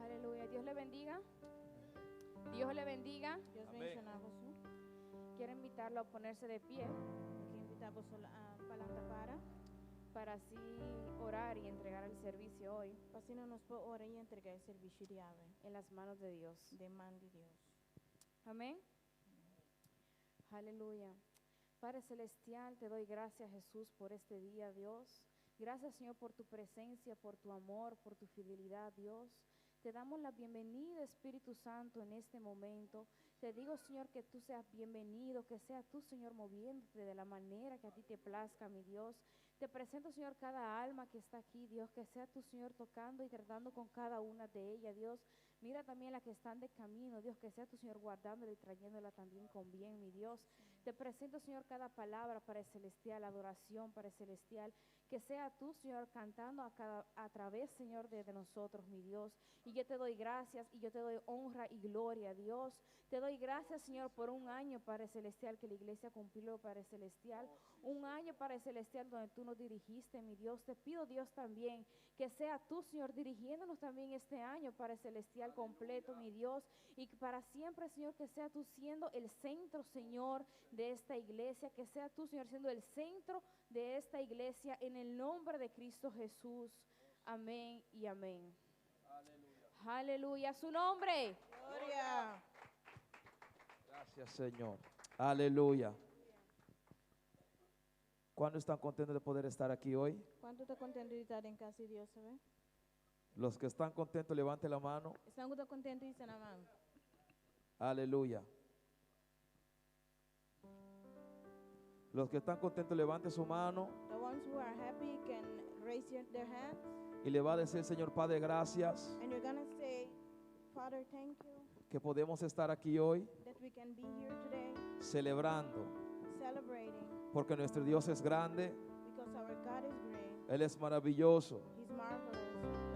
Aleluya. Dios le bendiga. Dios le bendiga. Amén. Quiero invitarlo a ponerse de pie para así orar y entregar el servicio hoy en las manos de Dios. Amén. Aleluya. Padre celestial, te doy gracias, Jesús, por este día, Dios. Gracias, Señor, por tu presencia, por tu amor, por tu fidelidad, Dios. Te damos la bienvenida, Espíritu Santo, en este momento. Te digo, Señor, que tú seas bienvenido, que sea tú, Señor, moviéndote de la manera que a ti te plazca, mi Dios. Te presento, Señor, cada alma que está aquí, Dios, que sea tú, Señor, tocando y tratando con cada una de ellas, Dios. Mira también las que están de camino, Dios, que sea tú, Señor, guardándola y trayéndola también con bien, mi Dios. Te presento, Señor, cada palabra para el celestial, adoración para el celestial, que sea tú, Señor, cantando a través, Señor, de nosotros, mi Dios. Y yo te doy gracias y yo te doy honra y gloria, Dios. Te doy gracias, Señor, por un año, Padre Celestial, que la iglesia cumplió, Padre Celestial. Un año, Padre Celestial, donde tú nos dirigiste, mi Dios. Te pido, Dios, también, que sea tú, Señor, dirigiéndonos también este año, Padre Celestial, completo, mi Dios. Y que para siempre, Señor, que sea tú siendo el centro, Señor, de esta iglesia. Que sea tú, Señor, siendo el centro de esta iglesia, en el nombre de Cristo Jesús. Amén y amén. Aleluya. Aleluya. Su nombre. Gloria. Gracias, Señor. Aleluya. ¿Cuándo están contentos de poder estar aquí hoy? ¿Cuánto está contento de estar en casa de Dios, sabe? Los que están contentos, levanten la mano. ¿Están contentos y dicen amén? Aleluya. Los que están contentos, levanten su mano. The ones who are happy can raise their hands. Y le va a decir, Señor Padre, gracias And you're gonna say, Father, thank you que podemos estar aquí hoy that we can be here today celebrando, celebrating porque nuestro Dios es grande, because our God is great. Él es maravilloso, He's marvelous.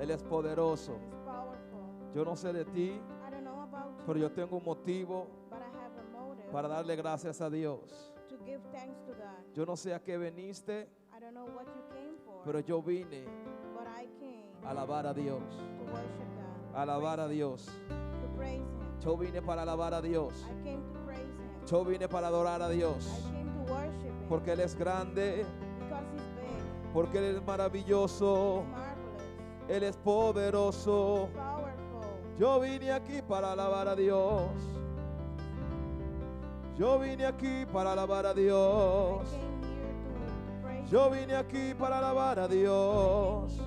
Él es poderoso. He's powerful. Yo no sé de ti, I don't know about you, pero yo tengo un motivo but I have a motive para darle gracias a Dios. to give thanks to God. Yo no sé a qué viniste, I don't know what you came for, pero yo vine but I came a alabar a Dios, to worship God, a alabar a Dios. to praise Him. Yo vine para alabar a Dios. I came to praise Him. Yo vine para adorar a I Dios, came to worship Him porque Él es grande, because He's big, porque Él es maravilloso, marvelous, Él es poderoso. powerful. Yo vine aquí para alabar a Dios. Yo vine aquí para alabar a I Dios. came here to praise Yo vine aquí para alabar a Dios. to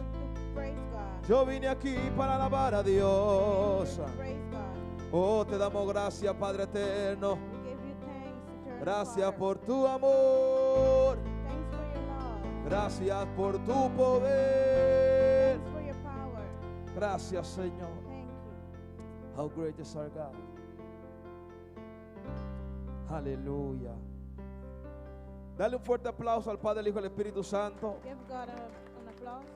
praise God. Yo vine aquí para alabar a Dios. To praise God. Oh, te damos gracias, Padre eterno. We give you thanks, eternal Gracias Father. por tu amor. Thanks for your love. Gracias por tu poder. Thanks for your power. Gracias, Señor. Thank you. How great is our God. Aleluya. Dale un fuerte aplauso al Padre, el Hijo y el Espíritu Santo. Give God an applause.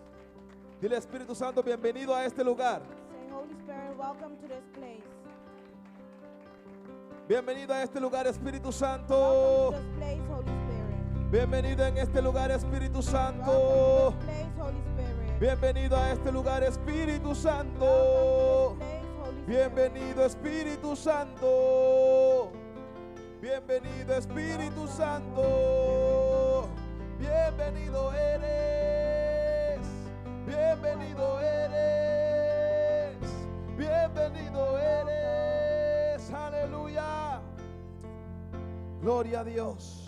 Dile, Espíritu Santo, bienvenido a este lugar. Say, Holy Spirit, welcome to this place. Bienvenido a este lugar, Espíritu Welcome Santo. to this place, Holy Spirit. Bienvenido en este lugar, Espíritu Welcome Santo. to this place, Holy Spirit. Bienvenido a este lugar, Espíritu Santo. Welcome to this place, Holy Spirit. Bienvenido, Espíritu Santo. Bienvenido, Espíritu Santo. Bienvenido eres. Bienvenido eres. Bienvenido eres. Aleluya. Gloria a Dios.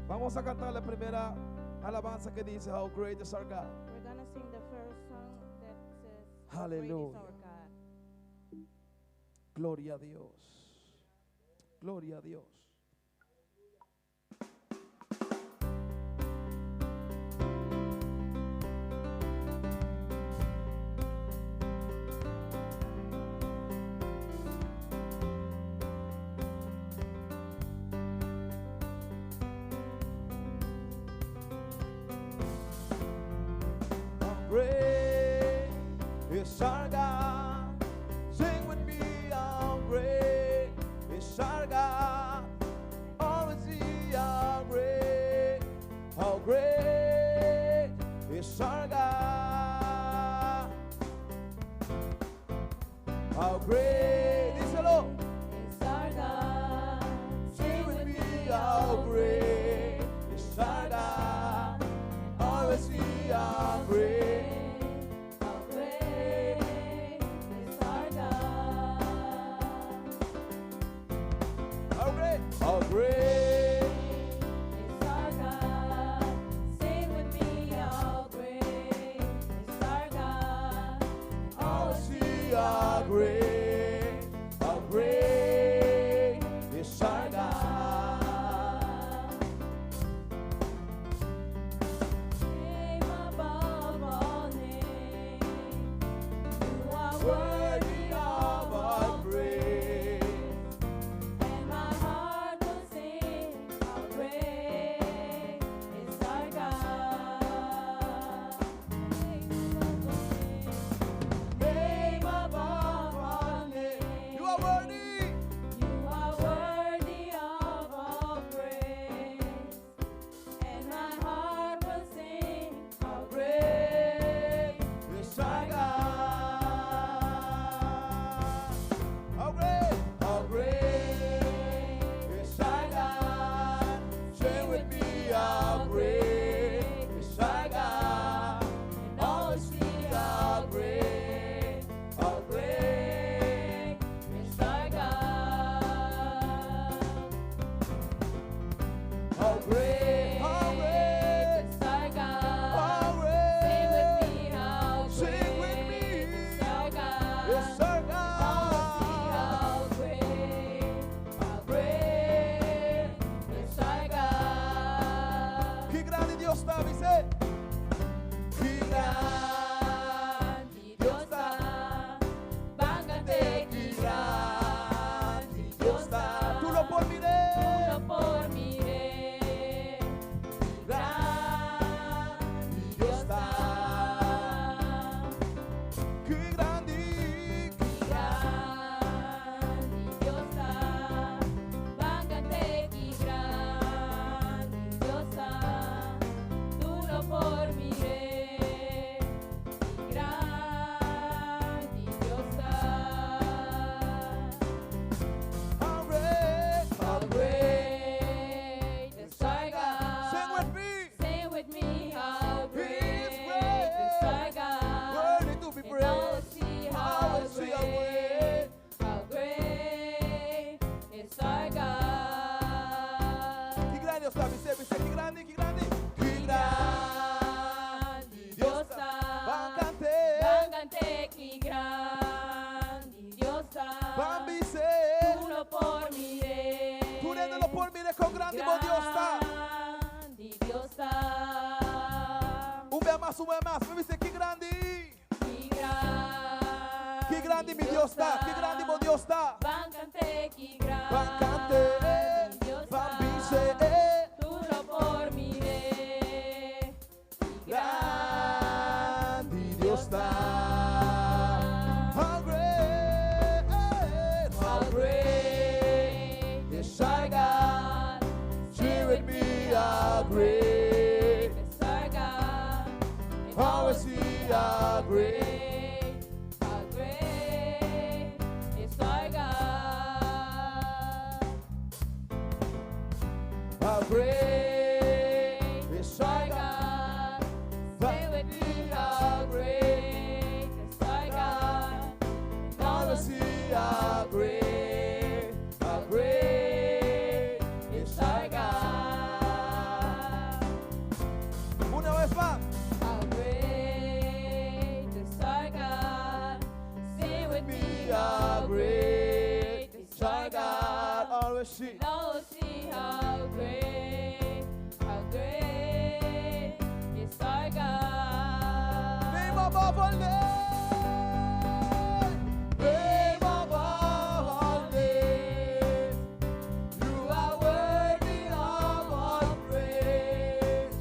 Vamos a cantar la primera alabanza que dice How great is our God. We're gonna sing the first song that says, How Hallelujah. great is our God. Gloria a Dios. Gloria a Dios. great is our God. Sing with me, how great is our God. Always see how great is our God. How great, díselo. Is our God. Sing with me, how great is our God. Always see how great. How great is our God. How great, how great. Is our God. Sing with me, how great is our God. Always see how great is our God. Name above all names. You are Worthy of our praise. and my heart will sing. How great is our God. Name above all names. You are worthy. You are worthy of all praise, and my heart will sing. How great Is our God. How great is our God. Sing with me, how great is our God. and always see How great is our God. How great is our God. how Sing with great me, how Sing with me. great is our God. is our Always see God. how great is our God. Qué grande Dios está, dice. Qué Grande Dios está, vángate, qué que grande grande Dios está. Tú lo por miré. Tú lo por miré, grande Dios está, Qué grande grande Dios está, vángate, que grande Dios está, tú lo por miré, grande Dios está. how great. How great is our God. Sing with me. Sing with me, how He is great great. is our God. Worthy to be And praised. all see how Always see how great is our God. Qué grande Dios está, dice, qué grande, qué grande. Qué grande Grande Dios está. Bacante. Vángante, que grande Dios está. Bambise. Tú lo por miré. Tú rendelo por mí, con grande Dios está. Grande Dios está. Un vez más, me dice, qué grande. Qué grande mi Dios está, qué grande mi Dios está. Vángante, que grande Bacante. Dios está. Bambise. Tú lo por miré. Grande Dios está. How great is our God. Sing with me, how great. is our God. And Always see how great. is our God. How great is our God. Say with me, how great is our God. And all Always the see how great is our God. Una vez más. how great is our God. Sing with me, How great is our God. Always see. And all will see how great is our God. Name above all names. Name above all names. You are worthy of all praise.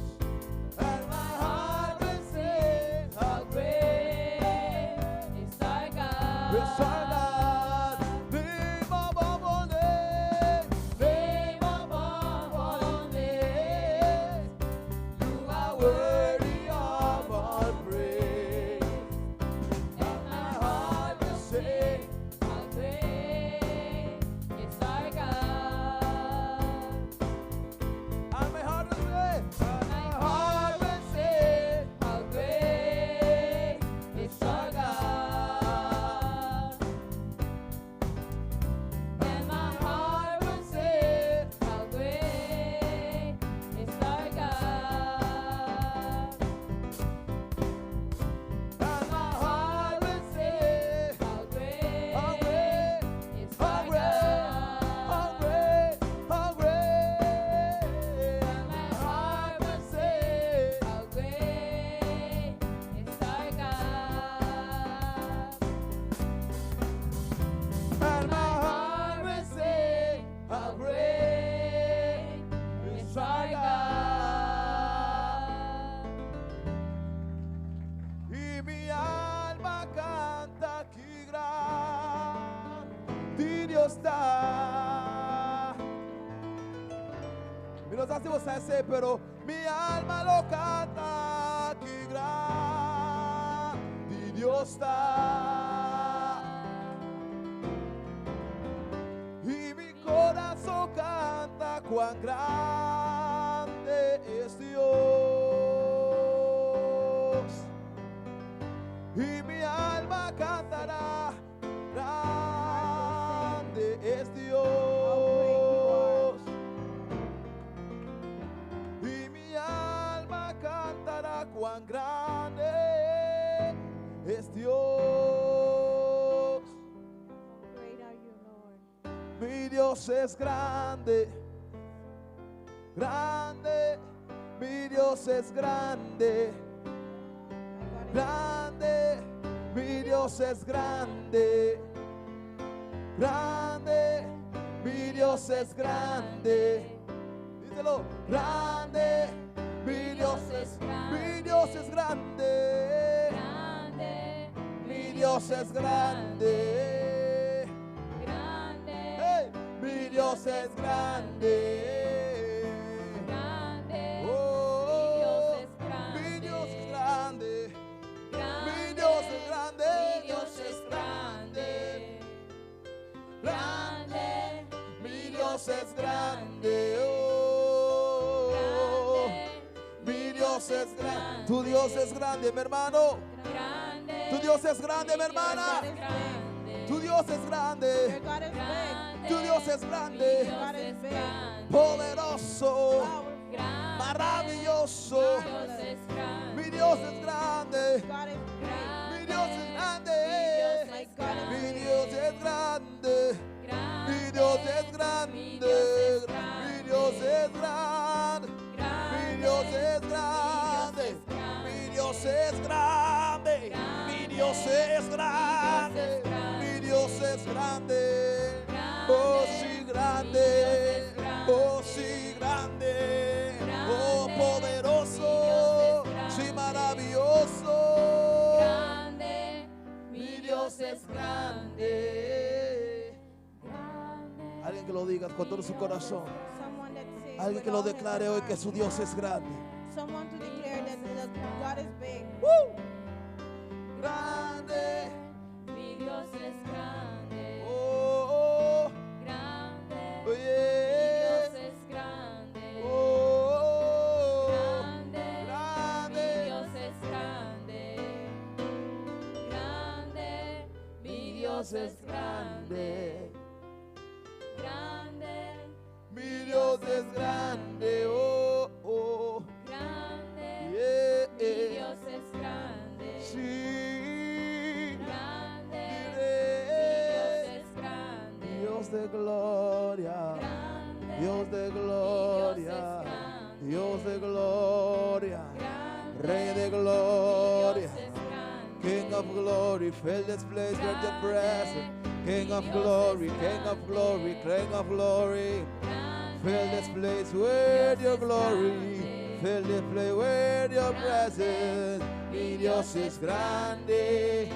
And my heart will sing how great non so se você sei, però mi alma lo canta, che grande Dio sta. Y mi corazón canta, cuán grande es Dios. Y mi alma cantará, grande es Dios. Y mi alma cantará, cuán grande es Dios. Great are you, Lord. Mi Dios es grande, grande, mi Dios es grande, My God is grande, mi Dios es grande, grande, mi Dios es grande. Díselo, grande, mi Dios es grande, mi Dios es grande, grande, mi Dios es grande. grande, Hey, mi Dios es grande. grande, Oh, mi Dios es mi grande, Dios es grande. Mi Dios es grande. mi Dios es grande, Grande. grande, Mi Dios es grande. Oh, mi Dios es grande. Tu Dios es grande, mi hermano. grande, Tu Dios es grande, mi hermana. Tu Dios es Your grande. God is big. Tu Dios es grande. God is big. Poderoso. Powerful. Maravilloso. Mi Dios es grande. God is big. Mi Dios es grande. My God is Mi big. Dios es grande. Mi Dios es grande. Mi Dios es grande. Mi Dios es grande. Mi Dios es grande. Mi Dios es grande. Mi Dios es grande. Oh, sí, grande. Oh, sí, grande. Oh, poderoso. Sí, maravilloso. grande, Mi Dios es grande. Alguien que lo diga con todo su corazón. Someone that says Alguien with que lo all his declare hoy que heart. su Dios es grande. Someone to declare that God is big. Grande. mi Dios es grande, Oh, oh, grande, oh, mi yeah. Dios es grande, Oh, oh, grande, grande. mi Dios es grande, grande, mi Dios es grande, grande, Mi Dios es grande. Oh, oh, grande, yeah. mi Dios es grande, Sí. grande, mi Diré, Dios es grande, Dios de gloria. grande, Dios de gloria, Dios de gloria, Rey de gloria, King of glory, fill this place with your presence. King of glory, King of glory, King of glory, fill this place with your glory, fill this place with your presence. Mi Dios es grande,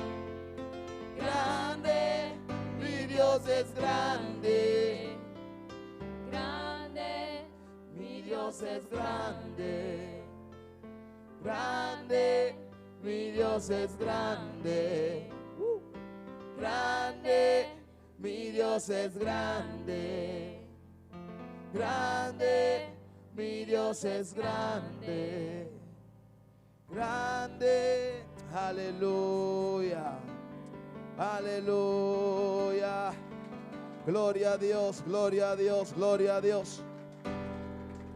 grande, mi Dios es grande. grande, Mi Dios es grande, grande, mi Dios es grande, grande, mi Dios es grande, grande, mi Dios es grande, grande, aleluya, aleluya, gloria a Dios, gloria a Dios, gloria a Dios.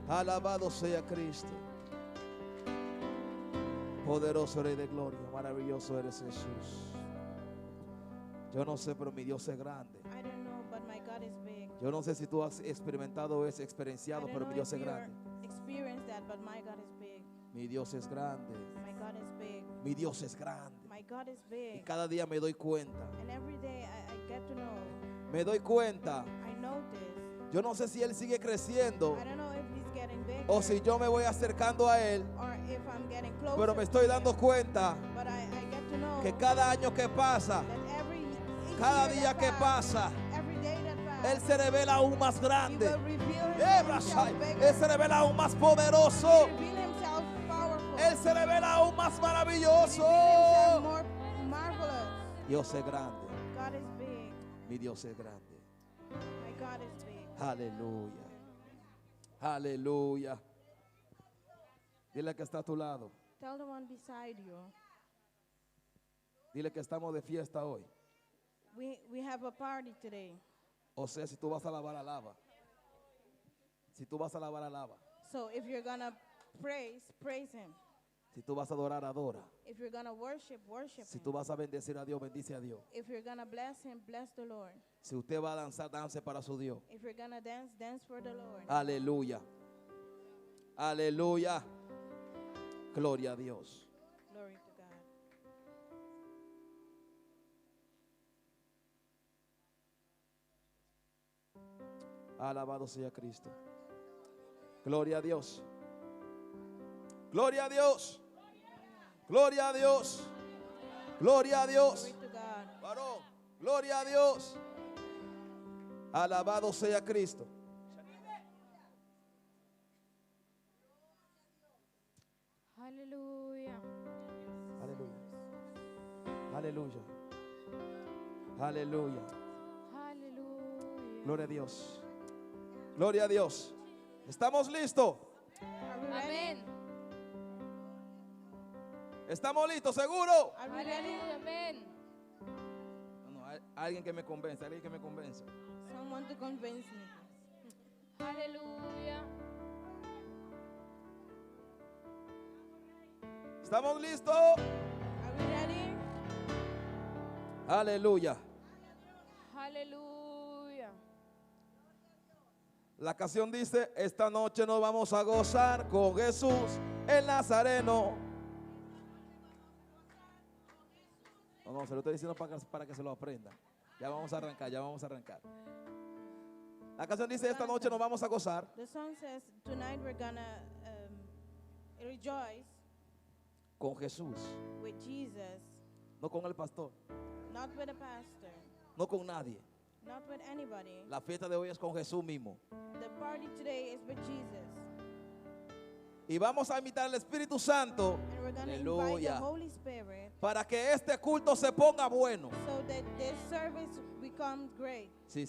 Alabado sea Cristo. Poderoso Rey de gloria, maravilloso eres Jesús. Yo no sé, pero mi Dios es grande. I don't know, but my God is big. Yo no sé si tú has experimentado eso, I experienciado, don't pero know mi Dios if es you're grande. experienced that, but my God is big. Mi Dios es grande. My God is big. Mi Dios es grande. My God is Y big. cada día me doy cuenta. And every day I get to know. Me doy cuenta. I notice. Yo no sé si Él sigue creciendo I don't know if he's getting bigger o si yo me voy acercando a Él. or if I'm getting closer. Pero me to estoy him. dando cuenta But I get to know que cada año que pasa, that cada year día that que pass, pasa, every day that Él passes, se revela aún más he grande. will reveal himself Él se revela aún más poderoso. Reveal himself powerful. Él se revela aún más maravilloso. Reveal himself more marvelous. Dios es grande. God is big. Mi Dios es grande. My God is big. Aleluya. Aleluya. Dile que está a tu lado. Tell the one beside you. Dile que estamos de fiesta hoy. We have a party today. O sea, si tú vas a alabar, alaba. Si tú vas a alabar, alaba. So if you're gonna praise, praise him. Si tú vas a adorar, adora. If you're gonna worship, worship Si him. tú vas a bendecir a Dios, bendice a Dios. If you're gonna bless him, bless the Lord. Si usted va a danzar, dance para su Dios. If you're gonna dance, dance for the Lord. Aleluya. Aleluya. Gloria a Dios. Glory to God. Alabado sea Cristo. Gloria a Dios. Gloria a Dios. Gloria a Dios. Gloria a Dios. Glory to God. Varón, gloria a Dios. Alabado sea Cristo. Aleluya. Aleluya. Aleluya. Aleluya. Aleluya. Gloria a Dios. Gloria a Dios. ¿Estamos listos? Are we ready? Amén. ¿Estamos listos? ¿Seguro? Are we ready? Aleluya. Amén. No, alguien que me convenza, alguien que me convenza. Someone to convince me. Aleluya. ¿Estamos listos? Are we ready? Aleluya. Aleluya. La canción dice, esta noche nos vamos a gozar con Jesús el Nazareno. No, se lo estoy diciendo para que se lo aprenda. Ya vamos a arrancar, ya vamos a arrancar. La canción dice, esta noche nos vamos a gozar The song says, tonight we're gonna rejoice con Jesús. with Jesus, No con el pastor, not with a pastor, no con nadie. not with anybody. La fiesta de hoy es con Jesús mismo. The party today is with Jesus. Y vamos a invitar al Espíritu Santo And we're gonna invite the Aleluya. Holy Spirit para que este culto se ponga bueno. so that this service becomes great. Sí.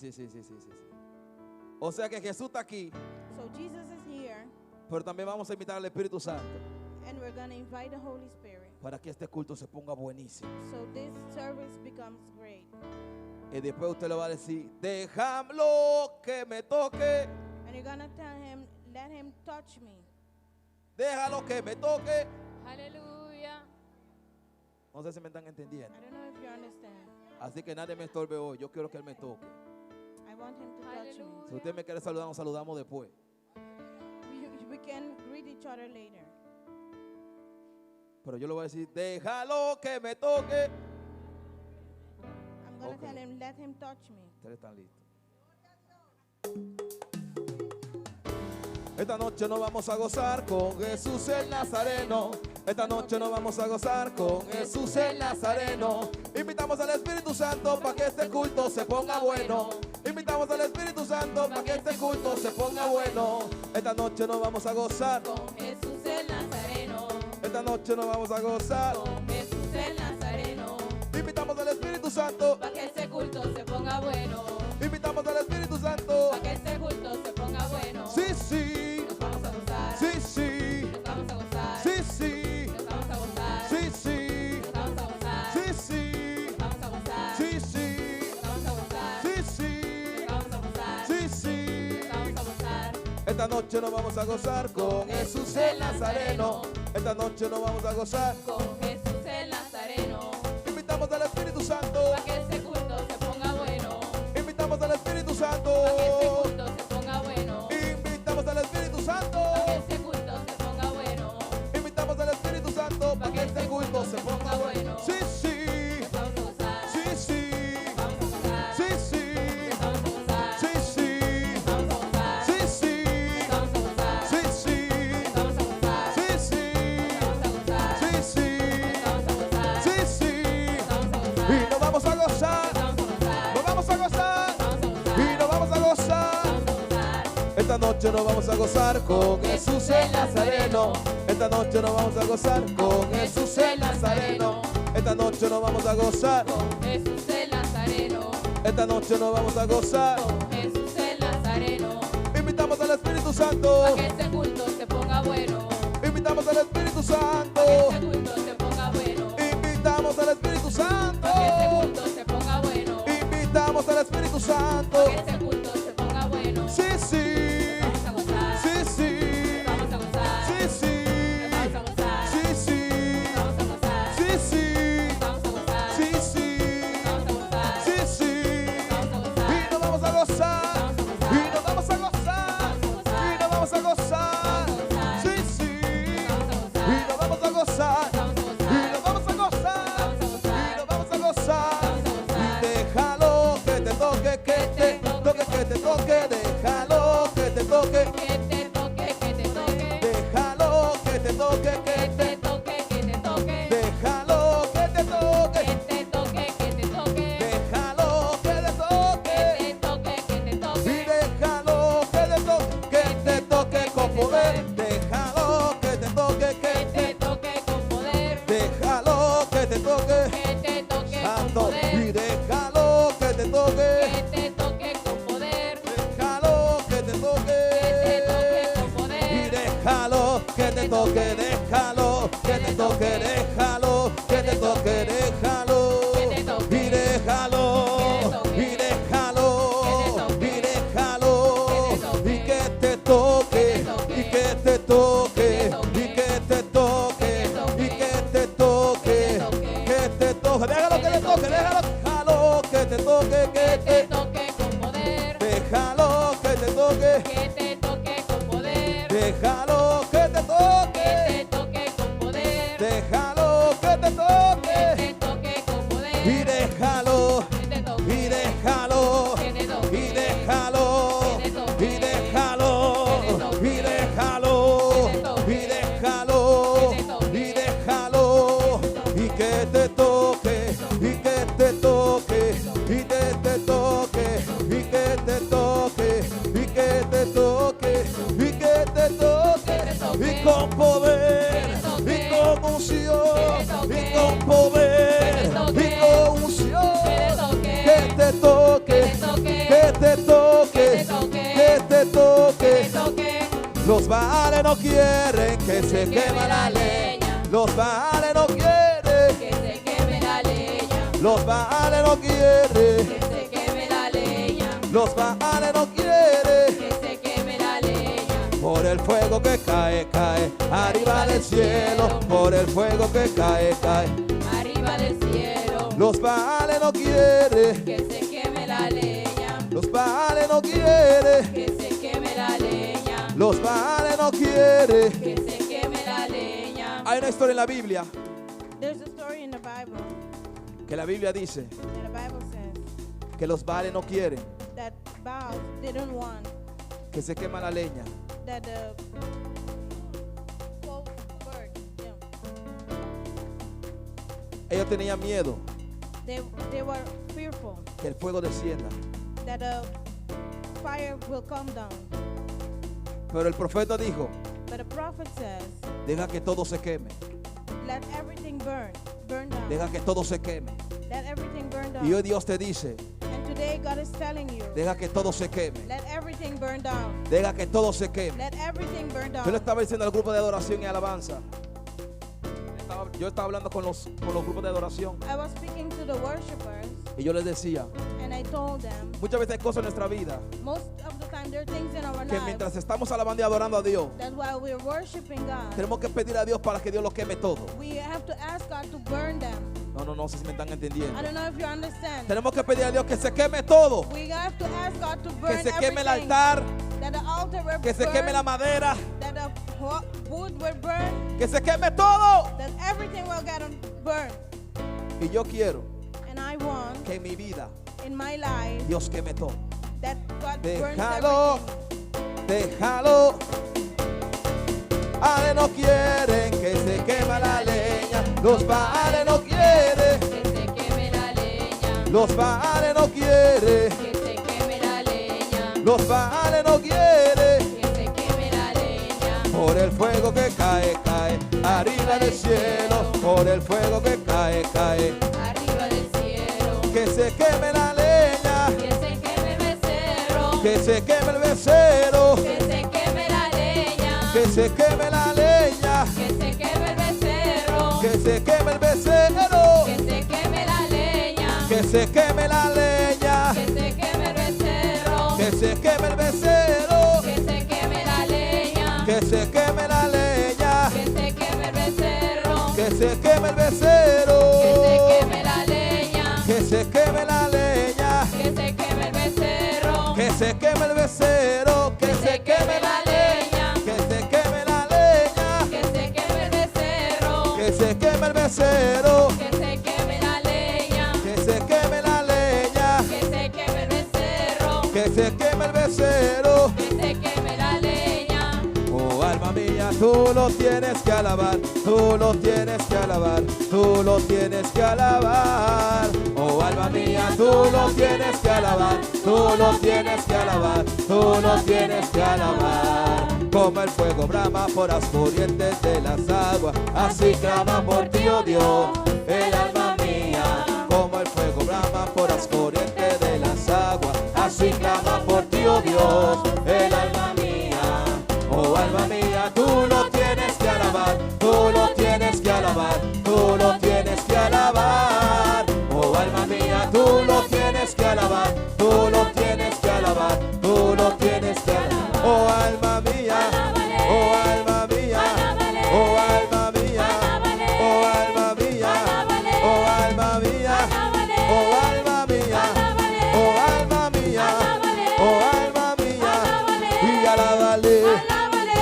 O sea que Jesús está aquí, So Jesus is here, pero también vamos a invitar al Espíritu Santo and we're gonna invite the Holy Spirit para que este culto se ponga buenísimo. so this service becomes great. Y después usted le va a decir, déjalo que me toque, And you're gonna tell him, let him touch me. déjalo que me toque. Aleluya. No sé si me están entendiendo. I don't know if you understand. Así que nadie me estorbe hoy, yo quiero que Él me toque. I want him to touch me. Aleluya. Si usted me quiere saludar, nos saludamos después. We can greet each other later. Pero yo le voy a decir, déjalo que me toque. I'm gonna Okay. tell him, let him touch me. Ustedes están listos. Esta noche nos vamos a gozar con Jesús el Nazareno. Esta noche nos vamos a gozar con Jesús el Nazareno. Invitamos al Espíritu Santo para que este culto se ponga bueno. Invitamos al Espíritu Santo para que este culto se ponga bueno. Esta noche nos vamos a gozar. Con Jesús el Nazareno. Esta noche nos vamos a gozar. Con Jesús el Nazareno. Invitamos al Espíritu Santo. Para que este culto se ponga bueno. Invitamos al Espíritu Santo. Para que este culto se ponga bueno. Sí, sí. Nos vamos a gozar. Sí, sí. Nos vamos a gozar. Sí, sí. Nos vamos a gozar. Sí, sí. Nos vamos a gozar. Sí, sí. Nos vamos a gozar. Sí, sí. Nos vamos a gozar. Sí, sí. Nos vamos a gozar. Sí, sí. Nos vamos a gozar. Esta noche nos vamos a gozar con Jesús el Nazareno. Esta noche nos vamos a gozar. Con Jesús el Nazareno. Invitamos al Espíritu Santo. Para que este culto se ponga bueno. Invitamos al Espíritu Santo. Para que este culto se ponga bueno. Invitamos al Espíritu Santo. Para que este culto se ponga bueno. Invitamos al Espíritu Santo para que este culto se ponga bueno. Sí, sí. Nos vamos a gozar. Sí, sí. Nos vamos a gozar. Sí, sí. Nos vamos a gozar. Sí, sí. Nos vamos a gozar. Sí, sí. Nos vamos a gozar. Sí, sí. Nos vamos a gozar. Sí, sí. Nos vamos a gozar. Sí, sí. Nos vamos a gozar. Sí, sí. Nos vamos a gozar. Y nos vamos a gozar. Nos vamos a gozar. Nos vamos a gozar. Nos vamos a gozar. Y nos vamos a gozar. noche nos vamos a gozar con Jesús el Nazareno. Esta noche nos vamos a gozar con Jesús el Nazareno. Esta noche nos vamos a gozar con Jesús el Nazareno. Esta noche nos vamos a gozar. Con Jesús el Nazareno. Invitamos al Espíritu Santo. A que este culto se ponga bueno. Invitamos al Espíritu Santo. A que este culto se ponga bueno. Invitamos al Espíritu Santo. A que este culto se ponga bueno. Invitamos al Espíritu Santo. A que este culto se ponga bueno. Sí, sí. Vamos a gozar. Sí, sí. Vamos a gozar. Sí, sí. Vamos a gozar. Sí, sí. Vamos a gozar. Sí, sí. Vamos a gozar. Sí, sí. Vamos a gozar. Sí, sí. Vamos a gozar. Y nos vamos a gozar. Y nos vamos a gozar. Y nos vamos a gozar. Sí, sí. Y nos vamos a gozar. Y nos vamos a gozar. Y nos vamos a gozar. Y déjalo que te toque, que te toque, que te toque. Déjalo que te toque. Que te toque, que te toque. Déjalo que te toque, que Que te toque, que te toque. déjalo que te toque. Que te toque, que te toque. Déjalo que te toque. Que te toque, que te Y toque. déjalo que te toque con poder. Déjalo que te toque, Que te toque con poder. déjalo que te toque. Que te toque con Santo. Y poder. déjalo que te toque. Que te toque con poder. Déjalo que te toque. Que te toque con Y poder. déjalo que te toque. Déjalo que te toque. Déjalo que te toque. Déjalo. Que te toque. Y déjalo. Y déjalo. Y déjalo. Y que te toque. Y que te toque. Y que te toque. Y que te toque. Que te toque. Déjalo que te toque. Déjalo que te toque. Que te toque con poder. Déjalo que te toque. Que te toque con poder. Déjalo que te toque. Que te toque con poder. Déjalo que te Que toque. te toque con poder. Y déjalo. Que te toque. Y déjalo. Que te toque. Y déjalo. Y déjalo. Y déjalo. Y déjalo. Y déjalo. Y que te toque. Y que te toque. Y que te toque. Y que te toque. Y que te toque. Y que te toque. Y con poder. Y con unción. Y con poder. Y con unción. Que te toque. Que te toque. Que te toque. Los Baales no quieren que se queme la leña. Los Baales no quieren. Que se queme la leña. Los Baales no quieren. Que se queme la leña. Los Baales no quieren. Que se queme la leña. Por el fuego que cae, cae arriba del cielo. Por el fuego que cae, cae. Arriba del cielo. Los Baales no quieren. Que se queme la leña. Los Baales no quieren. Que se queme la leña. Los Baales no quieren. Que se queme la leña. Hay una historia en la Biblia There's a story in the Bible que la Biblia dice that the Bible says que los Baales no quieren that Baal didn't want que se quema la leña. that the quote bird, yeah, Ellos tenían miedo they were fearful que el fuego descienda. that the fire will come down. Pero el profeta dijo, But the prophet says, deja que todo se queme. let everything burn down. Deja que todo se queme. Let everything burn Y hoy down. Dios te dice, And today God is telling you, deja que todo se queme. let everything burn down. Deja que todo se queme. Let everything burn Yo le down. estaba diciendo al grupo de adoración y alabanza. Yo estaba hablando con los grupos de adoración I was speaking to the worshipers y yo les decía, and I told them, muchas veces hay cosas en nuestra vida most of the time there are things in our que lives mientras estamos alabando y adorando a Dios, that while we're worshiping God, tenemos que pedir a Dios para que Dios lo queme todo. we have to ask God to burn them. No sé si me están entendiendo. I don't know if you understand. Tenemos que pedir a Dios que se queme todo. We have to ask God to Que burn se queme el everything. altar, That the altar will que se burn, queme la madera, that the wood will burn, que se queme todo. that everything will get burned. Y yo quiero And I want que en mi vida in my life Dios queme todo. that God burns Déjalo, everything. déjalo. Ale no quieren que se queme la leña. Los Baales no quieren. Que se queme la leña. Los Baales no quieren. Que se queme la leña. Los Baales no quieren. Que se por el fuego que cae, cae, arriba del cielo, por el fuego que cae, cae, arriba del cielo. que se queme la leña, Que se queme el becerro. que se queme el becerro, Que se queme la leña. que se queme la leña, Que se queme el becerro. que se queme el becerro, Que se queme la leña. que se queme la leña, Que se queme el becerro. que se queme el becerro, Que se queme la leña. que se queme la leña, Que se queme el becerro. que se queme el becerro, Que se queme la leña. que se queme la leña, Que se queme el becerro. que se queme el becerro, que se queme la leña, que se queme la leña, Que se queme el becerro. que se queme el becerro, Que se queme la leña. que se queme la leña, Que se queme el becerro. que se queme el becerro. Que se queme la leña. Oh alma mía, tú lo tienes que alabar, tú lo tienes que alabar, tú lo tienes que alabar. Oh alma mía, tú lo tienes que alabar, tú lo tienes que alabar, tú lo tienes que alabar. Como el fuego brama por las corrientes de las aguas, así clama por ti, oh Dios, el alma mía. Como el fuego brama por las corrientes de las aguas, así clama por ti, oh Dios, el alma mía. Oh alma mía, tú lo tienes que alabar, tú lo tienes que alabar, tú lo tienes que alabar. Oh alma mía, tú lo tienes que alabar, tú lo tienes que alabar, tú lo tienes que alabar. Oh alma mía, oh alma mía, oh alma mía, oh alma mía, oh alma mía, oh alma mía, oh alma mía, oh alma mía, y alábale,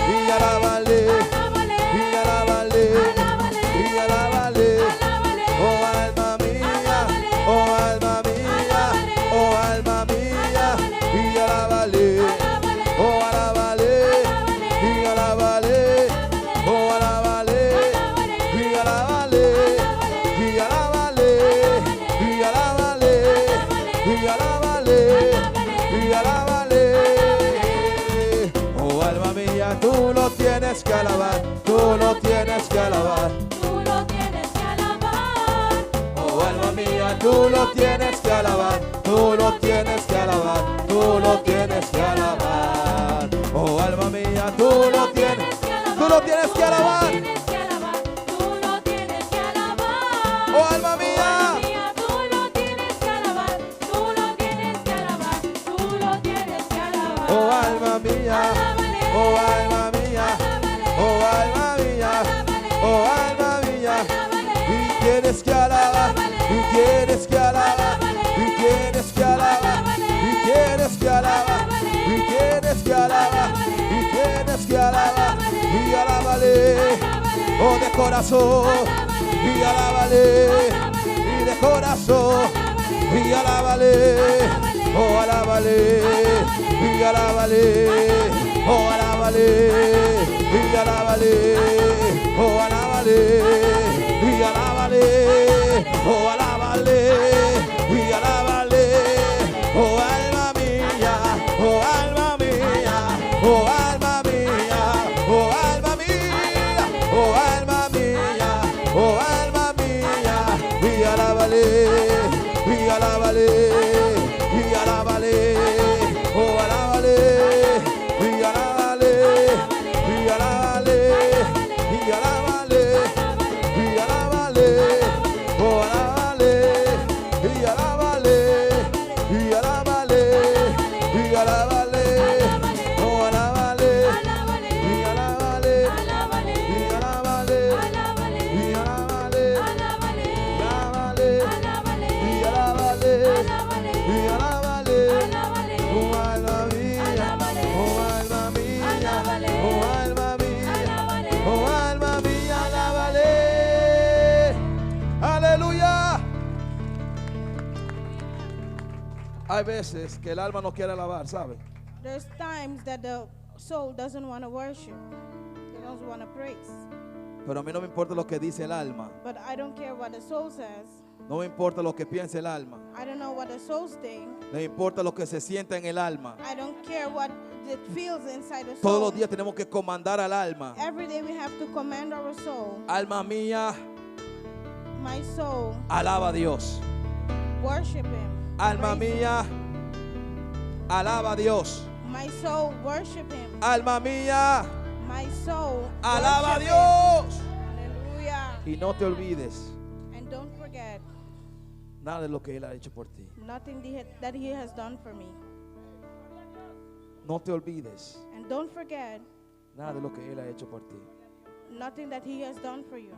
y alábale, y alábale, y alábale. Oh alma mía, oh alma mía, oh alma mía, y alábale, oh alábale, y alábale, oh alábale, y alábale, y alábale, y alábale, y alábale, y alábale. Oh alma mía, tú lo tienes que alabar, tú lo tienes que alabar. Tú lo tienes que alabar. Oh alma mía, tú lo tienes que alabar, tú lo tienes que alabar, tú lo tienes que alabar. Oh alma mía, tú lo tienes que alabar, tú lo tienes que alabar. Tú lo tienes que alabar. Oh alma mía, Tú lo tienes que alabar. Tú lo tienes que alabar. Tú lo tienes que alabar. oh alma mía, oh alma mía, oh alma mía, oh alma mía. Y tienes que alabar, y tienes que alabar, y tienes que alabar, y tienes que alabar, y tienes que alabar, y tienes que alabar, y alábale, oh de corazón, y alábale, y de corazón, y alábale, oh alábale, y alábale, oh alábale, y alábale, oh alábale, y alábale, oh alábale, y alábale, oh alma mía, oh alma mía, oh alma mía, oh alma mía, oh alma mía, oh alma mía, y alábale, y alábale, y alábale, oh alábale, y alábale, y alábale, y alábale, y alábale, oh alábale, y alábale, y alábale, y alábale, oh alábale, y alábale, y alábale, y alábale, y alábale, y alábale, oh alma mía, oh alma mía, oh alma mía, oh alma mía, alábale. Aleluya. Hay veces que el alma no quiere alabar, ¿sabe? There's times that the soul doesn't want to worship. They don't want to praise. Pero a mí no me importa lo que dice el alma. But I don't care what the soul says. No me importa lo que piense el alma. I don't know what the souls think. No me importa lo que se sienta en el alma. I don't care what it feels inside the Todos soul. los días tenemos que comandar al alma. Every day we have to command our soul. Alma mía, My soul, alaba a Dios. worship Him. Alma Praise Him. mía, alaba a Dios. My soul, worship Him. Alma mía, My soul, alaba a worship Him. Dios. Hallelujah. Y no te olvides And don't forget nada de lo que Él ha hecho por ti. nothing that He has done for me. No te olvides And don't forget nada de lo que Él ha hecho por ti. nothing that He has done for you.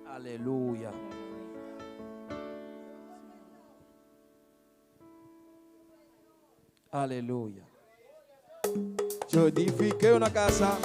Aleluya. Aleluya. Yo edifiqué una casa.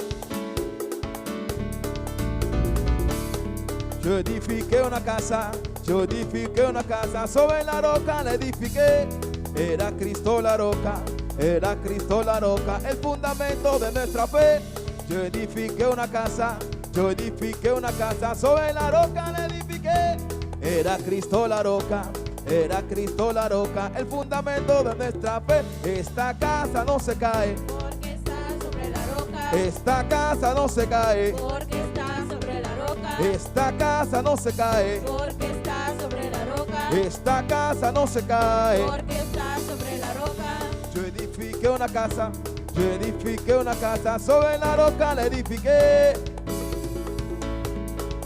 Yo edifiqué una casa. Yo edifiqué una casa. Sobre la roca la edifiqué. Era Cristo la roca. Era Cristo la roca. El fundamento de nuestra fe. Yo edifiqué una casa. Yo edifiqué una casa. Sobre la roca la edifiqué. Era Cristo la roca. Era Cristo la roca, el fundamento de nuestra fe. Esta casa no se cae. Porque está sobre la roca. Esta casa no se cae. Porque está sobre la roca. Esta casa no se cae. Porque está sobre la roca. Esta casa no se cae. Porque está sobre la roca. Yo edifiqué una casa. Yo edifiqué una casa. Sobre la roca la edifiqué.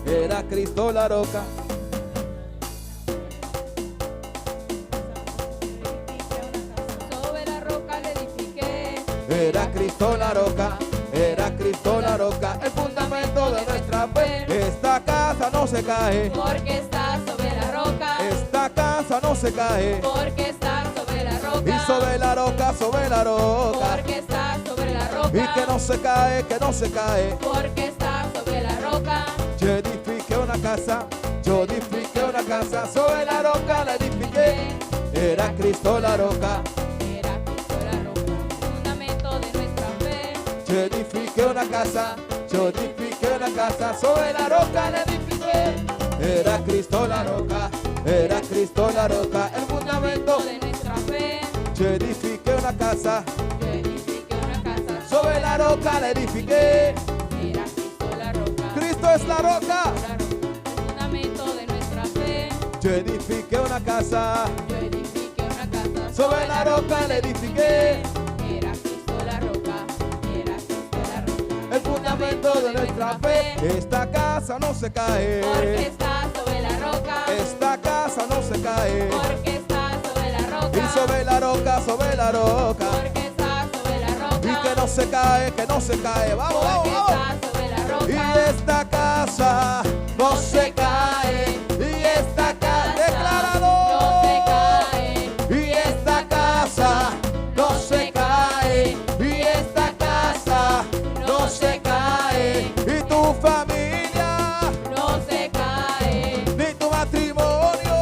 Era Cristo la roca. Sobre la roca le edifiqué. Era Cristo la roca, era Cristo la roca, el fundamento de nuestra fe. Esta casa no se cae, Porque está sobre la roca. esta casa no se cae. Porque está sobre la roca. Y sobre la roca, sobre la roca. Porque está sobre la roca. Y que no se cae, que no se cae. Porque está sobre la roca. Yo edifiqué una casa, yo edifiqué una casa, sobre la roca la edifiqué. Era Cristo la roca. Era Cristo la roca, fundamento de nuestra fe. Yo edifiqué una casa, yo edifiqué una casa, sobre la roca la edifiqué. Era Cristo la roca, era Cristo la roca, el fundamento. De nuestra fe. Yo edifiqué una casa, Yo edifiqué una casa. sobre la roca la edifiqué. Era Cristo la roca. Cristo es la roca. La roca, el fundamento de nuestra fe. Yo edifiqué una casa, Yo edifiqué una casa. sobre la roca la edifiqué. Era Cristo la roca. Era Cristo la roca. El fundamento de nuestra fe. Esta casa no se Porque cae, está sobre la roca. esta casa no se cae. Porque está sobre la roca. Y sobre la roca, sobre la roca. Porque está sobre la roca. Y que no se cae, que no se cae. Vamos, vamos, Porque vamos. está sobre la roca. Y esta casa no se cae. Y esta casa, declarado. No se cae. Y esta casa no se cae. Y esta casa no se cae. Y tu familia, No se cae. ni tu matrimonio,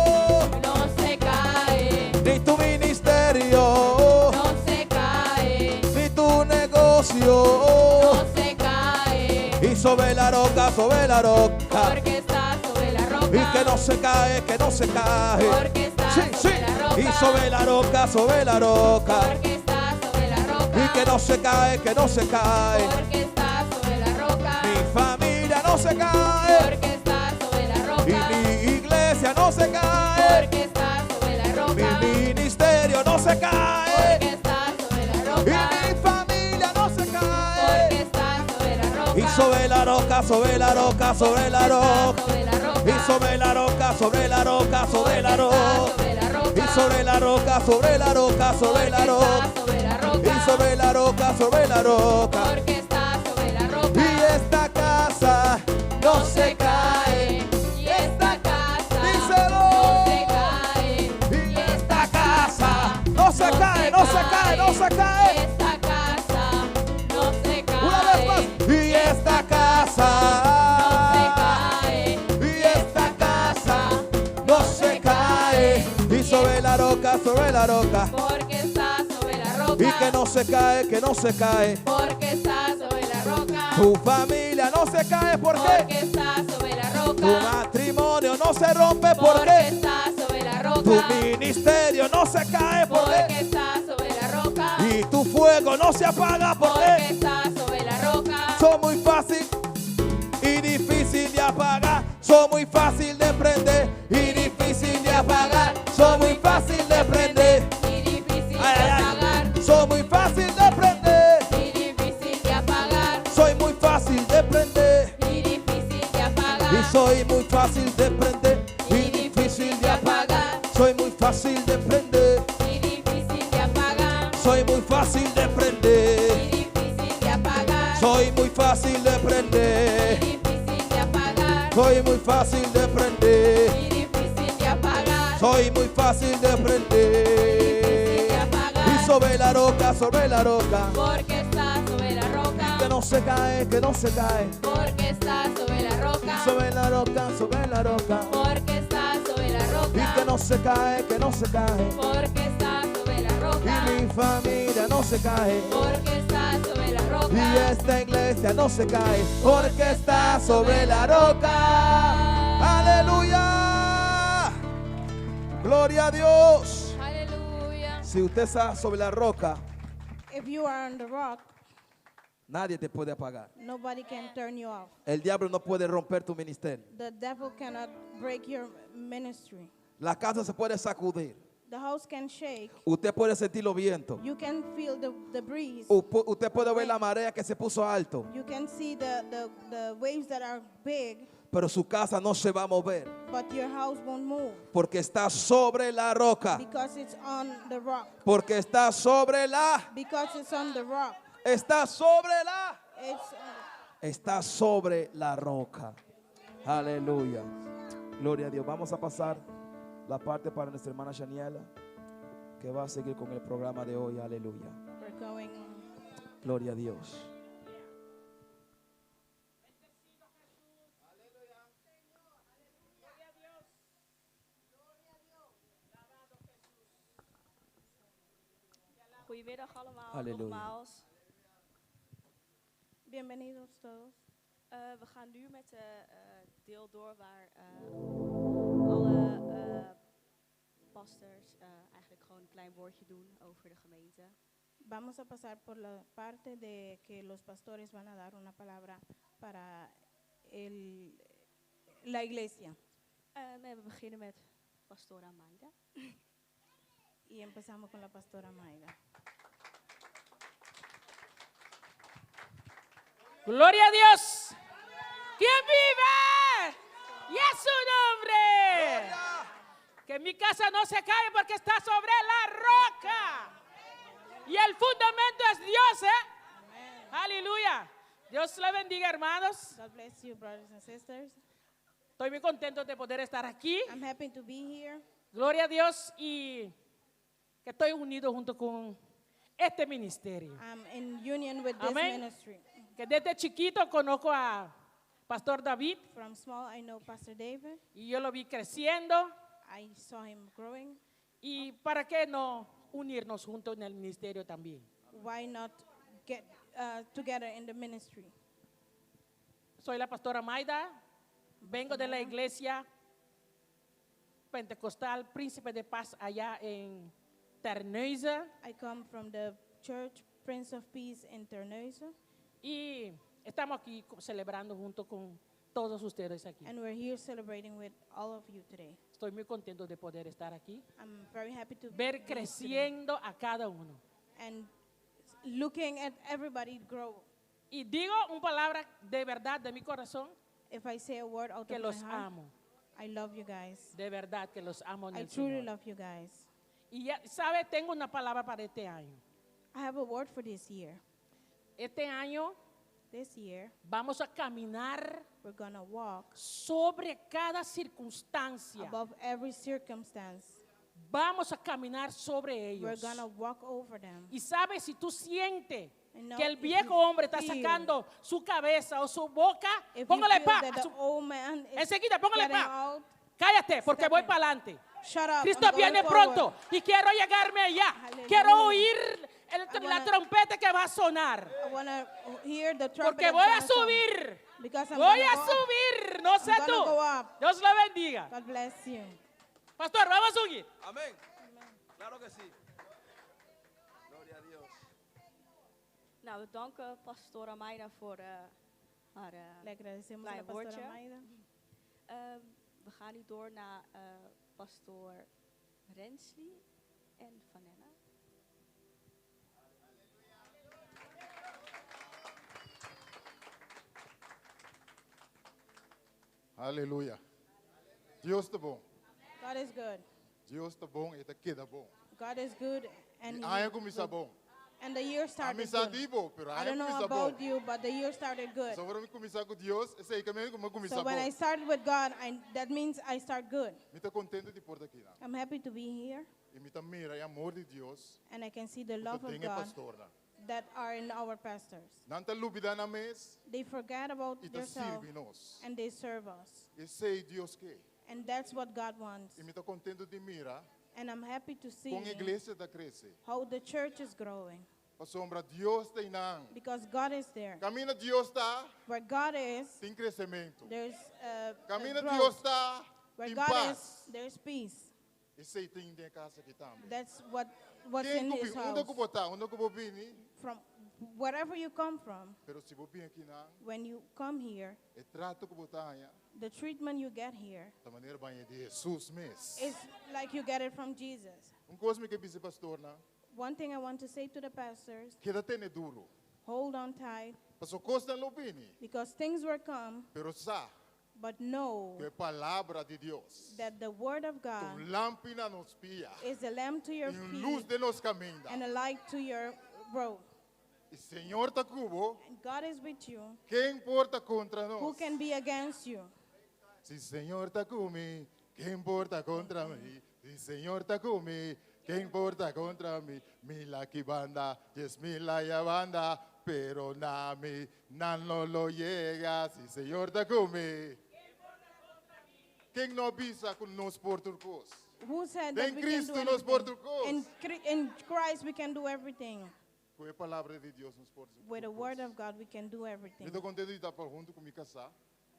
No se cae. ni tu ministerio, No se cae. ni tu negocio. No se cae. Y sobre la roca, sobre la roca. Porque está sobre la roca. Y que no se cae, que no se cae. Porque está Sí, sí. sobre la roca. Y sobre la roca, sobre la roca. Porque está sobre la roca. Y que no se cae, que no se cae. Porque está sobre la roca. Mi familia no se cae. Porque está sobre la Y roca. mi iglesia no se cae. Porque está sobre la Mi roca. ministerio no se cae. Porque está sobre la Y roca. mi familia no se Porque cae. está sobre la roca. Y sobre la roca, sobre la roca, sobre la roca. Sobre la roca. Y sobre la roca, sobre la roca, sobre la roca. Sobre la roca. Y sobre la roca, sobre la roca, sobre la roca. Sobre la roca. Y sobre la roca, sobre la roca. Porque está sobre la roca. Y esta casa no se cae. Y esta casa Díselo. no se cae. Y esta casa no se cae, no se cae, no se cae. Esta casa no se cae. Una vez más. Y esta casa No se cae. y esta casa no se cae. Y sobre la roca, sobre la roca. Porque está sobre la roca. Y que no se cae, que no se cae. Porque está sobre la roca. Tu familia no se cae, ¿por Porque qué? está sobre la roca. Tu matrimonio no se rompe, ¿por Porque qué? está sobre la roca. Tu ministerio no se cae, ¿por Porque qué? está sobre la roca. Y tu fuego no se apaga porque porque estás sobre la roca. son muy fácil y difícil de apagar. Son muy fácil de prender y difícil de apagar. Son muy fácil de prender. Y difícil de Ay, ay, ay. apagar. Son muy fácil de prender. Y difícil de apagar. Soy muy fácil de prender. Y difícil de apagar. Y soy muy fácil de prender y difícil de apagar. Soy muy fácil de prender. Y difícil de apagar. Soy muy fácil de prender. Y difícil de apagar. Soy muy fácil de prender. Y difícil de apagar. Soy muy fácil de prender. Y difícil de apagar. Soy muy fácil de prender. de apagar. Y sobre la roca, Porque estás sobre la roca. que no se cae, que no se cae. Porque estás sobre la roca. Sobre la roca, sobre la roca. Porque estás sobre la Y roca. que no se cae, que no se cae. Porque estás sobre la roca. Y mi familia no se cae. Porque estás sobre la roca. Y esta iglesia no se cae porque está sobre la roca. Aleluya. Gloria a Dios. Aleluya. Si usted está sobre la roca, If you are on the rock, nadie te puede apagar. nobody can turn you off. El diablo no puede romper tu ministerio. The devil cannot break your ministry. La casa se puede sacudir. The house can shake. Usted puede sentir los vientos. You can feel the breeze. Usted puede ver la marea que se puso alto. You can see the waves that are big, Pero su casa no se va a mover but your house won't move porque está sobre la roca. because it's on the rock. Porque está sobre la. Because it's on the rock. Está sobre la. It's Está sobre la roca. Aleluya. Gloria a Dios. Vamos a pasar la parte para nuestra hermana Shaniela, que va a seguir con el programa de hoy. Aleluya. we're going. Gloria a Dios. Goedemiddag allemaal, Halleluja. nogmaals. Bienvenidos todos. We gaan nu met de deel door waar alle pastors eigenlijk gewoon een klein woordje doen over de gemeente. Vamos a pasar por la parte de que los pastores van a dar una palabra para la iglesia. En we beginnen met Pastora Maida. Y empezamos con la pastora Maida. Gloria a Dios. ¿Quién vive? Y es su nombre. Que mi casa no se cae porque está sobre la roca. Y el fundamento es Dios, ¿eh? Aleluya. Dios le bendiga, hermanos. God bless you, brothers and sisters. Estoy muy contento de poder estar aquí. I'm happy to be here. Gloria a Dios y que estoy unido junto con este ministerio. I'm in union with this Amén. ministry. Que desde chiquito conozco a Pastor David From small, I know Pastor David. y yo lo vi creciendo. I saw him growing. ¿Y para qué no unirnos juntos en el ministerio también? Why not get together in the ministry? Soy la pastora Maida, vengo de la iglesia pentecostal Príncipe de Paz allá en Terneuzen I come from the church Prince of Peace in Terneuzen, y estamos aquí celebrando junto con todos ustedes aquí. and we're here celebrating with all of you today. Estoy muy contento de poder estar aquí, I'm very happy to ver be here today creciendo a cada uno. and looking at everybody grow. Y digo una palabra de verdad de mi corazón, If I say a word out que of los my heart, amo, I love you guys. de verdad que los amo en I el truly Señor. love you guys. Y ya sabe, tengo una palabra para este año. I have a word for this year. Este año This year, vamos a caminar we're gonna walk sobre cada circunstancia. above every circumstance. Vamos a caminar sobre We're ellos. gonna walk over them. Y sabes, si tú sientes And now que el if viejo you hombre está feel- sacando su cabeza o su boca, If you póngale feel paz. that the old man is Enseguida, póngale getting paz. out, Cállate, porque step voy in. para adelante. shut up. Cristo I'm going viene forward. pronto y quiero llegarme allá. Hallelujah. Quiero oír la wanna- trompeta que va a sonar. I want to hear the trumpet. Porque of voy a Johnson, subir. because I'm Voy gonna a go up. subir. No sé I'm tú. gonna go up. Dios la bendiga. God bless you. Pastor, vamos a subir. Amén. Claro que sí. Gloria a Dios. Nou, we danken Pastora Mayra voor haar Le agradecemos a la klein pastora woordje. Mayra. We gaan nu door naar Pastor Rensley en Vanessa. Aleluia. Deus está bom. God is good. Deus está bom e está queda bom. God is good, and E he aia is começa good. bom. And the year A started missa good. di bom, pero I aia don't know começa about bom. you, but the year started good. So vamos começar com Deus, e sei que mesmo como começa So bom. when I started with God, that means I start good. Me está contente de porta aqui, I'm happy to be here, e me está mira e amor de Deus. and I can see the Que love of tem God pastor lá. that are in our pastors. Não está lubida na mesa They forget about e está themselves, sirve nós. and they serve us. E sei Deus que. And that's what God wants. E me está contente de mira And I'm happy to see com a igreja da cresce. how the church is growing, A sombra Deus tem não. because God is there. Camina Deus está, Where God is, tem crescimento. there's Camina growth. Deus está, Where tem God paz. is, there's peace. E sei tem de casa aqui também. That's what's Quem in que His onde que house. botar, onde que vou vir, From wherever you come from, pero se vou vir aqui não, when you come here, é trato que botar aí, the treatment you get here da maneira bem de Jesus mesmo. is like you get it from Jesus. Coisa que disse pastor não, One thing I want to say to the pastors, que da tem duro. hold on tight, Pastor Costa não vini, because things will come, pero sa but know que a palavra de Deus, that the word of God lâmpada nos pia, is a lamp to your luz feet de nos caminha. and a light to your road. E Senhor tá cubo, And God is with you. quem importa contra Who nós? can be against you? Se Senhor tá comigo, quem importa contra mim? Se Senhor tá comigo, quem importa contra mim? Mila que banda, 10,000 ya banda, pero na mi no lo llega. Se Senhor tá comigo, quem não avisa com nós portugueses? Who said En that we can do Cristo nos everything? portugueses. In Christ we can do everything. Com a palavra de Deus nos portugueses. With the word of God we can do everything. Estou contente de estar junto com minha casa.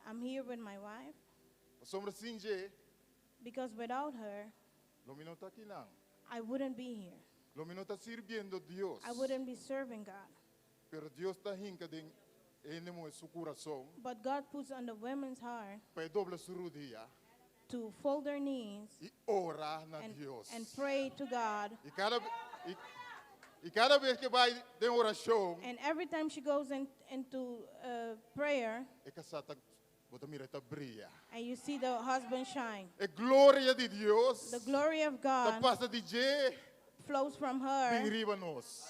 I'm here with my wife Sombra singe, because without her lo não está aqui não. I wouldn't be here. Lo não está sirviendo Deus. I wouldn't be serving God. Pero Deus está hinca de en su corazón But God puts on the women's heart para doblar su rodilla to fold their knees y orar a Dios. and pray to God. Y cada vez que va de oración, And every time she goes into prayer, é que essa bota mira tá brilha. and you see the husband shine, É glória de Deus. the glory of Da God passa de je, flows from bem her riba nós.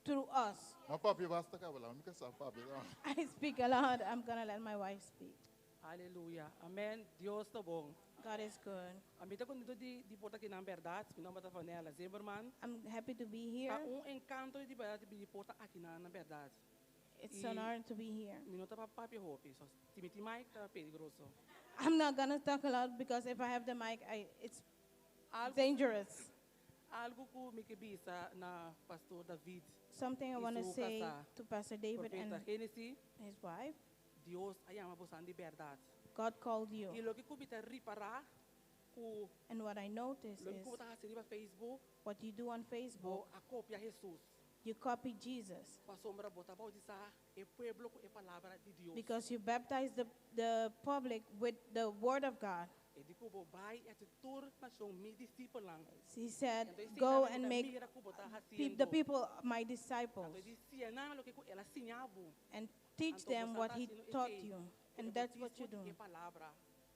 through us. Mas papi basta cá, lá, me casar papi. I speak a lot. I'm going to let my wife speak. Aleluia. Amém. Deus está bom. God is good. A mim tá quando de porta aqui na verdade, meu nome é Vanessa Zimmerman. I'm happy to be here. Há encanto de verdade de porta aqui na verdade. It's an honor to be here. Meu nome é Papi Hope. So, Timothy Mike tá peligroso. I'm not going to talk a lot because if I have the mic, it's Algo, dangerous. algo que me quebisa na pastor David, Something I want to Isu say kasa, to Pastor David and profeta Genesis, his wife. Deus ayama bosan de verdade. God called you. E lo que kubita riparar, ku And what I notice lo que is kubita hasili ba Facebook, what you do on Facebook, bo a copia Jesus. you copy Jesus Pa sombra bota ba disa e pueblo ku e palavra de Deus. because you baptize the public with the word of God. E di ko bo bai et tur na song mi disciple lang. He said, Então, esse go cara and da make mira ku bota the haciendo. people my disciples Então di siya na lo que ku ela sinyabu. and teach Anto them bota what ta he sino taught ite, you. ku And e that's what you bautismo do. E palavra.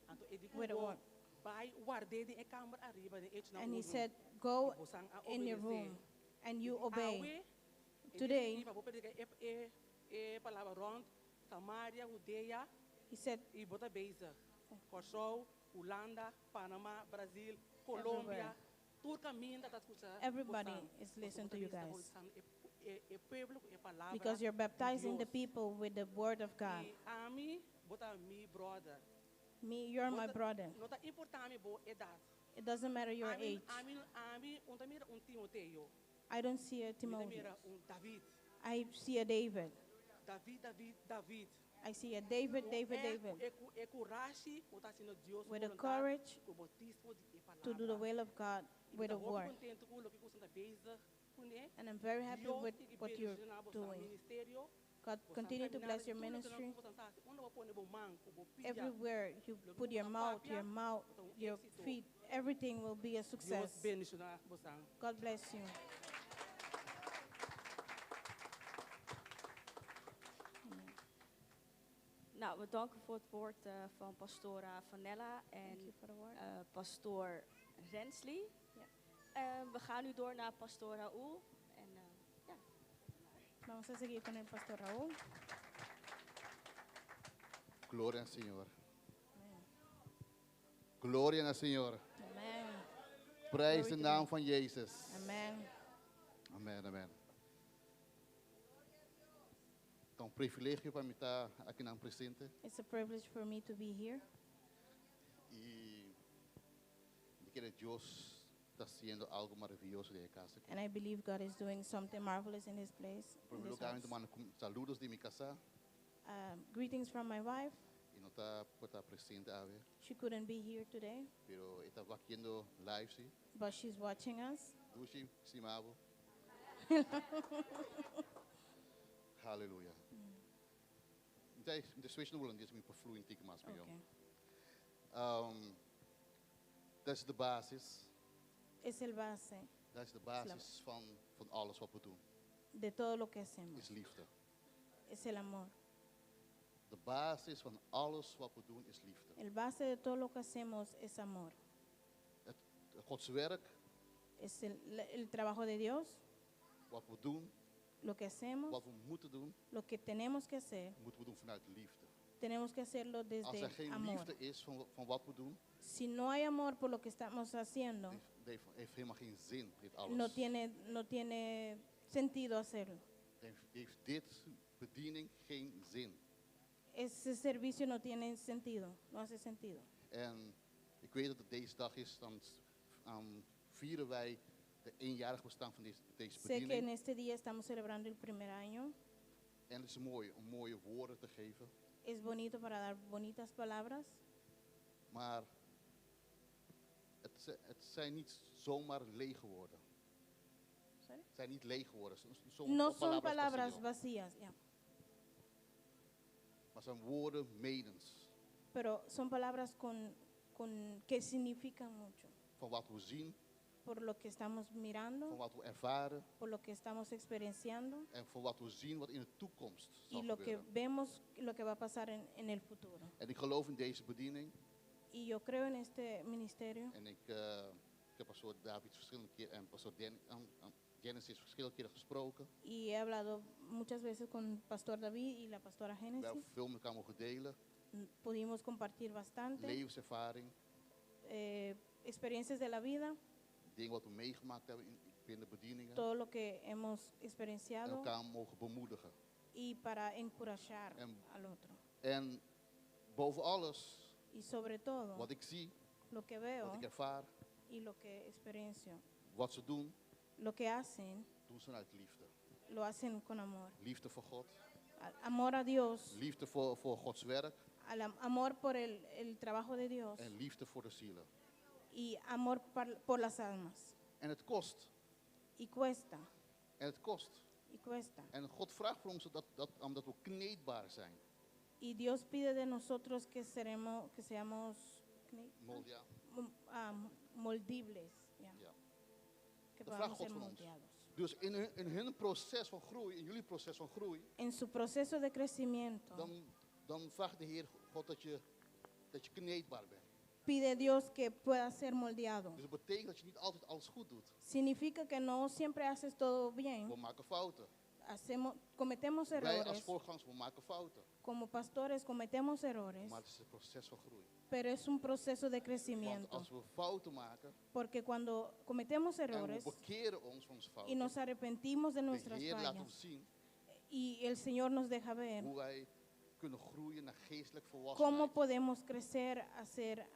Anto e di ko With the bo word. bai guarde di e camera arriba de et na And he uno. said, go Ibusang a in your obedecer. room and you Awe, obey. e Today- di pa predica e palavra rond Samaria, Judea He said, e bota beza. Kosovo, Holanda, Panama, Brasil, Colombia. Todo caminho da escuta. Everybody is listening to you guys. because you're baptizing the people with the word of God. E a mim, bota mi brother. You're my Bota- brother. Nota importante bo edad. It doesn't matter your A mim, age. a mim, unta mira Timoteo. I don't see a Unta Timothy. mira David. I see a David. David. I see a David. E coragem, bota sino Deus With the voluntade, courage o batismo de to do the palavra. will of God with the Então, word. contento com o que você está beza, pune. And I'm very happy Dios with tiki what beni you're sina bosa doing. ministerio. God, Bosa continue to caminhar bless your tudo que nós ministry. bosa sasi. Onda wapone bo manco, bo pija. Everywhere you Lo put your bosa mouth, papia, bosa your éxito. feet, everything will be a Dios success. beni sina bosa. God bless you. Nou, we danken voor het woord van pastora Vanella Thank you en for the word. pastoor Rensley. Ja. We gaan nu door naar pastoor Raoul. En ja, Vamos a seguir con el pastor Raúl. Gloria al Señor. Amen. Gloria al Señor. Amen. Prijs de Glory to naam God. van Jezus. Amen. Amen, amen. É um privilégio para mim estar aqui na presente It's a privilege for me to be here. e de que Deus está haciendo algo maravilloso de casa. And I believe God is doing something marvelous in His place. Em In primeiro this lugar, house. eu mando saludos de minha casa Greetings from my wife. e não está por estar presente a ver, She couldn't be here today, pero estava viendo live, sim. but she's watching us. Dushi, simavo. Halleluja. De switch no Hollandisch me vervloeien tik mas met Okay. Dat is de basis. Es el base Dat is de basis van alles wat we doen. de todo lo que hacemos. Is liefde. Es el amor. De basis van alles wat we doen is liefde. El base de todo lo que hacemos es amor. Gods werk, Es el trabajo de Dios, wat we doen, lo que hacemos, wat we moeten doen, lo que tenemos que hacer, moeten we doen vanuit liefde. tenemos que hacerlo Als desde er geen amor. liefde is van wat we doen, Si no hay amor por lo que estamos haciendo, heeft helemaal geen zin, dit alles. no tiene sentido hacerlo. Heeft dit bediening geen zin. Ese servicio no tiene sentido, no hace sentido. En ik weet dat het deze dag is, dan vieren wij de eenjarig bestaan van deze Sé que en bediening. este día estamos celebrando el primer año. En het is mooi om mooie woorden te geven. Es bonito para dar bonitas palabras, Maar het zijn niet zomaar lege woorden. Sorry? Het zijn niet lege woorden. no son palabras palabras vacío. vacías, ya. Maar zijn woorden menens. Pero son palabras que significan mucho Van wat we zien, por lo que estamos van mirando, wat we ervaren. por lo que estamos experienciando En van wat we zien wat in de toekomst zal y lo que gebeuren. vemos, lo que va a pasar en el futuro. En ik geloof in deze bediening. Y yo creo en este ministerio En ik heb pastoor David verschillende keren en pastoor Genesis verschillende keren gesproken. y he hablado muchas veces con Pastor David y la pastora We hebben Genesis. veel met elkaar mogen delen. Pudimos compartir bastante Levenservaring. experiencias de la vida, Dingen wat we meegemaakt hebben binnen bedieningen. todo lo que hemos En experienciado elkaar mogen bemoedigen. y para encorajar En- al otro. En boven alles, Y sobre todo, wat ik zie, lo que wat veo ik ervaar, y lo que experiencio, wat ze doen, lo que hacen, doen ze uit liefde. lo hacen con amor. Liefde voor God, Amor a Dios, liefde voor Gods werk amor por el trabajo de Dios en liefde voor de zielen. y amor por las almas. En het kost. Y cuesta, En het kost. y cuesta. En God vraagt voor ons omdat we kneedbaar zijn. Y Dios pide de nosotros que seamos Moldia. moldibles, ya, Ja. que Dat podamos vraagt God ser van ons. moldeados. Dus in hun proces van groei, in jullie proces van groei, En su proceso de crecimiento, dan vraagt de Heer God dat je kneedbaar bent. pide Dios que pueda ser moldeado. Dus dat betekent dat je niet altijd alles goed doet. Significa que no siempre haces todo bien. We maken fouten. Cometemos Wij als errores. voorgangers, we maken fouten. Como pastores cometemos errores, Maar het is een proces van groei. pero es un proceso de Want crecimiento. als we fouten maken Porque cuando cometemos en we errores bekeren ons van onze y fouten, nos arrepentimos de de nuestras Heer laat fallas ons zien y el Señor nos deja ver hoe wij kunnen groeien naar geestelijk cómo volwassenheid. podemos crecer, Crecer.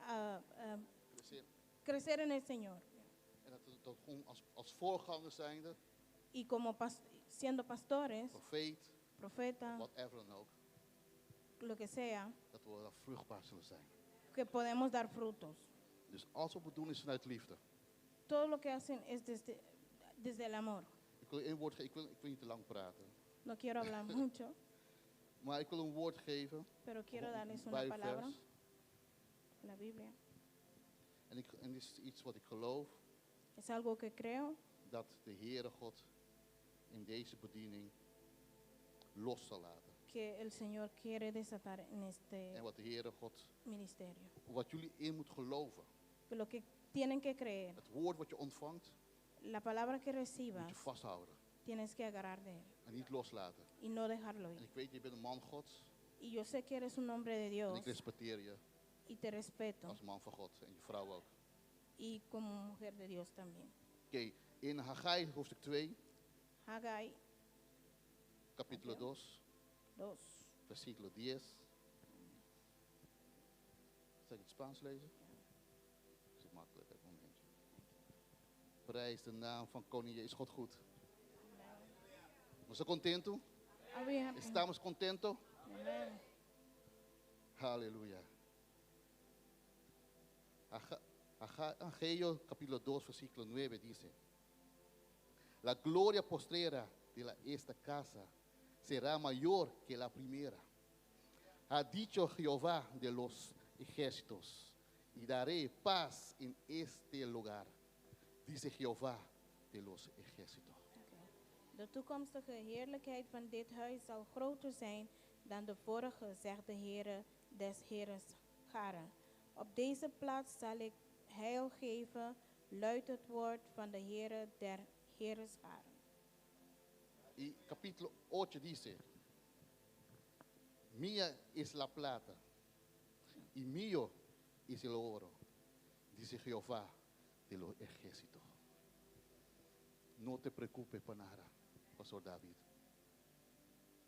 crecer en el Señor. En dat gewoon als voorgangers zijnde, Y como siendo pastores, profeet, profeta, whatever dan ook, lo que sea, dat we dan vruchtbaar zullen zijn. que podemos dar frutos. Dus alles wat we doen is vanuit liefde. Todo lo que hacen es desde el amor. Ik wil één woord geven, ik wil niet te lang praten. No quiero hablar mucho, Maar ik wil een woord geven, pero quiero darles een una palabra, Bijbelvers. la Biblia. En dit is iets wat ik geloof, Es algo que creo dat de Heere God in deze bediening los zal laten. que el Señor quiere desatar en En este wat de Heere God, ministerio. wat jullie in moet geloven. Que lo que tienen que creer, Het woord wat je ontvangt, la palabra que moet recibas, je vasthouden tienes que agarrar de él en niet loslaten. y no dejarlo En ir. ik weet, je bent een man Gods Y yo sé que eres un hombre de en Dios ik respecteer je y te respeto, als man van God en je vrouw ook. y como mujer de Dios también. Oké, in Haggai hoofdstuk 2, Haggai capítulo 2, 2. versículo 10. Zal ik het Spaans lezen? Is het makkelijk, een momentje. Prijs de naam van koning Jezus, God goed. ¿No se contento? Are we happy? ¿Estamos contentos? Amen. Aleluya. Ageo capítulo 2 versículo 9 dice: La gloria postrera de esta casa será mayor que la primera. Ha dicho Jehová de los ejércitos, y daré paz en este lugar, dice Jehová de los ejércitos. De toekomstige heerlijkheid van dit huis zal groter zijn dan de vorige, zegt de Heere des Heeres scharen. Op deze plaats zal ik heil geven, luidt het woord van de Heere der Heeres scharen. Y capítulo 8 dice: Mía es la plata y mío es el oro, dice Jehová de los ejércitos. No te preocupes por nada, Pastor David.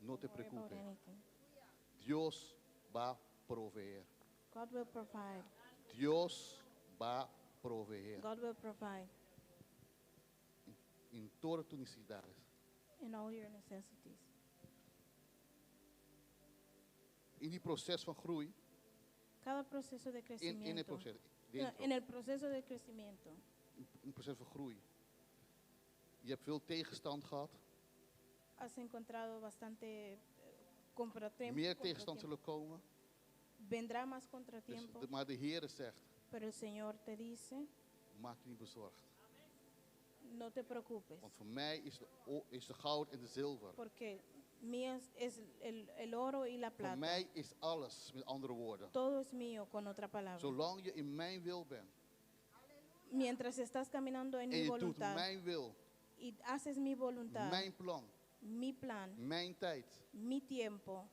No te Don't worry about preocupes. anything. Dios va a proveer. God will provide. Dios va a proveer God will provide en todas tus necesidades. in all your necessities. In die proces van groei, Cada proceso de in het crecimiento. proces, No, dentro, en el proceso de crecimiento. in het proces van groei. Je hebt veel tegenstand gehad. Has encontrado bastante contratiempo. Meer tegenstand zullen komen. Vendrá más Dus contratiempo. maar de Heer zegt, Pero el Señor te dice, maak je niet bezorgd. no te preocupes. Want voor mij is de goud en de zilver. Porque mío es el oro y la Voor plata. mij is alles, met andere woorden. Todo es mío, con otra palabra. Zolang je in mijn wil bent. Mientras estás caminando en En mi je doet voluntad mijn wil. y haces mi voluntad, Mijn plan. mi plan, Mijn tijd. mi tiempo,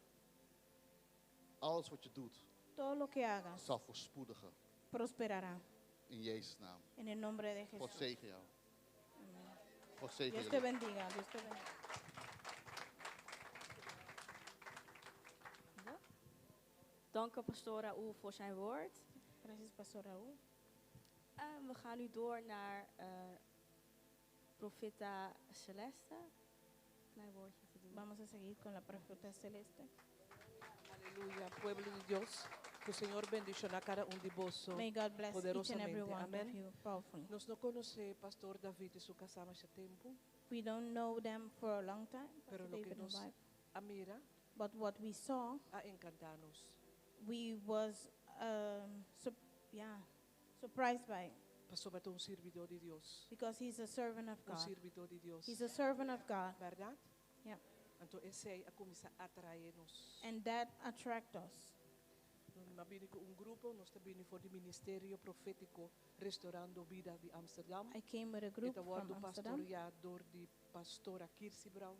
Alles wat je doet, todo lo que hagas zal voorspoedigen. prosperará. In Jezus' naam. En el nombre de Jesús. God zegen jou. Amén. God zegen Dios te jullie. bendiga. Dios te bendiga. Dank u, Pastor Raoul, voor zijn woord. Gracias, Pastor Raúl. En we gaan nu door naar Profeta Celeste. Klein woordje te doen. Vamos a seguir con la profeta celeste. Aleluya, pueblo de Dios. Que o Senhor bendicionar cada de vosotros. May God bless each and every poderosamente. one of Amén. you powerfully. Nós não conhecemos Pastor David e sua casa há muito tempo, We don't know them for a long time, pero Pastor lo que David and nos wife, admira but what we saw, a encantarnos. we was surprised by it, Pastor Beto servidor de Deus. because he's a servant of God. Servidor de Deus. He's a servant of God, Verdade? Yeah. Então, esse aí a começar a atrair-nos. and that attract us. Nós vimos com grupo, nós também fomos do Ministério Profético Restaurando Vida de Amsterdam. I came with a group Esta wordt from Amsterdam, pastoreado de pastora Kirsi Brown.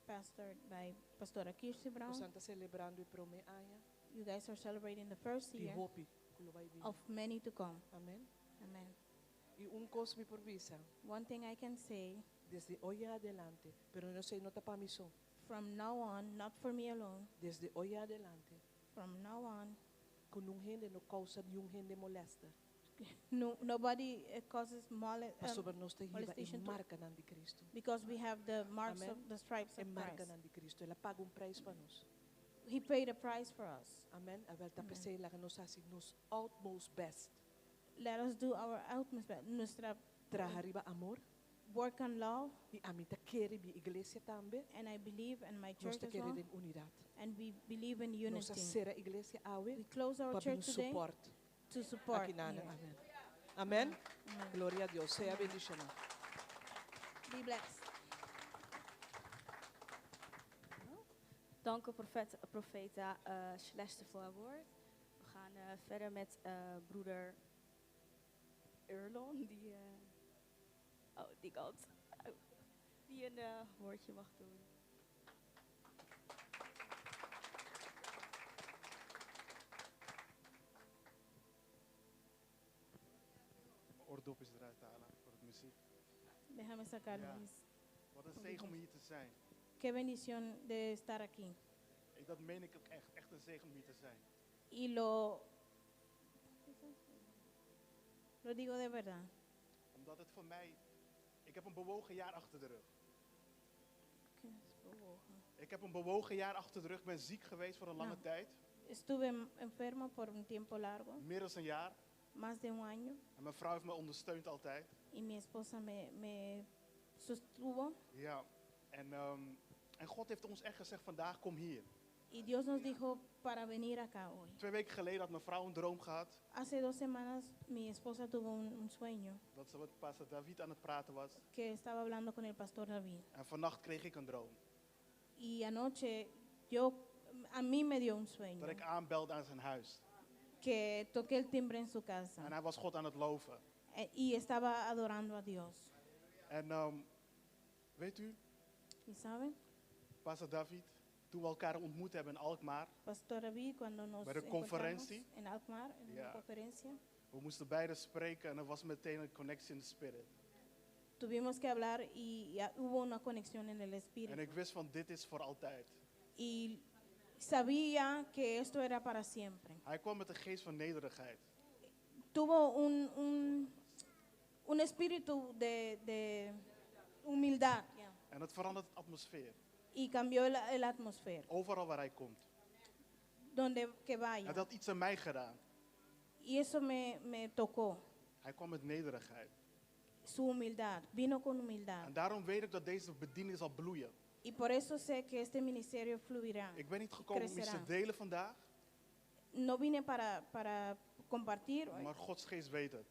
pastored by Pastora Kirsi Nós Brown. estamos celebrando o primeiro ano You guys are celebrating the first de year hope que vai vir. of many to come. Amém. Amen. E coisa me provisa, One thing I can say, desde hoje adelante, pero não sei, não está para mim só. from now on, not for me alone, Desde hoje adelante, from now on, com gente não causa de gente molesta. nobody causes Pastor, nós temos molestation a to- marca de Cristo. because we have the marks Amen. of the stripes É of marca Christ. de Cristo. Ela paga preço para nós. He paid a price for us. Amém. A verdade Amen. é que nós fazemos nos utmost best. Let us do our utmost best. Nuestra Traga arriba amor, work on love, y a mí te quiere mi iglesia también. and I believe in my Nos church te as quiere well, en unidad. and we believe in Nos unity. será iglesia awe. We close our Para church un today support. to support. Aquí nada. here. Amén. Amén. Gloria a Dios. Sea bendicionado. Be blessed. Dank u profeta Celeste voor haar woord. We gaan verder met broeder Erlon, die kant, die een woordje mag doen. Oordopjes eruit halen voor de muziek. Déjame sacar Ja. mis. Wat een zegen om hier te zijn. Qué bendición de estar aquí. Dat meen ik ook echt. Echt een zegen om hier te zijn. Y lo digo de verdad. Omdat het voor mij... Ik heb een bewogen jaar achter de rug. Ik heb een bewogen jaar achter de rug. Ik ben ziek geweest voor een lange Ja. tijd. Estuve enfermo por un tiempo largo, Meer dan een jaar. más de un año, En mijn vrouw heeft me ondersteund altijd. y mi esposa me sostuvo. Ja. En God heeft ons echt gezegd, vandaag kom hier. Y Dios nos dijo para venir acá hoy. 2 weken geleden had mijn vrouw een droom gehad. Hace 2 semanas mi esposa tuvo un sueño Dat ze met pastor David aan het praten was. que estaba hablando con el pastor David. En vannacht kreeg ik een droom. Y anoche a mí me dio un sueño Dat ik aanbelde aan zijn huis. que toqué el timbre en su casa En hij was God aan het loven. y estaba adorando a Dios. En weet u, ¿Y saben? pastor David, toen we elkaar ontmoet hebben in Alkmaar. Pastor David, cuando nos Bij de encontramos conferentie. en Alkmaar, en Ja. una conferencia, We moesten beiden spreken en er was meteen een connectie in de spirit. tuvimos que hablar y hubo una conexión en el En espíritu. ik wist van dit is voor altijd. Y sabía que esto era para siempre. Hij kwam met een geest van nederigheid. Tuvo un espíritu de humildad, ya, En het verandert de atmosfeer. y cambió la atmósfera. Overal waar hij komt. Donde que Hij vaya. had iets aan mij gedaan. Y eso me tocó, Hij kwam met nederigheid. su humildad. Vino con humildad. En daarom weet ik dat deze bediening zal bloeien. Y por eso sé que este ministerio fluirá. Ik ben niet gekomen om iets te Crecerá. delen vandaag. No vine para compartir, Maar Gods geest weet het.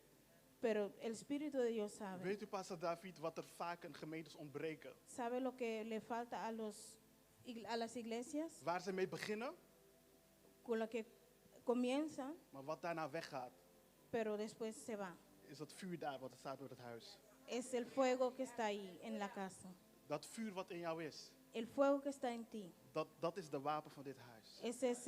pero el Espíritu de Dios sabe. Weet u, pastor David, wat er vaak in gemeentes ontbreken? Sabe lo que le falta a las iglesias, Waar ze mee beginnen, con lo que comienzan, maar wat daarna weggaat. pero después se va. Is dat vuur daar wat er staat door het huis. Es el fuego que está ahí en la casa. Dat vuur wat in jou is, El fuego que está en ti. dat is de wapen van dit huis. Ese es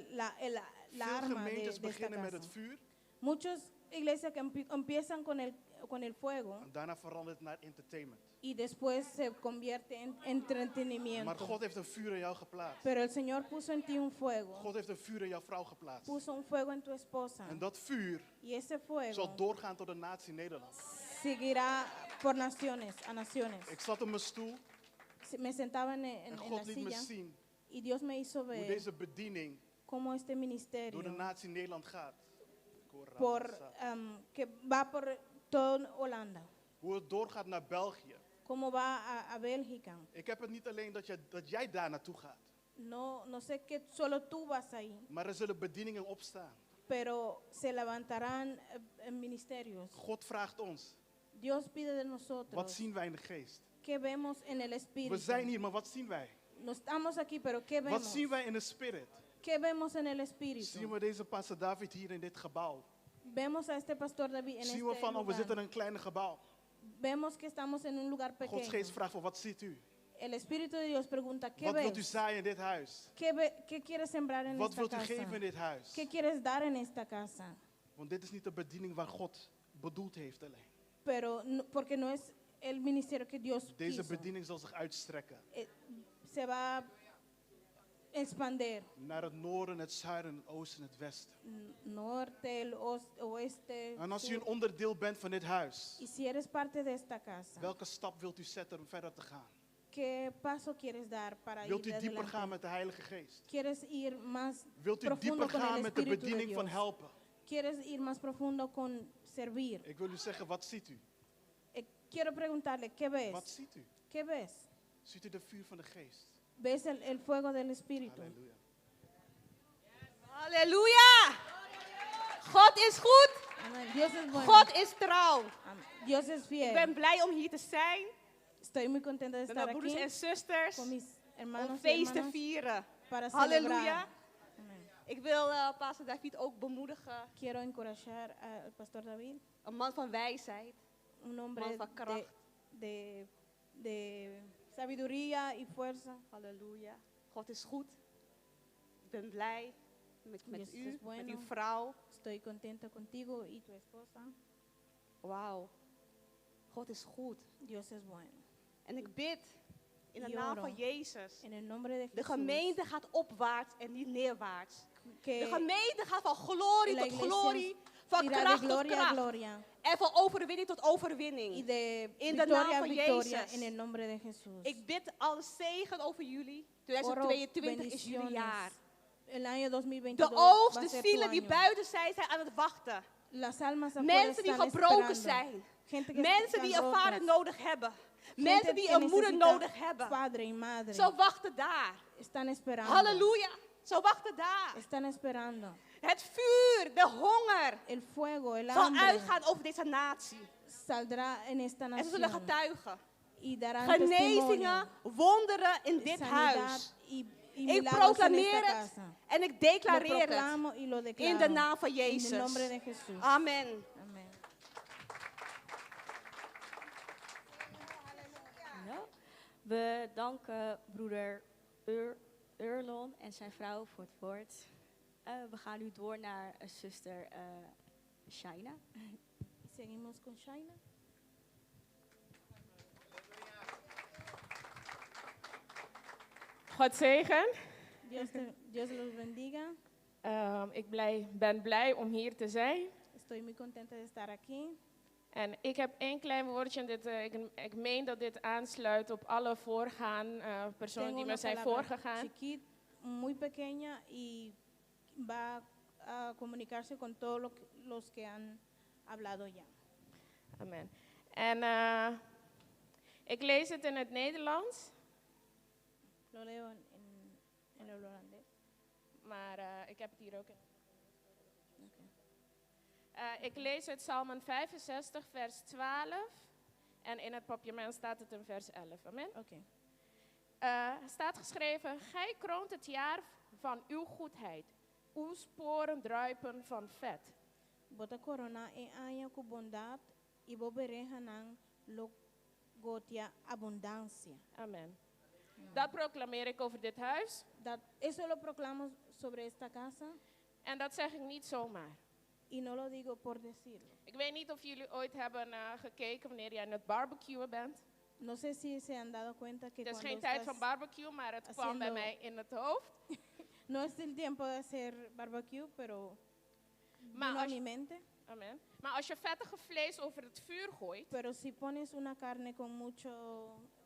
la Veel arma gemeentes de esta beginnen met casa. het vuur Muchas iglesias que empiezan con el fuego en daarna verandert het naar entertainment. y después se convierte en Maar entretenimiento. God heeft een vuur in jou geplaatst. Pero el Señor puso en ti un fuego. God heeft een vuur in jouw vrouw geplaatst. Puso un fuego en tu esposa. En dat vuur Y ese fuego zal doorgaan tot de natie Nederland. seguirá por naciones, a naciones. Ik zat op mijn stoel Me sentaba en en la God liet me silla zien y Dios me hizo hoe ver deze bediening cómo este door de ministerio natie Nederland gaat. que va por toda Holanda, Hoe het doorgaat naar België. cómo va a Bélgica. Ik heb het niet alleen dat jij daar naartoe gaat. No sé que solo tú vas ahí, Maar er zullen bedieningen opstaan. pero se levantarán ministerios. God vraagt ons, Dios pide de wat nosotros zien wij in de geest? que vemos en el We espíritu. zijn hier, maar wat zien wij? No estamos aquí, pero ¿qué Wat vemos? zien wij in de spirit? ¿Qué vemos en el Zien espíritu? we deze pastor David hier in dit gebouw? Vemos a este pastor David en Zien we este van, oh, we zitten in lugar. een klein gebouw. Vemos que estamos en un lugar Gods geest pequeño. vraagt van, wat ziet u? El Espíritu de Dios pregunta, ¿qué Wat wilt u ves? zaaien in dit huis? ¿Qué quieres sembrar en Wat esta wilt u casa? geven in dit huis? ¿Qué quieres dar en esta casa? Want dit is niet de bediening waar God bedoeld heeft alleen. Pero porque no es el ministerio que Dios Deze quiso. bediening zal zich uitstrekken. Se va a expander. Naar het noorden, het zuiden, het oosten, het westen. Norte, el oeste. En als u sur. een onderdeel bent van dit huis, Y si eres parte de esta casa, welke stap wilt u zetten om verder te gaan? ¿qué paso quieres dar para ir Wilt u dieper adelante? gaan met de Heilige Geest? ¿Quieres ir más Wilt u profundo dieper con gaan el met de Espíritu de bediening van Dios? helpen? ¿Quieres ir más profundo con servir? Ik wil u zeggen, wat ziet u? quiero preguntarle, ¿qué ves? Wat ziet u? ¿Qué ves? Ziet u de vuur van de geest? ¿Ves el fuego del Espíritu? Halleluja. Halleluja! God is goed. Amén. Dios es bueno. God is trouw. Amén. Dios es Ik fiel. ben blij om hier te zijn. Estoy muy contenta de Met estar mijn broeders en aquí zusters. con mis Om hermanos y feest te hermanas vieren. para Halleluja. celebrar. Amén. Ik wil pastor David ook bemoedigen. Quiero encorajar al pastor David, Een man van wijsheid. un hombre Man van kracht. de sabiduría y fuerza. Halleluja. God is goed. Ik ben blij met Dios u, es bueno. met uw vrouw. Estoy contenta contigo y tu esposa. Wauw. God is goed. Dios es bueno. En ik bid in de Y naam oro van Jezus. En el nombre de De Jesús. gemeente gaat opwaarts en niet neerwaarts. De Que gemeente gaat van glorie la tot iglesia glorie, van irá de kracht tot gloria a kracht. gloria En van overwinning tot y overwinning. de In de victoria naam a van victoria Jezus. en el nombre de Jesús. Ik bid alle zegen over jullie. Oro 2022 is jullie jaar. El año De 2022 oogst, va a de ser tu zielen die año. buiten zijn aan het wachten. Las almas afuera Mensen die están gebroken esperando. zijn. Gente que Mensen están die een rotas. vader nodig hebben. Gente Mensen die que een moeder necesita nodig hebben. Padre y madre. Ze wachten daar. Están esperando. Halleluja. Ze wachten daar. Están esperando. Het vuur, de honger El fuego, el zal hambre uitgaan over deze natie. saldrá en esta En ze zullen nación getuigen. y darán Genezingen, testimonio. wonderen in dit Sanidad huis. y Ik milagros en proclameer esta het casa. en ik Lo declareer het proclamo y lo declaro. in de naam van En Jezus. el nombre de Jesús. Amen. Amén. Ja. We danken broeder Urlon en zijn vrouw voor het woord. We gaan nu door naar zuster Shaina. Y seguimos con Shaina. God zegen. Dios los bendiga. Ik ben blij om hier te zijn. Estoy muy contenta de estar aquí. En ik heb één klein woordje. Ik meen dat dit aansluit op alle personen Tengo die me una zijn palabra voorgegaan. muy pequeña y va a comunicarse con todos los que han hablado ya. Amen. En ik lees het in het Nederlands. Lo leo en el holandés. Maar ik heb het hier ook in. Ik lees uit Psalmen 65, vers 12. En in het papierment staat het in vers 11. Amen. Okay. Staat geschreven: Gij kroont het jaar van uw goedheid. Uw sporen druipen van vet. Bota corona en año cu bondad y boberejanan lo gotia abundancia. Amen. Dat proclameer ik over dit huis. Eso lo proclamo sobre esta casa. En dat zeg ik niet zomaar. Y no lo digo por decirlo. Ik weet niet of jullie ooit hebben gekeken wanneer jij aan het barbecuen bent. No sé si se han dado cuenta que Het is cuando geen tijd estás van barbecue, maar het kwam bij mij in het hoofd. no es el tiempo de hacer barbecue, pero vino a mi mente. Amen. Maar als je vettige vlees over het vuur gooit, Pero si pones una carne con mucha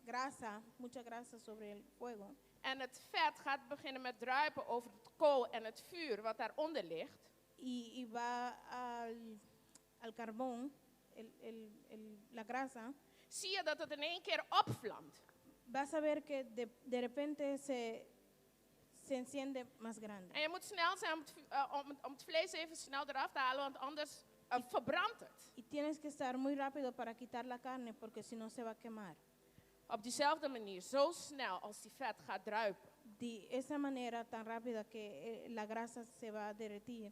grasa sobre el fuego, en het vet gaat beginnen met druipen over het kool en het vuur wat daaronder ligt, y va al carbón, la grasa, zie je dat het in één keer opvlamt. vas a ver que de repente se enciende más grande. En je moet snel zijn om het vlees even snel eraf te halen, want anders verbrandt het. Y tienes que estar muy rápido para quitar la carne, porque si no se va a quemar. Op diezelfde manier, zo snel als die vet gaat druipen, De esa manera tan rápida que la grasa se va a derretir,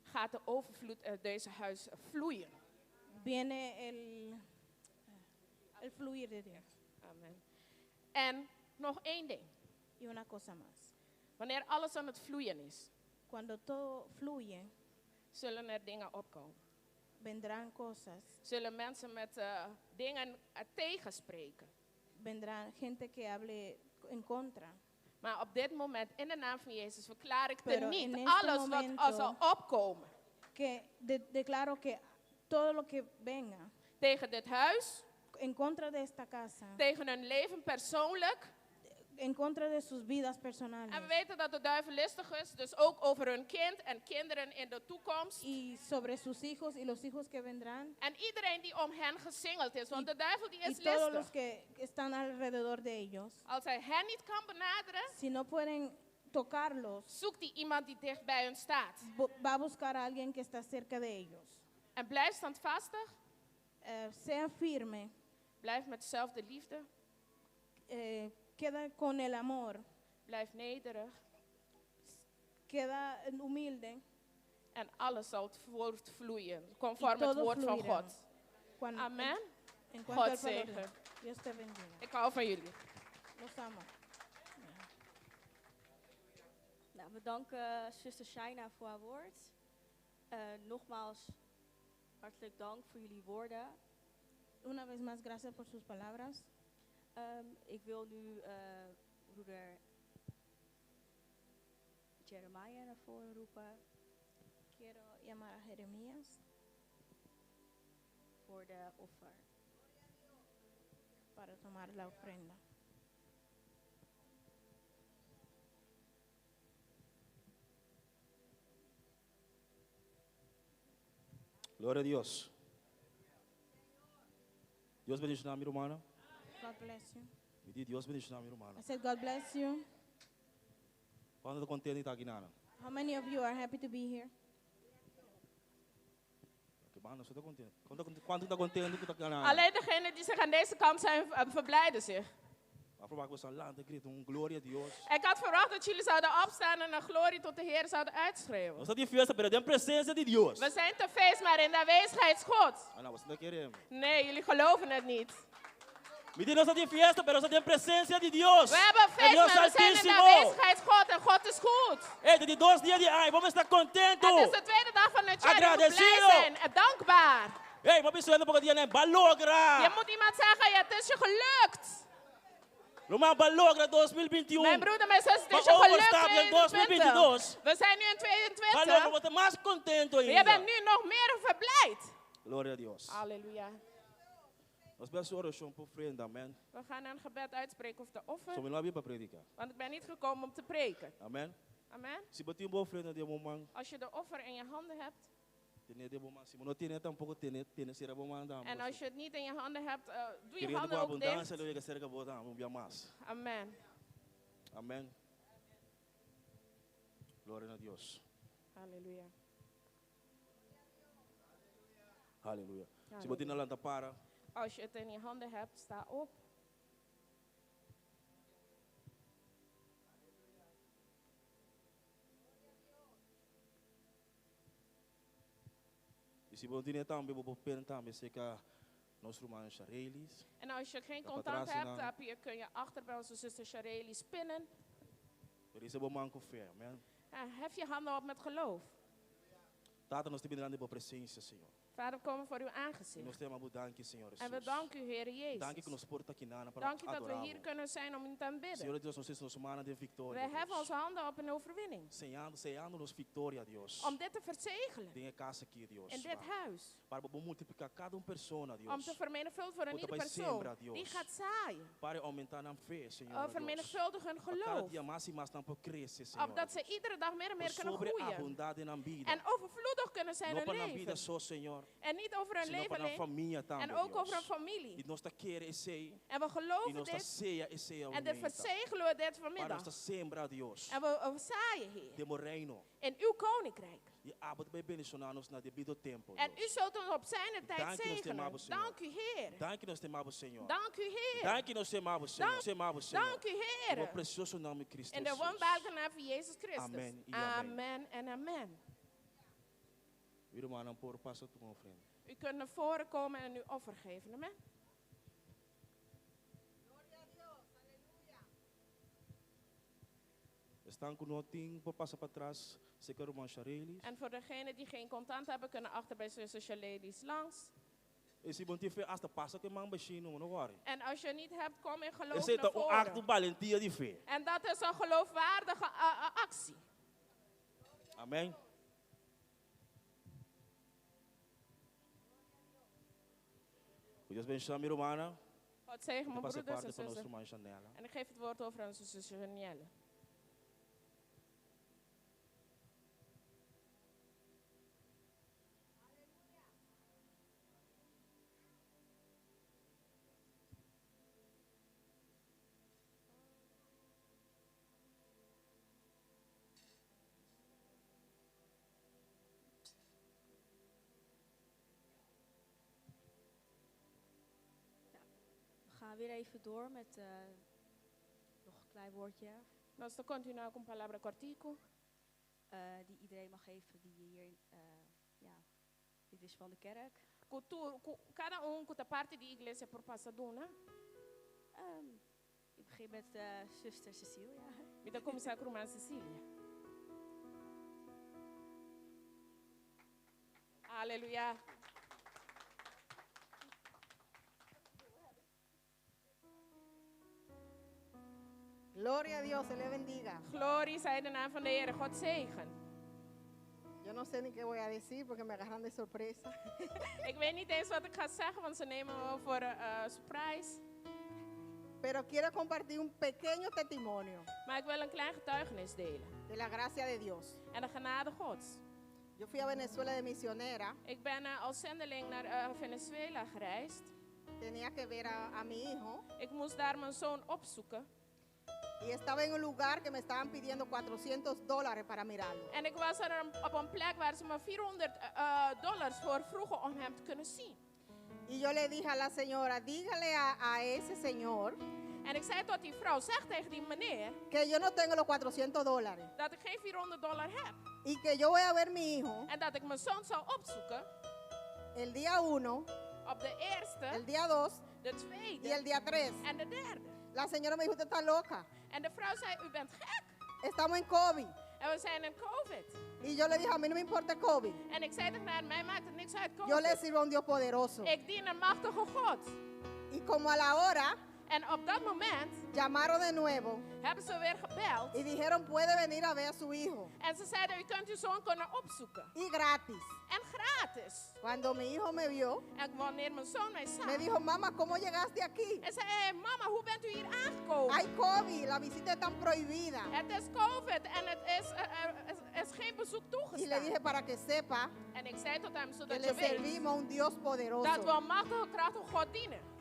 gaat de overvloed uit deze huis vloeien. viene el fluir de Dios. Amen. En nog één ding. Y una cosa más. Wanneer alles aan het vloeien is, Cuando todo fluye, zullen er dingen opkomen. vendrán cosas, Zullen mensen met dingen tegenspreken. vendrá gente que hable en contra. Maar op dit moment, in de naam van Jezus, verklaar ik Pero niet en este alles wat momento- zal opkomen Que declaro que todo lo que venga tegen dit huis, en contra de esta casa, tegen hun leven persoonlijk, en contra de sus vidas personales. En we weten dat de duivel listig is, dus ook over hun kind en kinderen in de toekomst. Y sobre sus hijos y los hijos que vendrán. En iedereen die om hen gesingeld is, want de duivel die Y is todos los listig. que están alrededor de ellos. Als hij hen niet kan benaderen, Si no pueden tocarlos, zoekt hij iemand die dicht bij hun staat. va a buscar a alguien que está cerca de ellos. En blijf standvastig, Sea firme, blijf met dezelfde liefde, queda con el amor, blijf nederig. queda humilde. En alles zal voortvloeien, Y conform het todo woord van fluirá. God. Amen. En cuanto God al palabra, zegen. Dios te bendiga. Ik hou van jullie. Los amo. Nou, we danken zuster Shaina voor haar woord. Nogmaals, hartelijk dank voor jullie woorden. Una vez más, gracias por sus palabras. Ik wil nu broeder Jeremiah naar voren roepen Quiero llamar a Jeremías voor de offer. para tomar la ofrenda. Gloria a Dios. Dios bendiga a mi hermana. God bless you. Me diz Dios bendiga a mi hermana. I said, God bless you. Quando está contente está aqui nada. How many of you are happy to be here? Que mano, você está contente. Quando está contente está aqui nada. Alleen degenen die zich aan deze kant zijn, verblijden zich. Aprovar que você lá grita glória a Deus. Ik had verwacht dat jullie zouden opstaan en een glorie tot de Heer zouden uitschreeuwen. Você tem festa, pero tem presença de Deus. We zijn te feest, maar in de aanwezigheid is God. Ah, não, você não quer. Nee, jullie geloven het niet. Me diz, você tem festa, pero você tem presença de Deus. We hebben feest, Deus maar we zijn in de Altíssimo. aanwezigheid God en God is goed. Ei, de 2 dias de ai, vamos estar contentos. Het is de tweede dag van het jaar. Je moet blij Agradecido. zijn en dankbaar. Ei, vamos pensando porque dia nem balogra. Je moet iemand zeggen, ja, het is je gelukt. Luma balogra 2021. Mijn broeder, mijn zus, het is Maar je gelukt overstap in 2020. 2022. We zijn nu in 2022. Balogra, você mais contento Maar je ainda. bent nu nog meer verblijd. Glória a Deus. Halleluja. Nós vamos oração por frente, amém. We gaan een gebed uitspreken of de offer. Só me lá para predicar. Want ik ben niet gekomen om te preken. Amém. Amen. Se botar boa frente de momento, Als je de offer in je handen hebt. tem de momento. Se não tem tampouco tem será bom mandar. En als je het niet in je handen hebt, doe je Querendo handen com ook dicht. abundância, ele vai ser que botar um dia mais. Amen. Amém. Glória a Deus. Halleluja. Aleluia. Se botar na lanta para. Als je het in je handen hebt, sta op. E se botar também, vou pôr também, sei que nós romanos Israelis. En als je geen Dat contant patrassen hebt, kun je achter bij onze zuster Shareli spinnen. Por isso é bom manco fé, amém. Hef je handen op met geloof. Tata, nós temos grande presença, Senhor. Vader, we komen voor uw E aangezicht. nós temos dank, Senhor En we Jesus. danken u, Heer Dank que Jezus. nos porta aqui na para Dank u dat we hier adorar. kunnen zijn om u te aanbidden. Senhor Deus, nós estamos semana de We vitória. heffen onze handen op een overwinning. Senhando nos vitória, Deus. Om dit te verzegelen. Tem a casa aqui, Deus. In dit huis. Para multiplicar cada persona, Deus. Om te vermenigvuldigen voor een Outra ieder vai persoon. sembra, Deus. Die gaat zaaien. Para aumentar na fé, Senhor Deus. Vermenigvuldigen hun Para cada geloof. dia mais e mais tempo crescer, Senhor. Opdat ze iedere dag meer en meer kunnen Sobre groeien. abundância na vida. En overvloedig kunnen zijn Não in para na hun vida leven. só, Senhor. En niet over hun Senão leven para na alleen. família também, En ook Deus. over een familie. E nós está querendo esse. En we E geloven nós está dit. ceia, esse En dit aumenta. verzegelen we dit Para vanmiddag. nós sembra, Deus. En we zaaien, Heer. Demo reino. In uw koninkrijk. E abot bij bendicionar-nos na devido tempo, En u Deus. zult ons op zijn tijd Dank u, nós zegenen. temamos, Senhor. Dank u, Heer. Dank que nós temamos, Senhor. Dank u, Heer. Dank que nós temamos, Senhor. Dank- Temamos, Senhor. Dank u, No Heer. precioso nome de Cristo In de Jesus. wonderbare naam van Jezus Christus. Amen en amen. Amen en amen. Irmã, não por passa tu ofrenda. U kunt naar voren komen en uw offer geven. Amen. Estão com notinho, por passar para trás, se quer irmã Charelis. En voor degenen die geen contant hebben, kunnen achter bij zuster Shaleli's langs. E se bom tiver hasta passa que man baixinho, não worry. En als je niet hebt, kom in geloof Esse naar é um acto de voren. valentia de fé. En dat is een geloofwaardige actie. Amém? Deus abençoe a minha irmã. God God zegen Ik mijn passo a broeders en parte para nossa zussen. irmã Janela. En ik geef het woord over aan onze zusje Danielle. We gaan weer even door met nog een klein woordje Nós estamos continuando com palavra cortico. die iedereen mag geven die hier, ja, dit is van de kerk. Cada com parte da igreja por passaduna. Ik begin met zuster Cecilia. Então começar com a irmã Cecília. Aleluia. Gloria a Dios, se le bendiga. Glorie zij de naam van de Heer. God zegen. Yo no sé ni qué voy a decir porque me agarran de sorpresa. Ik weet niet eens wat ik ga zeggen, want ze nemen me voor een surprise. Pero quiero compartir un pequeño testimonio Maar ik wil een klein getuigenis delen. de la gracia de Dios. En de genade Gods. Yo fui a Venezuela de misionera. Ik ben als zendeling naar Venezuela gereisd. Tenía que ver a mi hijo. Ik moest daar mijn zoon opzoeken. Y estaba en un lugar que me estaban pidiendo $400 para mirarlo. En ik was er op een plek waar ze me $400 voor vroegen om hem te kunnen zien. Y yo le dije a la señora, dígale a ese señor En ik zei tot die vrouw, zeg tegen die meneer que yo no tengo los $400 dat ik geen $400 heb. y que yo voy a ver mi hijo En dat ik mijn zoon zou opzoeken el día 1, op de eerste, el día 2 de tweede y el día 3. en de derde. La señora me dijo, usted está loca. En de vrouw zei, u bent gek. Estamos en COVID. En we zijn in COVID. Y yo le dije, a mí no me importa el COVID. En ik zei tegen haar, mij maakt het niks uit Yo le COVID. sirvo a un Dios poderoso. Ik dien een machtige God. Y como a la hora, En op dat moment llamaron de nuevo hebben ze weer gebeld. y dijeron, puede venir a ver a su hijo. En ze zeiden, u kunt uw zoon kunnen opzoeken. Y gratis. En gratis. Cuando mi hijo me vio, En wanneer mijn zoon mij zag. me dijo, mamá, ¿cómo llegaste aquí? En zei, hey, mama, hoe bent u hier aangekomen? Hay COVID, la visita está prohibida. Het is COVID en het is geen bezoek Y le toegestaan. dije, para que sepa En ik zei tot hem, que zodat le je weet servimos a un Dios dat we poderoso. een machtige, krachtige God dienen.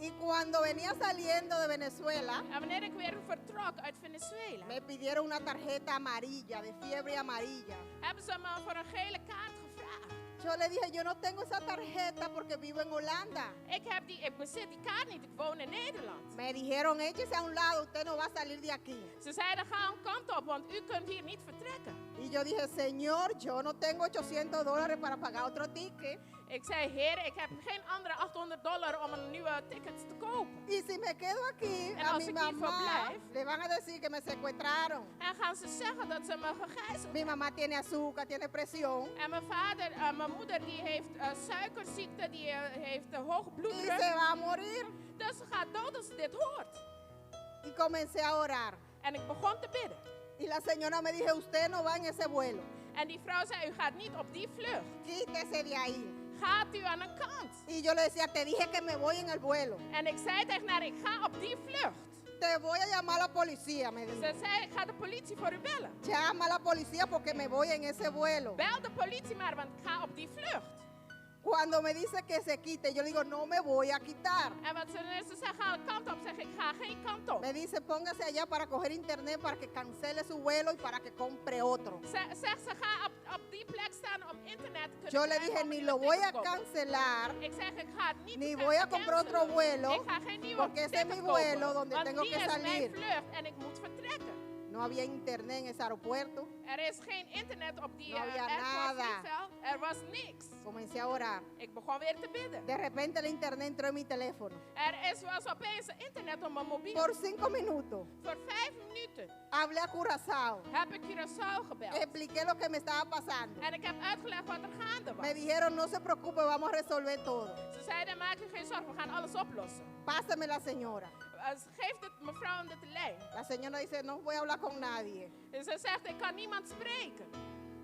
Y cuando venía saliendo de Venezuela, En wanneer ik weer vertrok uit Venezuela, me pidieron una tarjeta amarilla, de fiebre amarilla. hebben ze me voor een gele kaart gevraagd. Yo le dije, yo no tengo esa tarjeta porque vivo en Holanda. Ik bezit die kaart niet, ik woon in Nederland. Me dijeron, échese a un lado, usted no va a salir de aquí. Ze zeiden, ga een kant op, want u kunt hier niet vertrekken. Y yo dije, Señor, yo no tengo $800 para pagar otro ticket. Ik zei, Heer, ik heb geen andere $800 om een nieuwe ticket te kopen. Y si me quedo aquí, En a als mi ik hier mamá verblijf, le van a decir que me secuestraron. en gaan ze zeggen dat ze me gegijzeld Mi hebben. mamá tiene azúcar, tiene presión. En mijn vader, mijn moeder, die heeft suikerziekte, die heeft hoge Y bloeddruk. se va a morir. Dus ze gaat dood als ze dit hoort. Y comencé a orar. En ik begon te bidden. Y la señora me dijo, usted no va en ese vuelo. En die vrouw zei, u gaat niet op die vlucht. Quítese de ahí. Gaat u aan een kant. Y yo le decía, te dije que me voy en el vuelo. En ik zei tegen haar, ik ga op die vlucht. Te voy a llamar a la policía, me dijo. Ze zei, ik ga de politie voor u bellen. Llama a la policía porque me voy en ese vuelo. Bel de politie maar, want ik ga op die vlucht. Cuando me dice que se quite, yo le digo, no me voy a quitar. En wat ze zegt, ga een kant op, zeg ik, ga geen kant op. Me dice, póngase allá para coger internet para que cancele su vuelo y para que compre otro. Zegt ze, ga op die plek staan op internet. Yo le dije, ni lo voy a cancelar, Ik zeg, ik ga het niet ni voy a comprar otro vuelo, Ik ga geen nieuwe porque ese es mi ticket vuelo kopen, donde want tengo die que is mijn salir. vlucht en ik moet vertrekken. No había internet en ese aeropuerto. Er is geen internet op die No había airport nada. vliegveld. Er was niks. Comencé a orar. Ik begon weer te bidden. De repente el internet entró en mi teléfono. Was opeens internet op mijn mobiel. Por 5 minutos Voor 5 minuten hablé a Curazao. heb ik Curaçao gebeld. Expliqué lo que me estaba pasando. En ik heb uitgelegd wat er gaande was. Me dijeron, no se preocupe, vamos a resolver todo. Ze zeiden, maak je geen zorgen, we gaan alles oplossen. Pásame la señora. Geef het mevrouw aan de lijn. La señora dice, no voy a hablar con nadie. En ze zegt, ik kan niemand spreken.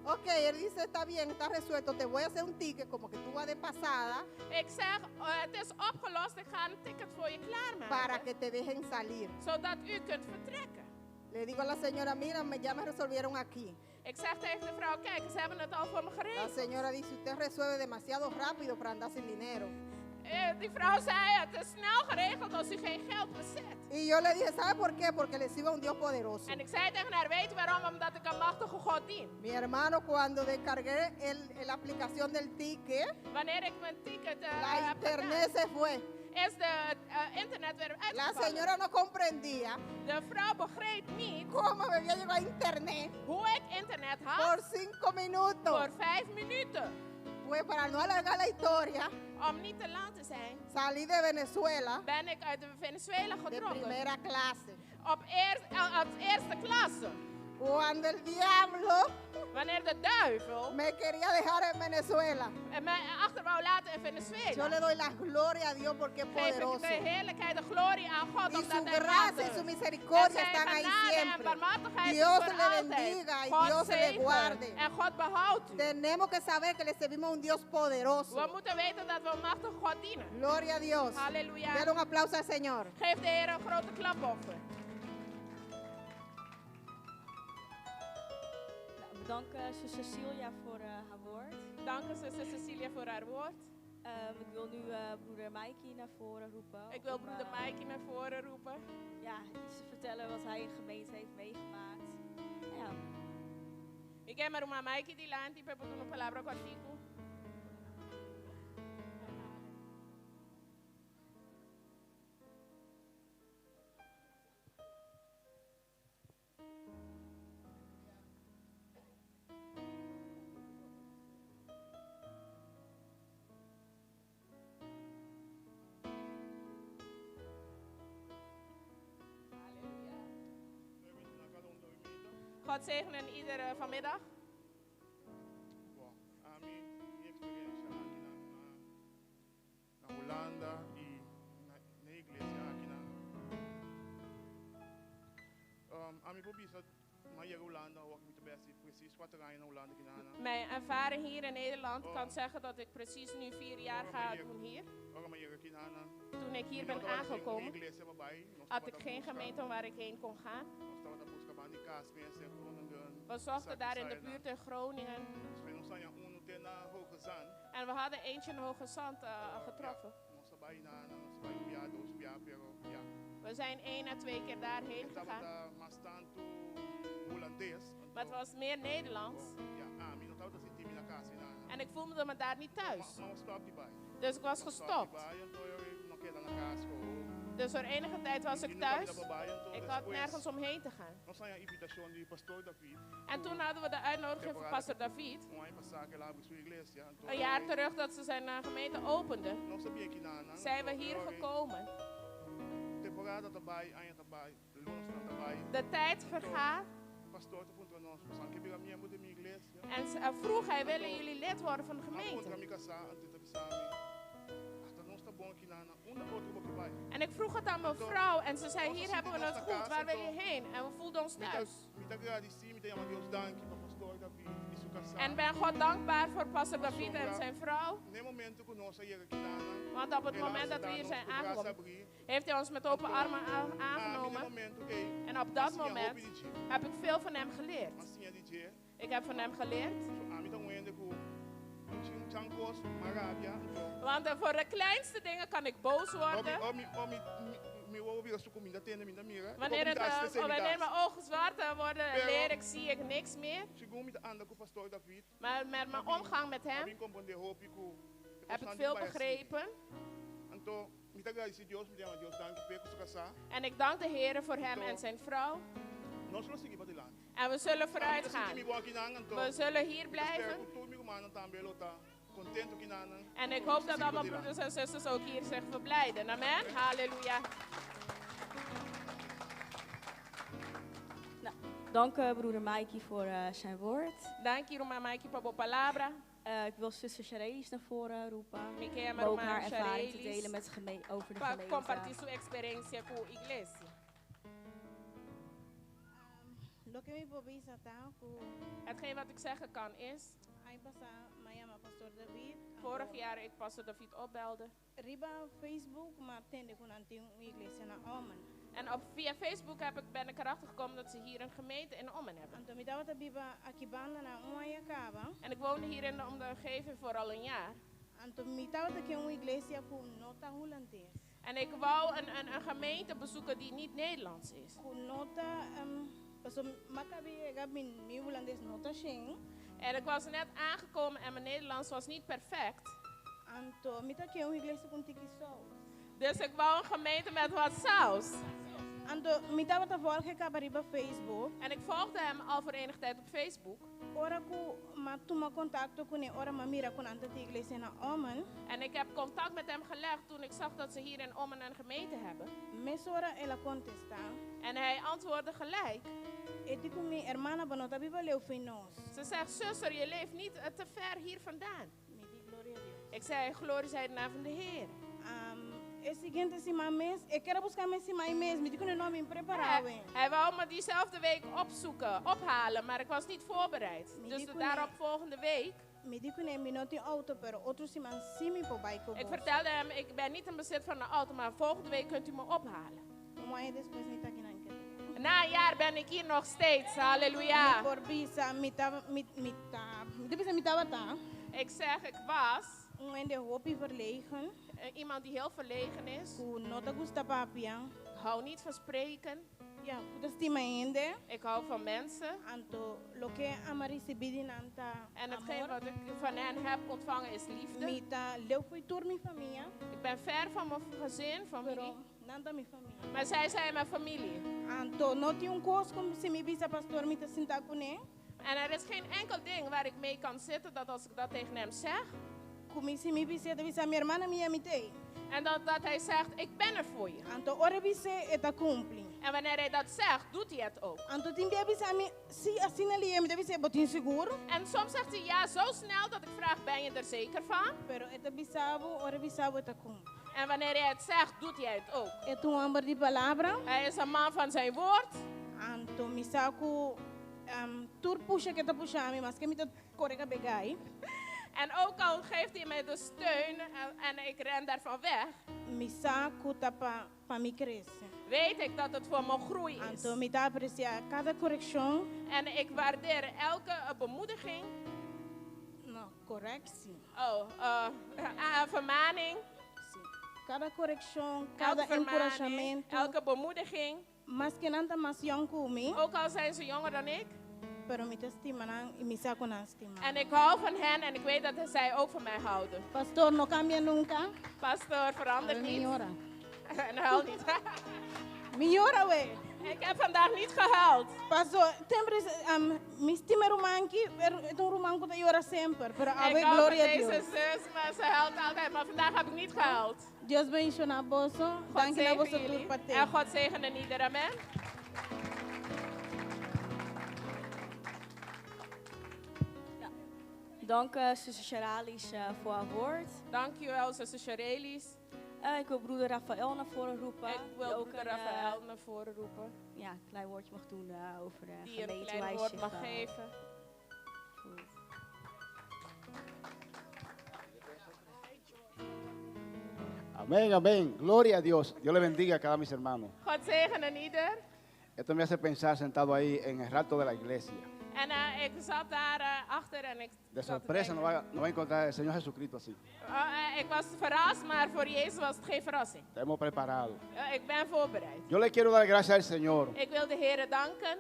Ok, él dice, está bien, está resuelto. Te voy a hacer un ticket como que tú vas de pasada Ik zeg, het is opgelost, ik ga een ticket voor je para klaarmaken. que te dejen salir. Zodat u kunt vertrekken. Le digo a la señora, mira, ya me resolvieron aquí. Ik zeg tegen de vrouw, kijk, ze hebben het al voor me La geregeld. señora dice, usted resuelve demasiado rápido para andar sin dinero. Die vrouw zei, het is snel geregeld als u geen geld bezit. Y yo le dije, ¿sabe por qué? Porque le sirve a un Dios poderoso. En ik zei tegen haar, weet u waarom? Omdat ik een machtige God dien. Mi hermano, cuando descargué la aplicación del ticket, Wanneer ik mijn ticket la heb internet gedaan, se fue. is de internet weer La uitgevallen. señora no comprendía De vrouw begreep niet cómo me había llegado a internet hoe ik internet por had 5 minutos. voor 5 minuten. Pues para no alargar la historia, Om niet te lang te zijn, salí de Venezuela ben ik uit Venezuela de getrokken. primera clase. Als eerste klasse. Cuando el diablo Wanneer de duivel me quería dejar en Venezuela, mij achter wou laten in yo le Venezuela, doy la gloria a Dios porque es geef ik poderoso. de heerlijkheid, de glorie aan God, Y omdat su hij gracia machtig y su is. misericordia En zijn están ahí genade en siempre. barmhartigheid is Dios voor le altijd. bendiga y God Dios le zegen guarde. en God behoudt u. Tenemos que saber que le servimos a un Dios We poderoso. moeten weten dat we een machtige God dienen. Gloria a Dios. Halleluja. Dale un aplauso al Señor. Geef de Heer een grote klapoffer. Nou, bedanken zuster Cecilia voor haar woord. Dank u, zuster Cecilia, voor haar woord. Ik wil nu broeder Mikey naar voren roepen. Ik wil om, broeder Mikey naar voren roepen. Ja, iets te vertellen wat hij in gemeente heeft meegemaakt. Ja. E quero uma Mikey de lante para poder uma palavra contigo. God zegenen iedere vanmiddag. Amin. Mi experiencia aquí na Holanda y na iglesia aquí na. Ami po bisa maier Holanda ook met de beste precies wat er in Holanda gedaan. Mijn ervaring hier in Nederland kan zeggen dat ik precies nu 4 jaar ga doen hier. Toen ik hier ben aangekomen, had ik geen gemeente waar ik heen kon gaan. We zochten daar in de buurt in Groningen. En we hadden eentje in Hoge Zand getroffen. We zijn 1 à 2 keer daarheen gegaan. Maar het was meer Nederlands. En ik voelde me daar niet thuis. Dus ik was gestopt. Dus voor enige tijd was ik thuis. Ik had nergens om heen te gaan. En toen hadden we de uitnodiging van pastor David. Een jaar terug dat ze zijn gemeente opende. Zijn we hier gekomen. De tijd vergaat. En vroeg hij, willen jullie lid worden van de gemeente? En ik vroeg het aan mijn vrouw en ze zei, hier hebben we het goed, waar wil je heen? En we voelden ons thuis. En ben God dankbaar voor pastor David en zijn vrouw. Want op het moment dat we hier zijn aangekomen, heeft hij ons met open armen aangenomen. En op dat moment heb ik veel van hem geleerd. Ik heb van hem geleerd. Want voor de kleinste dingen kan ik boos worden. Wanneer mijn ogen zwart worden, leer ik, zie ik niks meer. Maar met mijn omgang met hem heb ik veel begrepen. En ik dank de Heer voor hem en zijn vrouw. En we zullen vooruit gaan. We zullen hier blijven. En ik hoop dat alle broeders en zusters ook hier zich verblijden. Amen. Halleluja. Nou, dank broeder Mikey voor zijn woord. Dank je, irmã Mikey, por palavra. Ik wil zuster Charelis naar voren roepen. Om ook haar ervaring te delen met over de gemeente. Compartilhar sua experiência com a igreja. Lo que mi pobisa ta ku Hetgeen wat ik zeggen kan is, ay pasa mayama pastor David. vorig jaar ik pastor David opbelde. Riba Facebook maar tende kun anting iglesia na Oman. En via Facebook ben ik erachter gekomen dat ze hier een gemeente in Ommen hebben. Anto mitawa ta biba akibana na umaya kaba. En ik woonde hier in de omgeving voor al een jaar. Anto mitawa ta ke iglesia ku nota hulantes. En ik wou een gemeente bezoeken die niet Nederlands is. Ku nota so makabi gabin mi hulantes nota sheng. En ik was net aangekomen en mijn Nederlands was niet perfect. Anto mita ke iglesia kun tiki saus. Dus ik wou een gemeente met wat saus. Anto mitawa ta volge kaba riba Facebook. En ik volgde hem al voor enige tijd op Facebook. Ora ku matuma contacto kune ora mamira kun anta ti iglesia na Oman. En ik heb contact met hem gelegd toen ik zag dat ze hier in Ommen een gemeente hebben. Mesora ela contesta. En hij antwoordde gelijk. Eti ku mi hermana banota biba leu finos. Ze zegt, zuster, je leeft niet te ver hier vandaan. Midi gloria a Dios. Ik zei, glorie zij de naam van de Heer. Es siguiente sima mes, quero buscar mes sima mes, me digo no nome preparado. Hij wou me diezelfde week ophalen, maar ik was niet voorbereid. Dus de daaropvolgende week. Me digo ne mi noti auto, pero otro sima simi po bike. Ik vertelde hem, ik ben niet in bezit van een auto, maar volgende week kunt u me ophalen. Na een jaar ben ik hier nog steeds, halleluja. Ik zeg, ik was iemand die heel verlegen is. Hou niet van spreken. Ja, ik hou van mensen. En hetgeen wat ik van hen heb ontvangen is liefde. Ik ben ver van mijn gezin, familie. Maar zij zijn mijn familie. En er is geen enkel ding waar ik mee kan zitten dat als ik dat tegen hem zeg. En dat hij zegt, ik ben er voor je. En wanneer hij dat zegt, doet hij het ook. En soms zegt hij ja zo snel dat ik vraag, ben je er zeker van? En wanneer hij het zegt, doet hij het ook. Hij is een man van zijn woord. En ook al geeft hij mij de steun en ik ren daarvan weg, weet ik dat het voor mijn groei is. En ik waardeer elke bemoediging. Correctie. Vermaning. Cada corrección, cada encorajamiento. Elke bemoediging. Más que nada más young que mí. Ook al zijn ze jonger dan ik. Pero me estiman y me saco na estima. En ik hou van hen en ik weet dat zij ook van mij houden. Pastor, no cambia nunca. Pastor, verander niet. Miora. En huil niet. Miora we. Ik heb vandaag niet gehuild. Pastor, sempre mi estima romanki, het een romanko dat jora sempre. Pero ave gloria a Dios. Deze zus, maar ze huilt altijd, maar vandaag heb ik niet gehuild. Dios bendiga na boso. Dank je na boso turpate. En God zegene ieder, amen. Dank zuster Sharalis voor haar woord. Dankjewel zuster Sharalis. Ik wil broeder Rafael naar voren roepen. Ik wil broeder Rafael naar voren roepen. Ja, een klein woordje mag doen over de die gemeente. Die een klein woord mag geven. Amén, amén. Gloria a Dios. Dios le bendiga a cada mis hermanos. God zegene ieder. Esto me hace pensar sentado ahí en el rato de la iglesia. En ik zat daar achter en ik... De sorpresa no va a encontrar el Señor Jesucristo así. Ik was verrast, maar voor Jezus was het geen verrassing. Estamos preparados. Ik ben voorbereid. Yo le quiero dar gracias al Señor. Ik wil de Heer danken.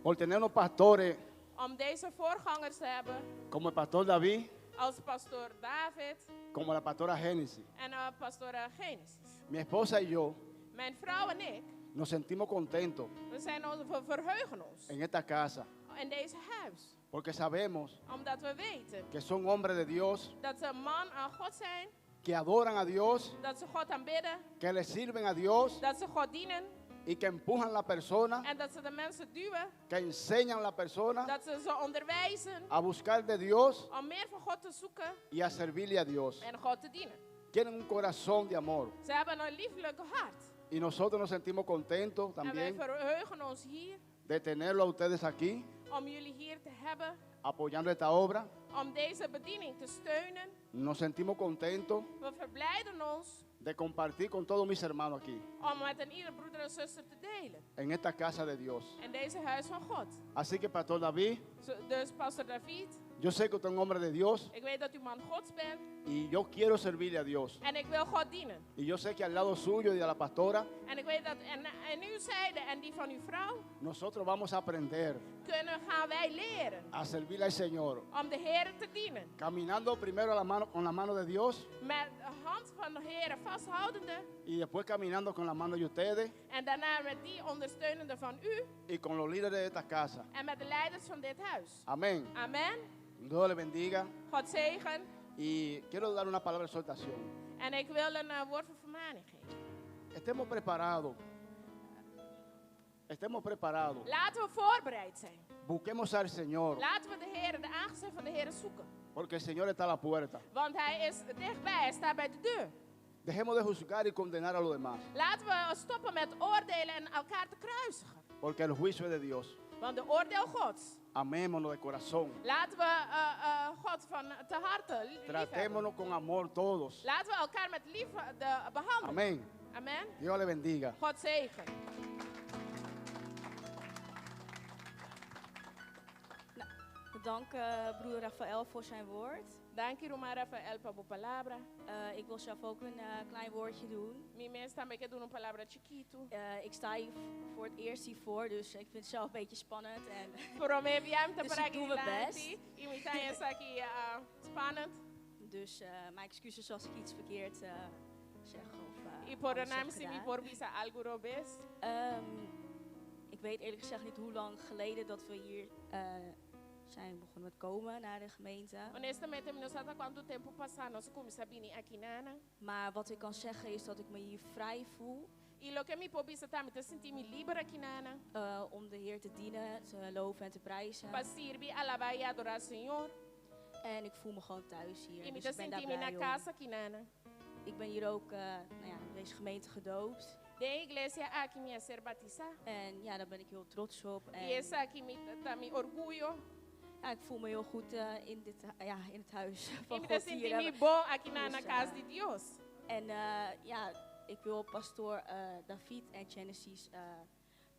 Por tener unos pastores. Om deze voorgangers te hebben. Como el pastor David. Als pastor David. Como la pastora Génesis. En pastora Genesis. Mi esposa y yo. Mijn vrouw en ik. Nos sentimos contentos. We verheugen ons. En esta casa. In deze huis. Porque sabemos. Omdat we weten. Que son hombres de Dios. Dat ze man aan God zijn. Que adoran a Dios. Dat ze God aanbidden. Que le sirven a Dios. Dat ze God dienen. Y que empujan la persona. En dat ze de mensen duwen. Que enseñan la persona. Dat ze onderwijzen. A buscar de Dios. Om meer van God te zoeken. Y a servirle a Dios. En God te dienen. Tienen un corazón de amor. Ze hebben een lieflijk hart. Y nosotros nos sentimos contentos también. En wij verheugen ons hier. de tenerlo a ustedes aquí, om jullie hier te hebben, apoyando esta obra. om deze bediening te steunen. Nos sentimos contentos We verblijden ons de compartir con todos mis hermanos aquí, om met een ieder broeder en zuster te delen en esta casa de Dios. in deze huis van God. Así que, Pastor David, Dus Pastor David, yo sé que usted es un hombre de Dios ik weet dat u man Gods bent y yo quiero servirle a Dios. en ik wil God dienen. Y yo sé que al lado suyo y de la pastora, En ik weet dat en uw zijde en die van uw vrouw nosotros vamos a aprender gaan wij leren a servirle al Señor, om de Heer te dienen. caminando primero con la mano de Dios Met de hand van de Heer vasthoudende y después caminando con la mano de ustedes en daarna met die ondersteunende van u y con los líderes de esta casa. en met de leiders van dit huis. Amén. Amen. Dios le bendiga. God zegen. Y quiero dar una palabra de exhortación. En ik wil een woord van vermaning geven. Estemos preparados. Estemos preparados. Laten we voorbereid zijn. Busquemos al Señor, Laten we de Heer, de aangezicht van de Heer zoeken. porque el Señor está a la puerta. Want Hij is dichtbij, Hij staat bij de deur. Dejemos de juzgar y condenar a los demás, Laten we stoppen met oordelen en elkaar te kruisigen. porque el juicio es de Dios. Want de oordeel Gods. Amémonos de corazón. Laten we God van te harte liefhebben. Tratémonos con amor todos. Laten we elkaar met liefde behandelen. Amén. Amen. Dios le bendiga. God zegen. Dank broeder Rafael voor zijn woord. Dank u, Roma Rafael, por palabra. Ik wil zelf ook een klein woordje doen. Mi mes também quer dar uma palavra chiquito. Ik sta hier voor het eerst hiervoor, dus ik vind het zelf een beetje spannend. En Dus ik doe mijn best. E me tá essa aqui spannend. Dus mijn excuses als ik iets verkeerd zeg of E por anders heb nome se me gedaan. por visa algo robes. Ik weet eerlijk gezegd niet hoe lang geleden dat we hier zijn begonnen met komen naar de gemeente. Honestamente, não sei há quanto tempo passar nós começamos a vir aqui Nana. Maar wat ik kan zeggen is dat ik me hier vrij voel. E lo que me por visa tá me te sentir me livre aqui Nana. Om de Heer te dienen, te loven en te prijzen. Para servir, alabar e adorar o Senhor. En ik voel me gewoon thuis hier. E me Dus te ik ben daar sentir me na blij casa om. aqui Nana. Ik ben hier ook in deze gemeente gedoopt. De igreja aqui me ser batizada. En ja, daar ben ik heel trots op. E essa aqui me tá me orgulho. Ja, ik voel me heel goed in het huis van E me te God sentir hier. me bom aqui na Dus, casa de Deus. En ja, ik wil pastoor David en Genesis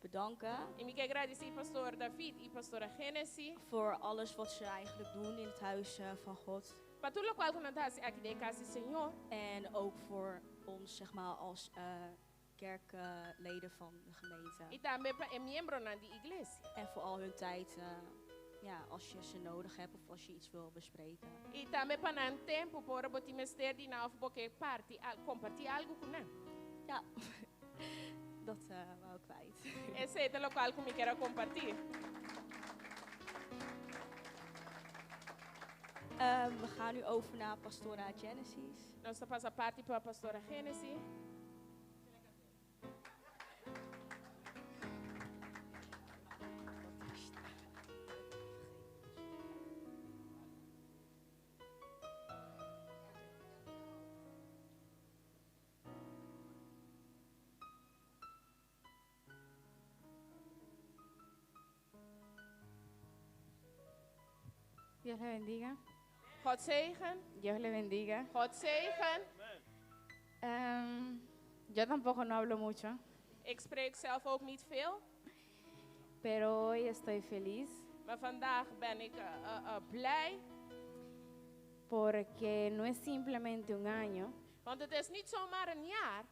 bedanken. E me quer agradecer pastor David e pastora Genesis. Voor alles wat ze eigenlijk doen in het huis van God. Para tudo o qual que nós estamos aqui de casa do Senhor. En ook voor ons, zeg maar, als kerkleden van de gemeente. E também para membro na de igreja. En voor al hun tijd, ja, als je ze nodig hebt of als je iets wil bespreken. E também para um tempo para botar mestre de novo porque parte compartilhar algo com nós. Ja, dat wou ik kwijt. Esse é o local que me quero compartilhar. We gaan nu over naar Pastora Genesis. Nós passamos a parte para a pastora Genesis. Dios le bendiga. God zegen. Dios le bendiga. God zegen. Yo tampoco no hablo mucho, Ik spreek zelf ook niet veel. pero hoy estoy feliz Maar vandaag ben ik blij. porque no es simplemente un año, Want het is niet zomaar een jaar.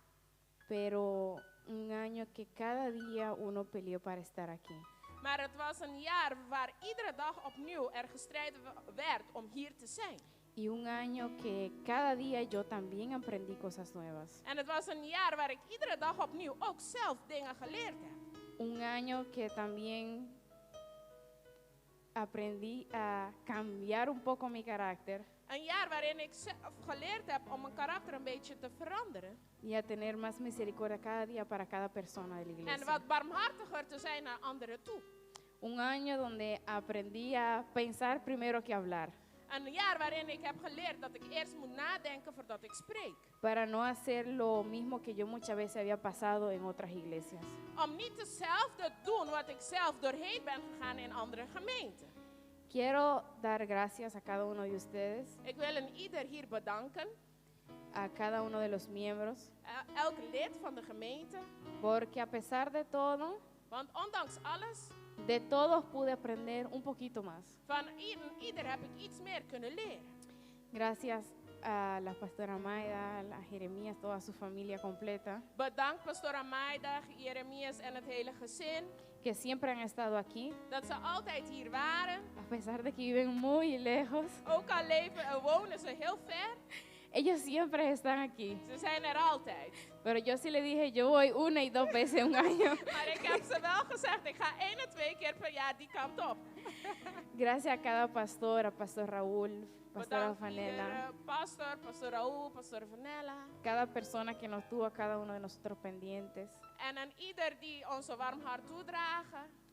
pero un año que cada día uno peleó para estar aquí. Maar het was een jaar waar iedere dag opnieuw er gestreden werd om hier te zijn. Y un año que cada día yo también aprendí cosas nuevas. En het was een jaar waar ik iedere dag opnieuw ook zelf dingen geleerd heb. Un año que también aprendí a cambiar un poco mi carácter Een jaar waarin ik zelf geleerd heb om mijn karakter een beetje te veranderen. y a tener más misericordia cada día para cada persona de la En iglesia. wat barmhartiger te zijn naar anderen toe. Un año donde aprendí a pensar primero que hablar. Een jaar waarin ik heb geleerd dat ik eerst moet nadenken voordat ik spreek. Para no hacer lo mismo que yo muchas veces había pasado en otras iglesias. Om niet hetzelfde te doen wat ik zelf doorheen ben gegaan in andere gemeenten. Quiero dar gracias a cada uno de ustedes, Ik wil een ieder hier bedanken. a cada uno de los miembros, Elk lid van de gemeente. porque a pesar de todo, Want ondanks alles, de todos pude aprender un poquito más. van ieder heb ik iets meer kunnen leren. Gracias a la pastora Maida, a Jeremías, toda su familia completa, Bedankt Pastora Maida, Jeremias en het hele gezin. que siempre han estado aquí, Dat ze altijd hier waren. a pesar de que viven muy lejos. Ook al wonen ze heel ver. Ellos siempre están aquí. Ze zijn er altijd. Pero yo sí le dije, yo voy 1 y 2 veces en un año. Maar ik heb ze wel gezegd, ik ga 1 en 2 keer per jaar die kant op. Gracias a cada pastor, a Pastor Raúl, Pastora Bedankt Fanela, iedere pastor, Pastor Raúl, Pastor Vanella. cada persona que nos tuvo, a cada uno de nosotros pendientes. En aan ieder die ons een warm hart toedragen.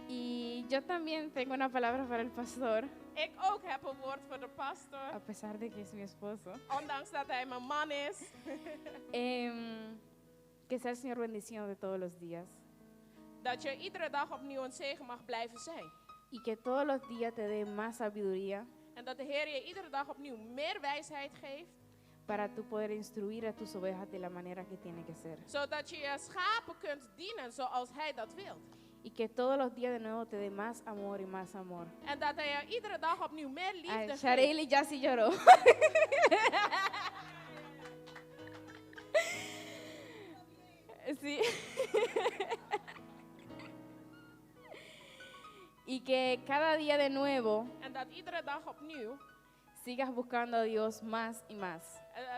Y yo también tengo una palabra para el pastor, Ik ook heb een woord voor de pastor. a pesar de que es mi esposo. Ondanks dat hij mijn man is. Que sea el Señor bendiciendo de todos los días. Dat je iedere dag opnieuw een zegen mag blijven zijn. Y que todos los días te dé más sabiduría En dat de Heer je iedere dag opnieuw meer wijsheid geeft. para tú poder instruir a tus ovejas de la manera que tiene que ser. Zodat je je schapen kunt dienen zoals hij dat wilt. Y que todos los días de nuevo te dé más amor y más amor. En dat hij je iedere dag opnieuw meer liefde Ay, geeft. Shareli ya sí lloró. Sí. Y que cada día de nuevo En dat iedere dag opnieuw. sigas buscando a Dios más y más.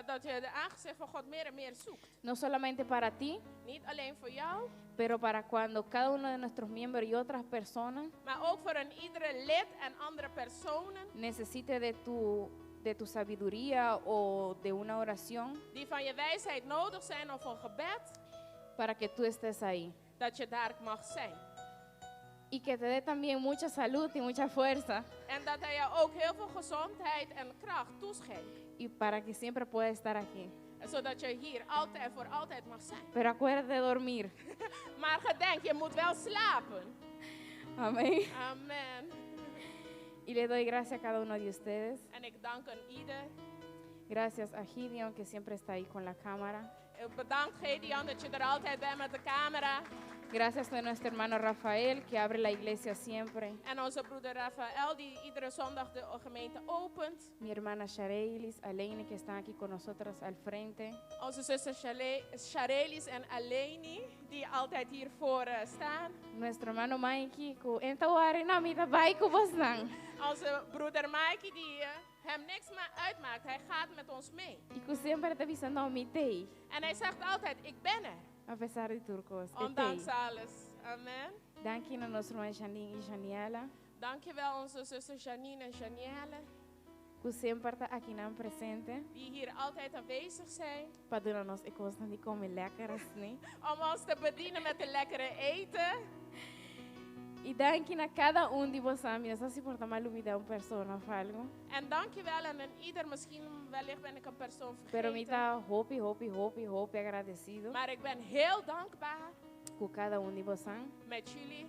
Dat je de aangezicht van God meer en meer zoekt. No solamente para ti, Niet alleen voor jou. pero para cuando cada uno de nuestros miembros y otras personas Maar ook voor een iedere lid en andere personen. necesite de tu sabiduría o de una oración Die van je wijsheid nodig zijn of een gebed. para que tú estés ahí. Dat je daar mag zijn. Y que te dé también mucha salud y mucha fuerza En dat hij je ook heel veel gezondheid en kracht toeschenkt. y para que siempre puedas estar aquí. Zodat je hier altijd voor altijd mag zijn. Pero acuérdate de dormir. Maar gedenk, je moet wel slapen. Amén. Amen. Y le doy gracias a cada uno de ustedes. En ik dank een ieder. Gracias a Gideon, que siempre está ahí con la cámara. Bedankt Gedeon dat je er altijd bent met de camera. Gracias a nuestro hermano Rafael, que abre la iglesia siempre. En onze broeder Rafael die iedere zondag de gemeente opent. Mi hermana Sharelis, Aleine, que están aquí con nosotros al frente. Onze zuster Sharelis en Aleni die altijd hiervoor staan. Nuestro hermano Mikey, que enta wari na mita bai ku bosnan. Onze broeder Mikey die hem niks uitmaakt. Hij gaat met ons mee. Y que siempre te avisa no mitei. En hij zegt altijd, ik ben er. A pesar de turcos. Ondanks alles. Amen. Dank je aan nuestro hermano Janine y Janiela. Dankjewel onze zuster Janine en Janielle. Que siempre está aquí nan presente. Die hier altijd aanwezig zijn. Para nos cosas die komen lekker is, nee. Om ons te bedienen met de lekkere eten. Y dank je a cada uno de vosotros. No sé si por tomar lumida una persona o algo. En dankjewel aan ieder. Misschien wellicht ben ik een persoon Pero me vergeten. está hopi agradecido. Maar ik ben heel dankbaar. Con cada uno de vosotros. Met jullie.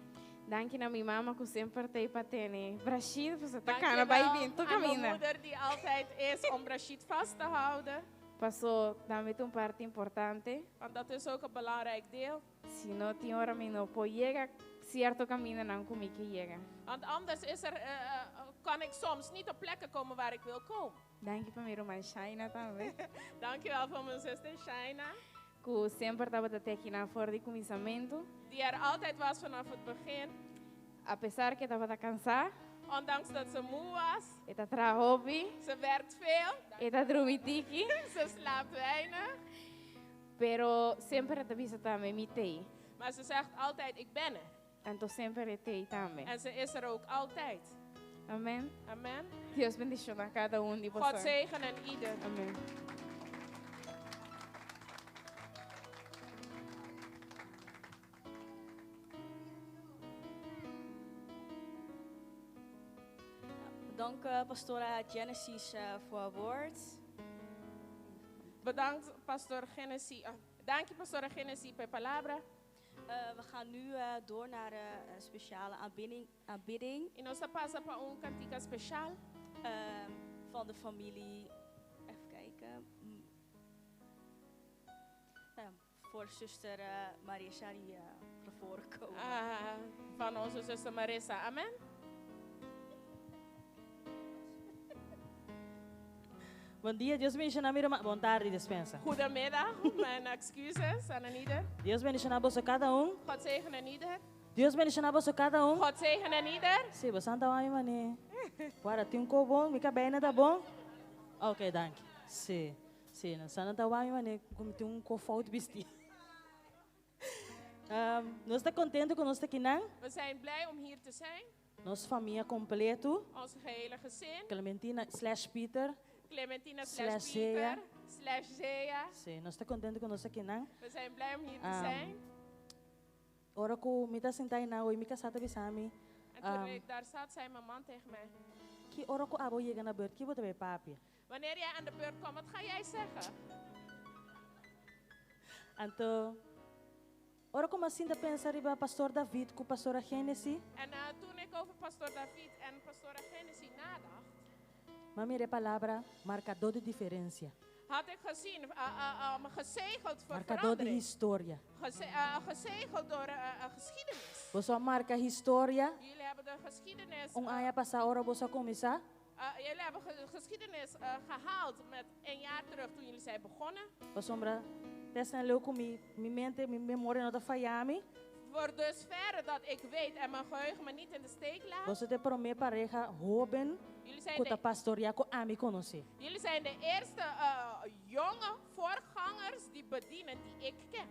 Dank je a mi mamá que siempre está ahí para tener. Brashid, pues está Dankjewel cana, vai bien, tu aan mijn camina. moeder die altijd is om Rashid vast te houden. Pasó, dame un parte importante. Want dat is ook een belangrijk deel. Si no tiene hora, mi no pues llega cierto camino, no como que llega. Want anders kan ik soms niet op plekken komen waar ik wil komen. Dank je para mi hermana Shaina también. Dankjewel voor mijn zuster Shaina. Que siempre estaba aquí na fora de começamento. Die er altijd was vanaf het begin. A pesar que estaba cansada. Ondanks dat ze moe was. Está trahobi. Ze werkt veel. Está drumitiki. Ze slaapt weinig. Pero siempre te avisa también mi tei. Maar ze zegt altijd, ik ben er. Entonces siempre tei también. En ze is er ook altijd. Amen. Amen. Dios bendición a cada uno de God vosotros. zegen en ieder. Amen. Dank Pastora Genesis voor het woord. Bedankt, Pastor Genesis. Dank je, Pastor Genesis, per palabra. We gaan nu door naar een speciale aanbidding. E nós passa para cantica speciaal. Van de familie. Even kijken. Voor zuster Marissa die naar voren komen. Van onze zuster Marissa. Amen. Bom dia, Deus bendiga a boa tarde, dispensa. Goedemiddag, mijn excuses aan ieder. Deus bendiga a cada God zegene ieder. Deus bendiga a cada God zegene ieder. Sim, você não tá aí, mané. Agora tem bom, me cabe ainda tá bom? Ok, dank. Sim, sim, não tá aí, mané. Como tem fout vestido. Nós está contente com nós aqui, não? We zijn blij om hier te zijn. Nossa família completo. Ons gehele gezin. Clementina/Peter. Clementina/Peter. /Zea. Sim, nós está contente com nós aqui, não? We zijn blij om hier te zijn. Ora ko mita sentai na oi mika sata bisami. En toen ik daar zat, zei mijn man tegen mij. Ki ora ko abo yega na beurt, ki bote bij papi. Wanneer jij aan de beurt komt, wat ga jij zeggen? Anto, ora ko masinda pensa riba Pastor David ku Pastora Genesis. En toen ik over Pastor David en Pastora Genesis nadacht. Mami re palabra marcador de diferencia. Had ik gezien, gezegeld voor marcador de historia. Gezegeld door geschiedenis. Bosa marca historia. Jullie hebben de geschiedenis. Aya pasa ora bosa komisa. Jullie hebben geschiedenis gehaald met 1 jaar terug toen jullie zijn begonnen. Bosombra, testa leuko mi mente, mi memoria no da falhami. Voor dusverre dat ik weet en mijn geheugen me niet in de steek laat. Você te promete pareja joven. Kota pastoria ko ami conoce. Jullie zijn de eerste jonge voorgangers die bedienen die ik ken.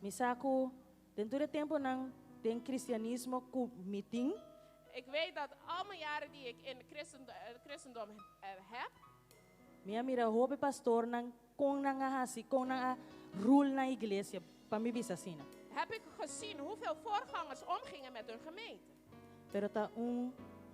Misako, dentro de tempo nang den cristianismo ku meeting. Ik weet dat al mijn jaren die ik in het christendom heb. Minha mira hobe pastor nang kong nang hasi kong nang rule na iglesia pa mi bisasina. Heb ik gezien hoeveel voorgangers omgingen met hun gemeente. Pero ta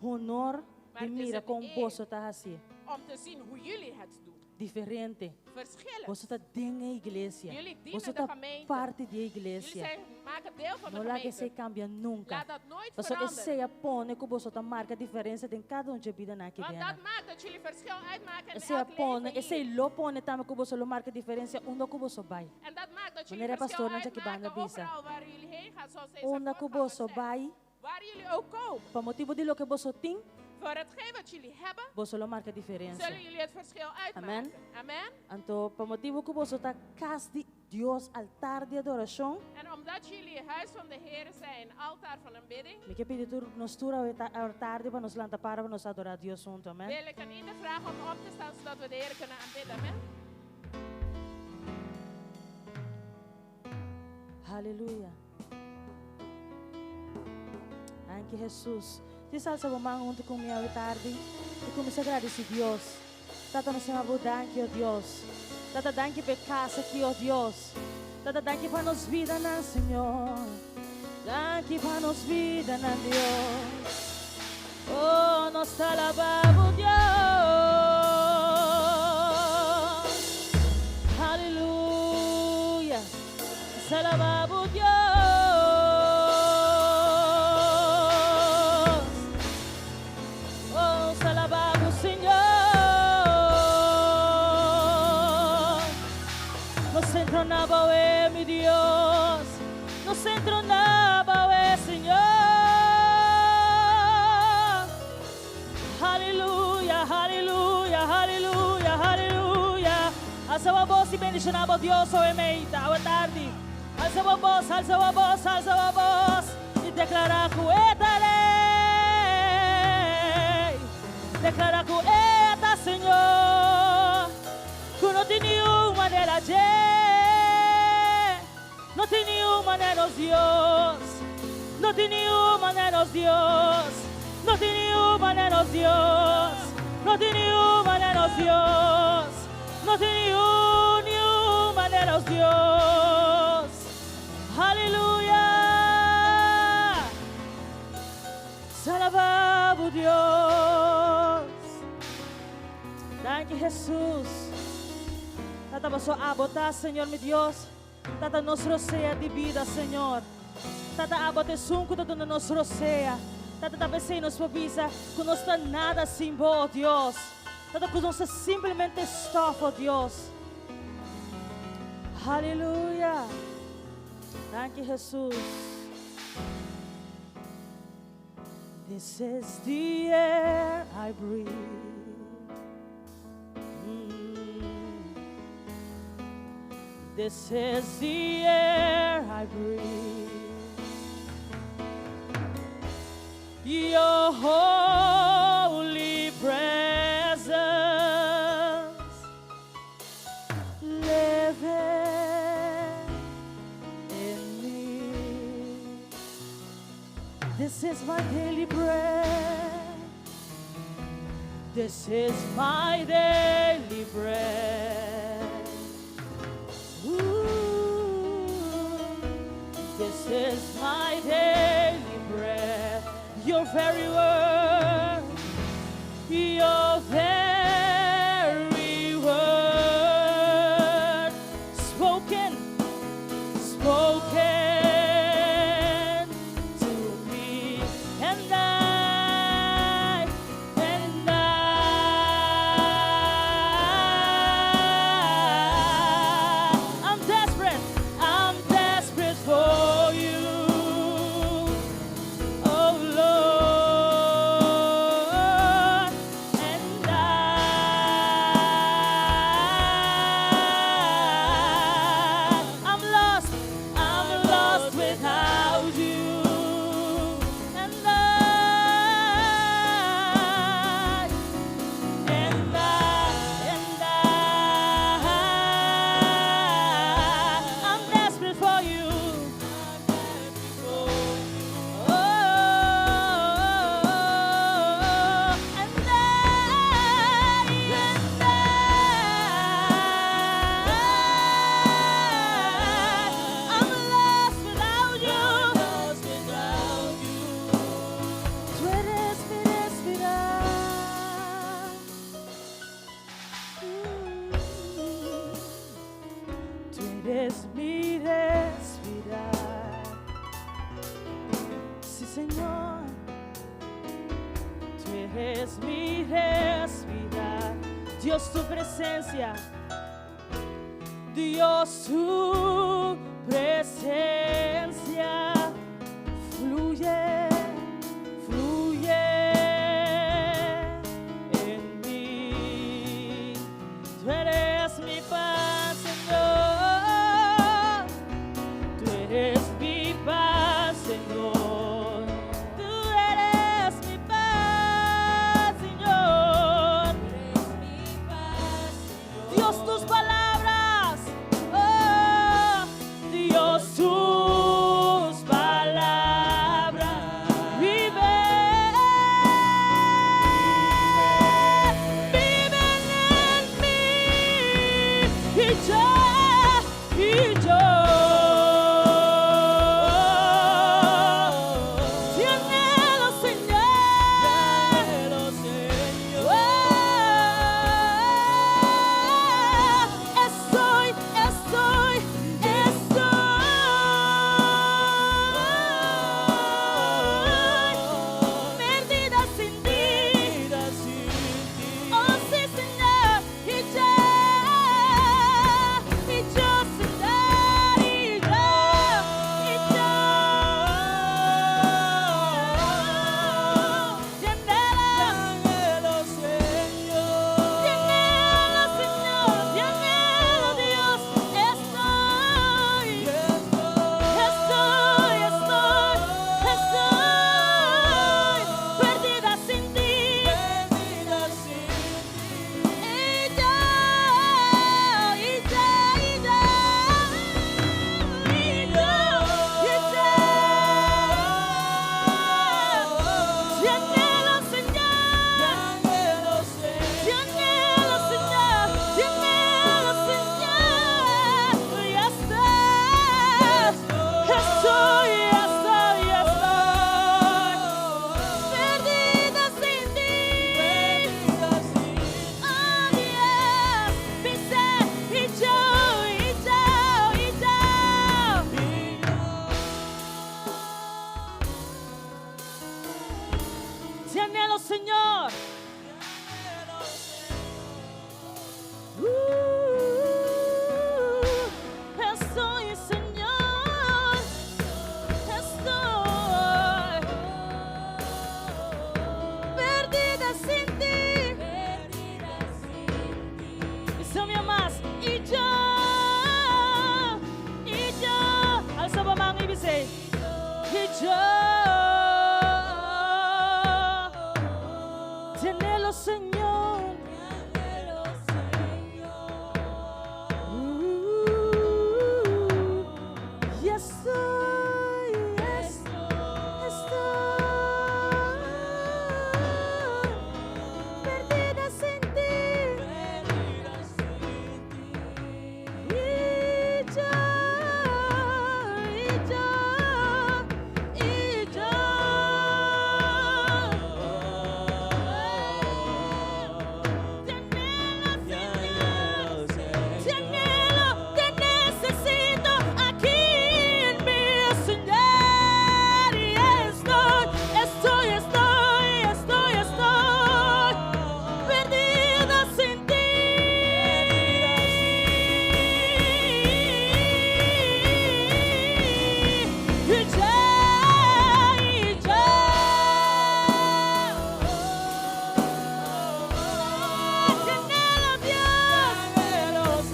honor de mira com boso ta hasi. Om te zien hoe jullie het doen. Diferente. Verschillend. Boso ta ding iglesia. Jullie dienen boso de gemeente. Parte de iglesia. Jullie maken deel van de gemeente. No que se cambia nunca. Laat dat nooit veranderen. veranderen. Se apone que boso ta marca diferença in cada de vida na que Want dat maakt dat jullie verschil uitmaken in se elk apone, leven se hier. lo pone também que boso lo marca diferença onde que boso vai. En dat maakt dat jullie Wanneer verschil pastor na uitmaken overal waar jullie heen gaan, zoals deze onde que boso vai. Waar jullie ook komen. Por motivo de lo que boso tem. Voor hetgeen wat jullie hebben, boso lo marca diferença. zullen jullie het verschil uitmaken. Amen. Amen. Então, por motivo que boso tá casa de Deus, altar de adoração. En omdat jullie het huis van de Heer zijn, altaar van aanbidding, Me que pedir tu nos tura altar de para nos lantar para nos adorar Deus junto, amen. wil ik aan ieder vragen om op te staan zodat we de Heer kunnen aanbidden. Amen. Aleluia. Thank you, Jesus. Ti salsa o mão junto com minha tarde e começa a agradecer a Deus. Tata nos chama danke, ó Deus. Tata danke por casa aqui, ó Deus. Tata danke para nos vida, na Senhor. Danke para nos vida, na Deus. Oh, nós te alabamos, Deus. Aleluia. Te alabamos, Deus. Entronaba, mi Dios, nos entronaba, Señor. Aleluya, aleluya, aleluya, aleluya. Alza a voz y bendicionamos Dios hoy meita, boa tarde. Alza a voz, alza a voz, alza a voz y declara que esta ley, declara que esta Señor, que no tiene una manera de no tem nenhuma menos Deus, não tem nenhuma menos Deus, não tem nenhuma menos Deus, não tem nenhuma menos Deus, não tem nenhuma menos Deus. Aleluia, salva o Deus. Dank je, Jesus. Tata baso abota, Senhor, meu Deus. Tata nos roceia de vida, Senhor. Tata abote sunco tata nos roceia. Tata tabesei nos pavisa, que não está nada sem bo, Deus. Tata que nós simplesmente estofa, Deus. Aleluia. Dank je, Jesus. This is the air I breathe. This is the air I breathe. Your holy presence living in me. This is my daily bread. This is my daily bread. Ooh, this is my daily bread. Your very word, your very word, spoken, spoken to me, and I'm desperate for you. Oh Lord, and I'm lost without you. And I'm desperate for you. Tú eres mi respirar. Sí, Señor. Tú eres mi respirar. Dios, tu presencia. Dios, tu presencia. Fluye, fluye en mí. Tú eres mi paz, Señor. Tú eres mi paz, Señor. Tú eres mi paz, Señor. Dios, tus palabras. Oh, Dios, tus palabras. Señor. Estoy, Señor. Estoy perdida sin ti. Eso me amas. Y yo, alza a mão e dice, y yo, te anhelo, Señor. Y estoy perdida sin ti. Y yo, te anhelo, te necesito aquí en mi Señor. Y estoy perdida sin ti. Y yo, te anhelo, Dios.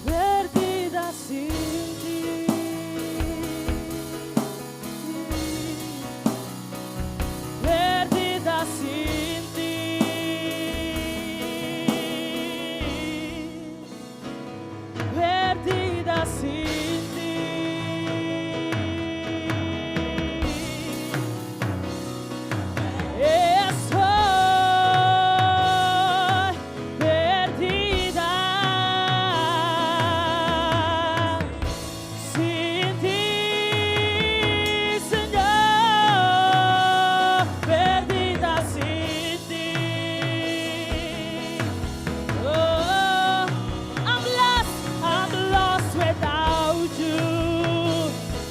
Perdida sin ti. Perdida sin ti. Perdida sin ti. Estoy perdida sin ti, Señor. Perdida sin ti. Oh, I'm lost without you.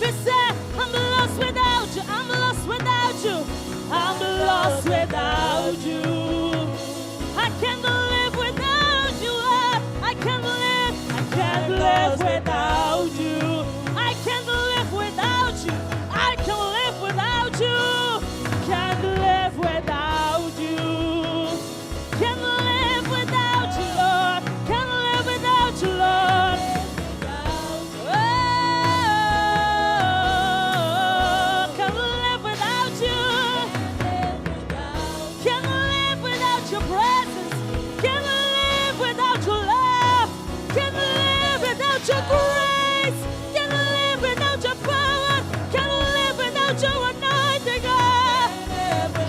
We say I'm lost without you. I'm lost without you. I'm lost without you. I can't live without you, Lord. I can't live without you. I can't live without you. I can't live without you. Can't live without you. Can't live without you, Lord. Can't live without you, Lord. Oh, can't live without you. Can't live without your presence. Can't live without your love. Can't live without your grace. Can't live without your power. Can't live without your anointing, God.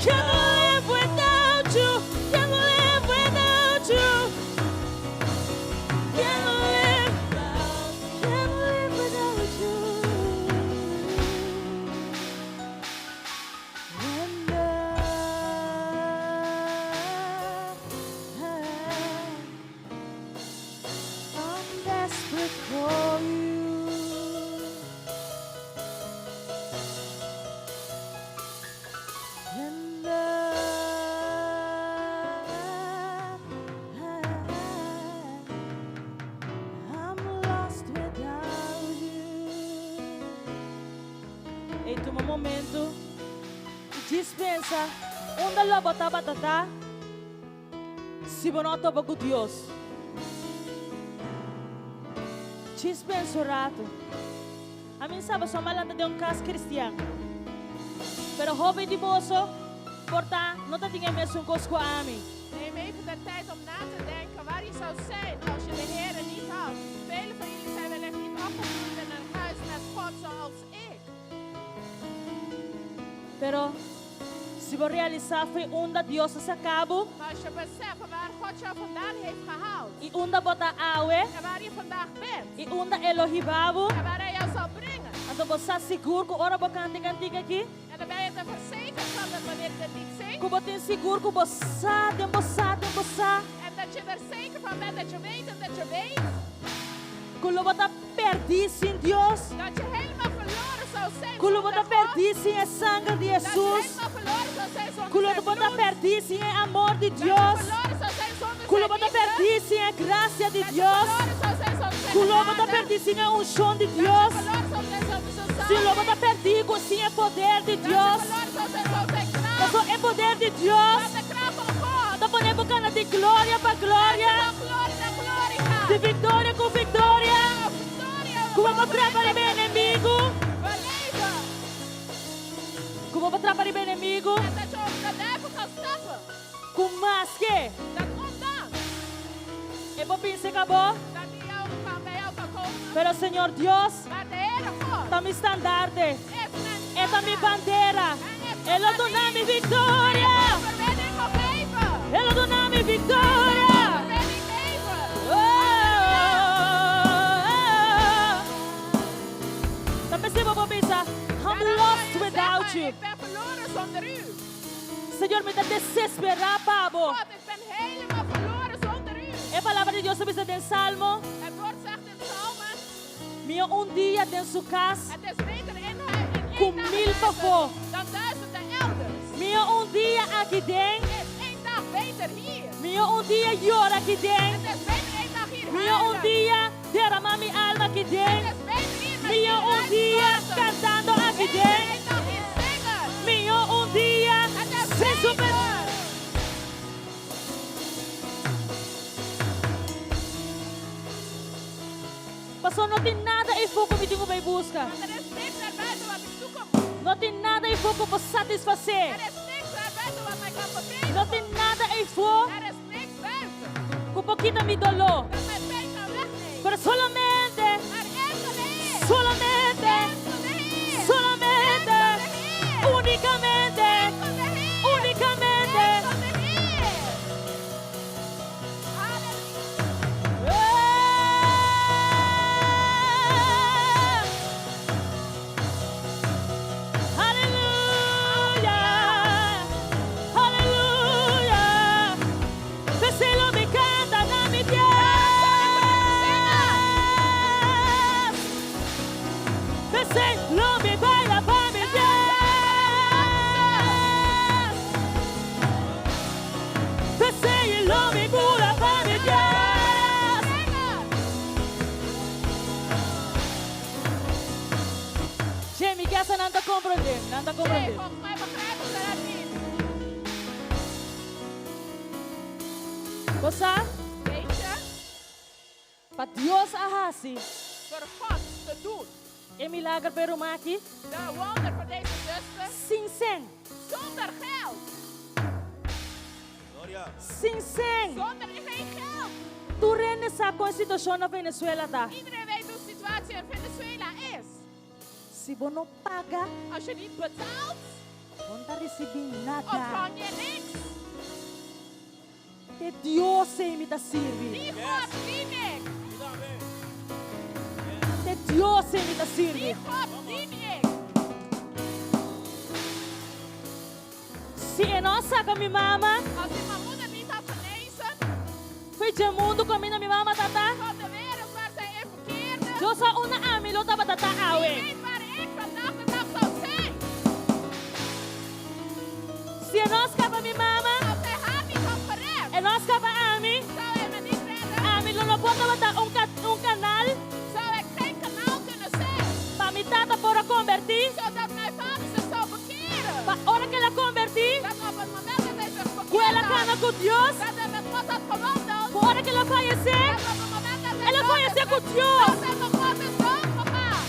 Can't live without you. Can't live without you. Can't live without you. And I'm desperate for you. And I'm lost without you. Em um momento, dispensa, onde lobo batata, se bonoto bagu Deus. Dispensa o rato. A mim sabe só malanda de caso cristiano. Pero jovem de moço, porta, não te tinha mesmo coisa a mim. Neem even de tijd om na te denken waar je zou zijn als je de Heer niet had. Velen van jullie zijn wellicht niet opgegroeid in een huis met God zoals ik. Pero se você realizar foi onde Deus se acabou. Maar als je beseft waar God jou vandaan heeft gehaald. E onde bota awe. En waar je vandaag bent. E onde Elohim babu. En waar hij jou zal brengen. dat você seguro que ora bocante cantiga aqui. En dan ben je er verzekerd van dat wanneer je dit niet zingt. Que você seguro que você, tem você. En dat je er zeker van bent dat je weet en dat je weet. Que lo bota perdido sin Dios. Dat je helemaal verloren zou zijn. Que lo bota perdido sin el sangre de Dat je Jesús. helemaal verloren zou zijn zonder Que lo zijn bota bloed. perdido sin el amor de Dat je Dios. verloren zou zijn zonder Que lo zijn bota liefde. perdido sin la gracia de Dat je Dios. verloren zou zijn zonder zijn Que lo bota genade. perdido sin la unción de Dat je Dios. verloren zou zijn zonder zijn Se lo salving. bota perdido sin el poder de Dat je Dios. verloren zou zijn zonder zijn kracht. Eso es poder de Dios. Met de kracht van God. Te ponemos ganas de gloria para gloria. Van glorie naar glorie gaat. De victoria con victoria. Victoria. Como vamos a atrapar el enemigo. We leven. Como vamos a atrapar el enemigo. En dat je over de duivel kan stappen. Com mais que. Dat ondanks Eu vou pensar que acabou. dat hij jou kan bij jou kan komen. Pero Señor Dios. Maar de Heere God Está mi estandarte. is mijn Esta mi bandera. Él lo dona mi victoria. overwinning gegeven. Él lo dona mi victoria. Overwinning geven. Dan pensamos vou pensar, I'm lost without you. Ik ben verloren zonder u. Señor, me está desesperado, Pablo. God, ik ben helemaal verloren zonder u. A palavra de Deus diz em Salmo, Het woord zegt in Psalmen, meu dia em sua casa, het is beter in huis in com één dag 1000 blijven favor. dan duizenden elders. Meu dia aqui dentro, Is één dag beter hier. meu dia llora aqui dentro, Het is beter één dag hier meu huilen. dia derramar minha alma aqui Het dentro, is beter hier met meu je dia uitstorten. cantando aqui Beter dentro, één dag hier zingen. meu dia Het is sem super. beter. Pastor, não tem nada em foco que eu vou buscar. Want er is niks daarbuiten wat ik zoeken moet. Não tem nada em foco para satisfazer. Er is niks daarbuiten wat mij kan bevredigen. Não tem nada em foco Er is niks buiten que poquita mi dolor. dat mijn pijn kan wegnemen. Pero solamente, Maar enkel de Heer. solamente, Enkel de Heer. solamente, Enkel de Heer. únicamente, Enkel de Heer. únicamente. Enkel de Heer. Halleluja. Aleluya, aleluya. Peselo me canta na mi Dios. Peselo me baila pa mi Dios. Peselo me pula pa mi Dios. Jamie, que essa não está compreendendo, não está Nee, compreendendo. volgens mij begrijpen ze dat niet. Você, Weet je, para Deus assim, voor God te doen, é milagre para o maqui, de wonder voor deze zuster, sem sen, zonder geld. sem sen. Zonder geen geld. Tu rendes a constituição na Venezuela tá. Iedereen weet hoe de situatie in Venezuela is. Se você não paga, Als je niet betaalt, não está recebendo ontvang nada. je niks. Te Deus sem me dá servir. Die God dien ik. Te Deus sem me dá Die servir. God dien ik. Se é nossa com minha mama, Als ik mijn moeder niet had genezen, foi de mundo com minha mama tata. van de wereld waar zij in verkeerde, Eu sou uma amiga, tava tata wie awe. weet waar ik vandaag de dag zou zijn. Se é nossa com minha mama, Als hij haar niet had gered, é nossa com Ami. zou hij me niet redden. Ami não pode botar canal Zou ik geen kanaal kunnen zijn, para minha tata para convertir. zodat mijn vader zich zou bekeren. Para hora que ela convertir, Dat op het moment dat hij zich com ela bekeerd cana had, com Deus. dat hij met God had gewandeld, Por hora que ela fallecer, dat op het moment dat hij ela dood conhecer is com gegaan, Deus. dat hij met God is doodgegaan.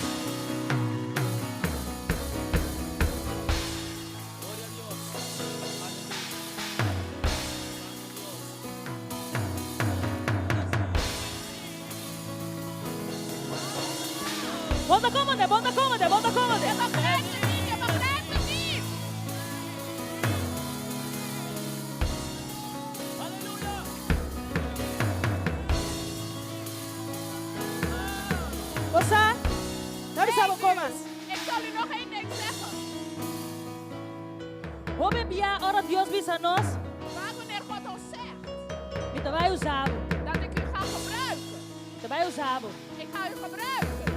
Volta cômoda, volta cômoda, volta cômoda. Je begrijpt het niet, je begrijpt het niet. Você, não sabe como. Hoe bebia ora Dios visa nos? Vaak wanneer God ons zegt Mita vai usabo. dat ik u ga gebruiken. Mita vai usabo. Ik ga u gebruiken.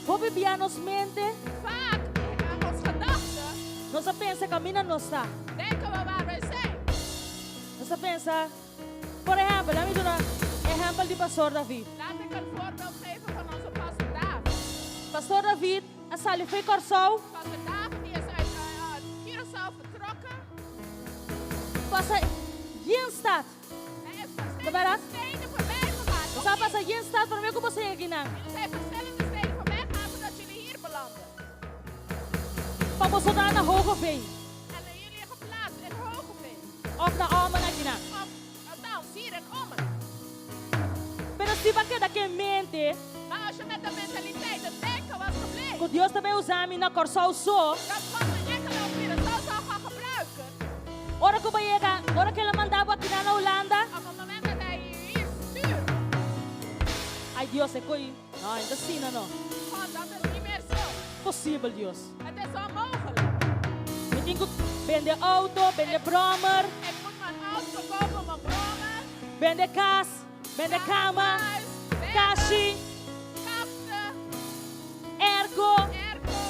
Hoe bebia nos mente? Vaak aan ons gedachten Nos pensa camina nos está. denken we waar wij zijn. Nos pensa, por ejemplo, let me do een ejemplo de Pastor David. Laat ik een voorbeeld geven van onze pastor David. Pastor David, asali foi Corsau, Pastor David die is uit Curaçao vertrokken. passa geen stad. Hij heeft De verschillende barat? steden voorbij gegaan. Nos passa geen stad para ver como você aqui não. Jullie zijn verschillende steden voorbij gegaan voordat jullie hier belanden. Para você dar na Hogeveen En jullie geplaatst in Hogeveen. of na Almen aqui não. Althans, hier in Ommen. Pero se você daqui mente, Maar als je met de mentaliteit, het denken was gebleven, que Deus também usa me na Corsau só, dat God een enkele op hier zo zou gaan gebruiken. ora que vai chegar, ora que ela mandava aqui na Holanda, Op het moment dat hij je hier stuurt, ai Deus é coi, não, ainda assim não, God, dat is niet meer zo. possível Deus. Het is onmogelijk. Me tem que vender auto, vender brommer, Ik moet mijn auto kopen, mijn brommer, vender casa, vender cama, huis, cashi, kasten, ergo, ergo,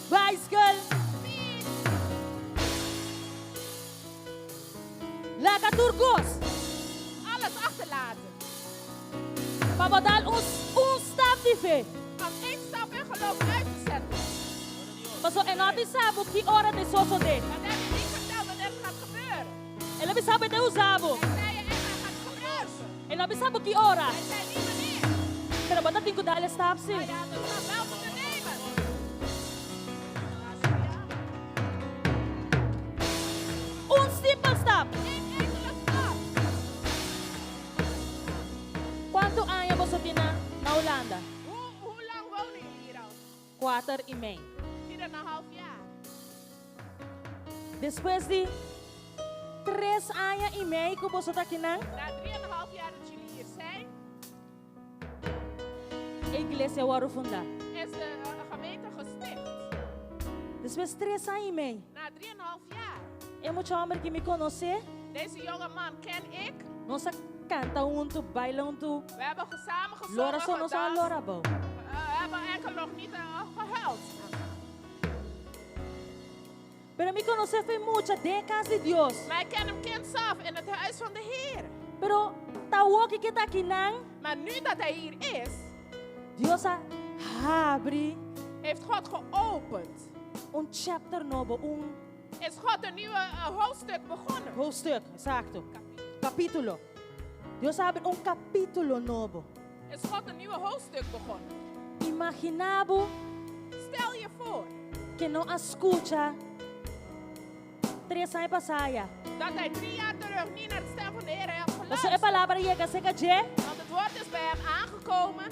bicycle, fiets, laga turcos, alles achterlaten. para dar stap de fé. Om één stap in geloof uit te zetten. Mas é não sabe que hora de soso de. Dat heb je niet verteld wanneer het gaat gebeuren. Ela sabe de usavo. Hij zei je echt, hij gaat gebruiken. E não sabe que hora. Hij zei niet wanneer. Pero bota tem que dar stap sim. Maar je had de stap wel moeten nemen. Simple stap. Eén enkele stap. Quanto anos você tem na Holanda? Hoe lang wonen jullie hier al? 4 e meio. 4,5 jaar. Depois de 3 anos e meio que você está aqui na Na 3,5 jaar dat jullie hier zijn, igreja Waro Funda. is de gemeente gesticht. Depois de 3 anos e meio. Na 3,5 jaar. É muito homem que me conhece. Deze jonge man ken ik. Nós canta junto, baila junto. We hebben samen gezongen, Lora só nós gedanst. Lora bom. We hebben enkel nog niet gehuild. Pero me conhece foi muitas décadas de Deus. Maar ik ken hem kinds af in het huis van de Heer. Pero tá o que está aqui não. Maar nu dat hij hier is, Deus abre heeft God geopend. chapter novo, Is God een nieuwe hoofdstuk begonnen? Hoofdstuk, exacto. Capítulo. Deus abre capítulo novo. Is God een nieuwe hoofdstuk begonnen? Imaginabo Stel je voor que não escuta 3 anos passaya. dat hij 3 jaar terug niet naar de stem van de Heer heeft Você é geluisterd. palavra chega seca je. Want het woord is bij hem aangekomen.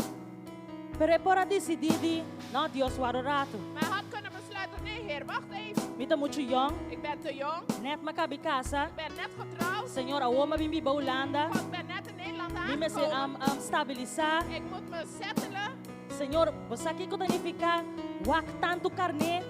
Pero é para decidir, não Deus waro rato. Maar hij had kunnen besluiten, nee Heer, wacht even. Mita muito young, Ik ben te jong. net makabi casa. Ik ben net getrouwd. Senhor, a oma bimbi ba Holanda. Ik ben net in Nederland Bimbi se aangekomen. stabilizar. Ik moet me settelen. Senhor, você aqui que significa wak tanto carne.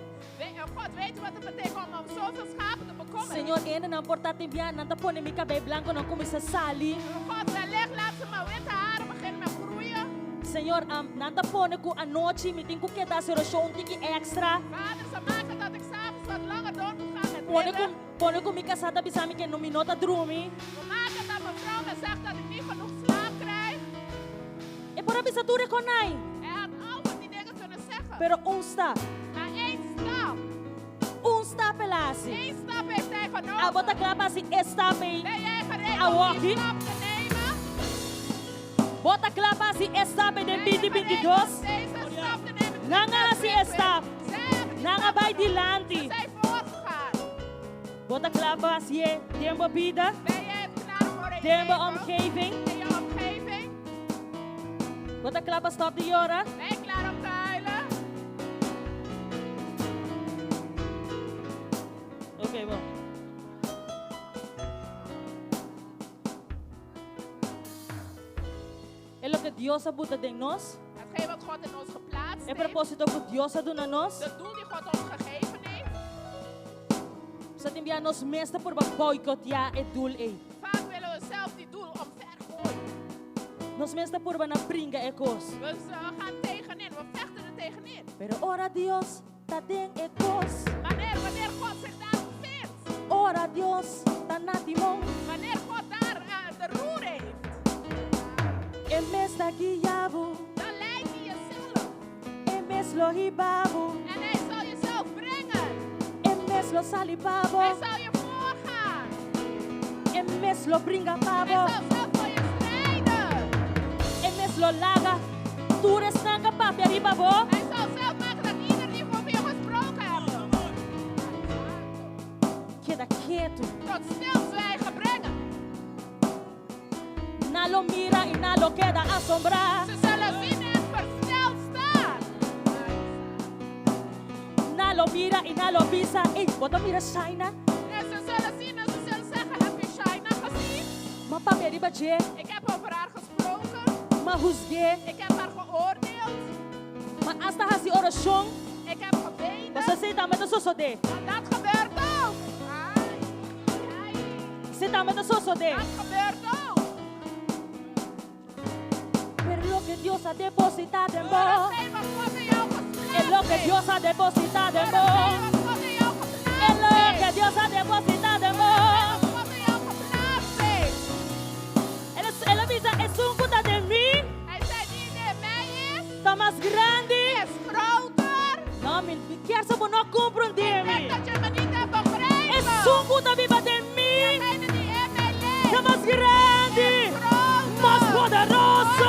God weet wat het betekent om zoveel schapen te bekomen. Senhor, ene não porta te enviar, não tá pone mi cabelo branco, não come se sali. God wellicht laat ze maar witte haren beginnen met groeien. Senhor, não tá pone ku a noite, me tem que dar se show um tiki extra. Vader, ze maken dat ik s'avonds wat langer door moet gaan met bidden. Pone ku mi casada bisami que no minota drumi. We maken dat mijn vrouw me zegt dat ik niet genoeg slaap krijg. E por abisa tu reconai. Hij had altijd die dingen kunnen zeggen. Pero stap. Maar één stap. Stap pelasi. Eén stap heeft hij genomen. A bota klapa si estape. Ben jij gereed A om walkie. die stap te nemen? Bota klapa si estape de Ben je gereed 2022. om deze stap te nemen? Nanga si estap. Nanga by Ze dilanti. zijn voorgegaan. Bota klapa si e tempo vida. Ben jij klaar voor een Tempo leven? omgeving. In je omgeving? Bota klapa stop de jora. Ben je klaar om te huilen? Ok, bom. É lo que Deus abuta de nós. Hetgeen wat God in ons geplaatst É heeft. propósito que Deus a dona nós. Het doel die God ons gegeven heeft. Zodat enviar nos meeste voor wat boycottear het doel is. Vaak willen we zelf die doel omvergooien. Nos meeste voor na bringa ecos. We gaan tegenin, we vechten er tegenin. Pero ora Dios, ta den ecos. Wanneer God zich daar bevindt. Ora Dios, ta na timon. Wanneer God daar de roer heeft. En mes ta guiabu. Dan leid je jezelf. En mes lo hibabu. En hij zal jezelf brengen. En mes lo salibabo. Hij zal je voorgaan. En mes lo bringa pabo. Hij zal zelf voor je strijden. En mes lo laga. Tu resnanga papi arriba bo. Hij zal zelf maken dat ieder die over je gesproken heeft. Queda quieto. Tot stilzwijgen brengen. Na lo mira y na lo queda asombrar. Ze zullen zien en versteld staan. Na lo mira y na lo pisa. Ey, wat dan mira China? En ze zullen zien en ze zullen zeggen, heb je China gezien? Ma papi arriba je. Ik heb over haar gesproken. Ma husge. Ik heb haar geoordeeld. Ma hasta hasi oración. Ik heb gebeden. Você senta met de sosode. En dat gebeurt ook. Senta met de sosode. Dat gebeurt ook. Pero lo que Dios ha depositado en Door vos. hetgeen wat God in jou geplaatst Es lo que heeft. Dios ha depositado en Door vos. hetgeen wat God in jou geplaatst Es lo heeft. que Dios ha depositado en Door vos. hetgeen wat God in jou geplaatst heeft. Él avisa, es un puta de mí. Hij zei die in mij is. Está más grande. Is groter. No, mi quiero no Ik denk comprender. dat je me niet hebt begrepen. Es un puta viva de mí. Degene die in mij leeft. Está más grande. Más poderoso.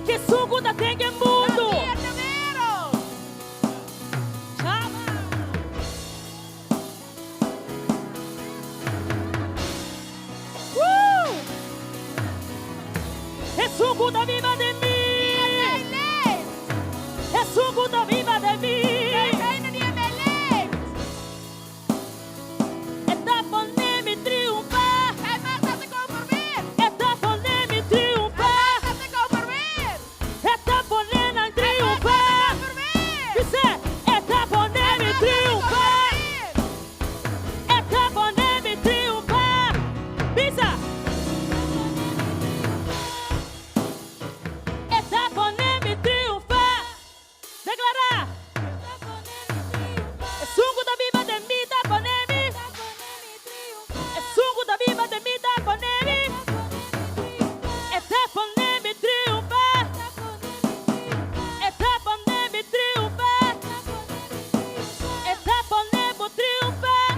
Que su puta tenga el mundo. Dan hier de wereld. Chama. Es un puta viva de mí. Hij leeft. Es un puta viva de mí. Degene die in mij leeft. Está por mi triunfar. Hij maakt dat ik overwin. Está por mi triunfar. Dat ik overwin. Está por mi triunfar. Dice, está por mi triunfar. Está por mi triunfar. Pisa. Está por mi triunfar. Declara. Es un gusto viva de mí, está por mi. Es un gusto viva de mí, está por mi. Está por mi triunfar. Está por mi triunfar. Está por mi triunfar.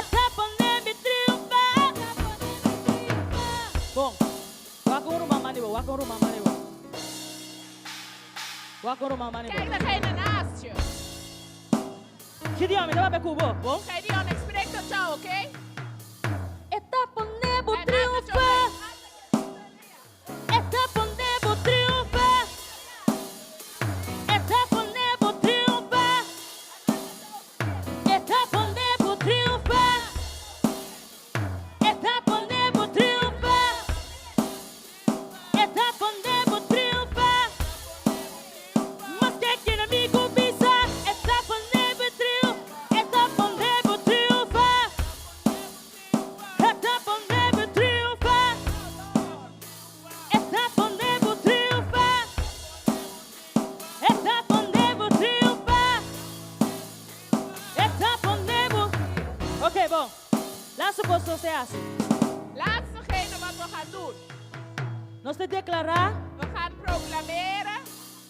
Está por mi triunfar. Bom, wakker rumah mani bo, wakker rumah mani bo. Wakker rumah mani bo. Kijk degene naast je. Gideon, me daba kubo, bom. Gideon, ik spreek tot jou, oké? Está por mi En triunfar. Está por mi triunfar. Está por mi triunfar. Está por mi triunfar. Está por mi triunfar. Está por mi triunfar. Más que quien amigo pisa. Está por mi triunfar. Está por mi triunfar. Está por mi triunfar. Está por mi triunfar. Está por mi triunfar. Está por mi. Oké, bon. Laatste posto se hace. Laatstgene wat we gaan doen. Nos te declarar. We gaan proclameren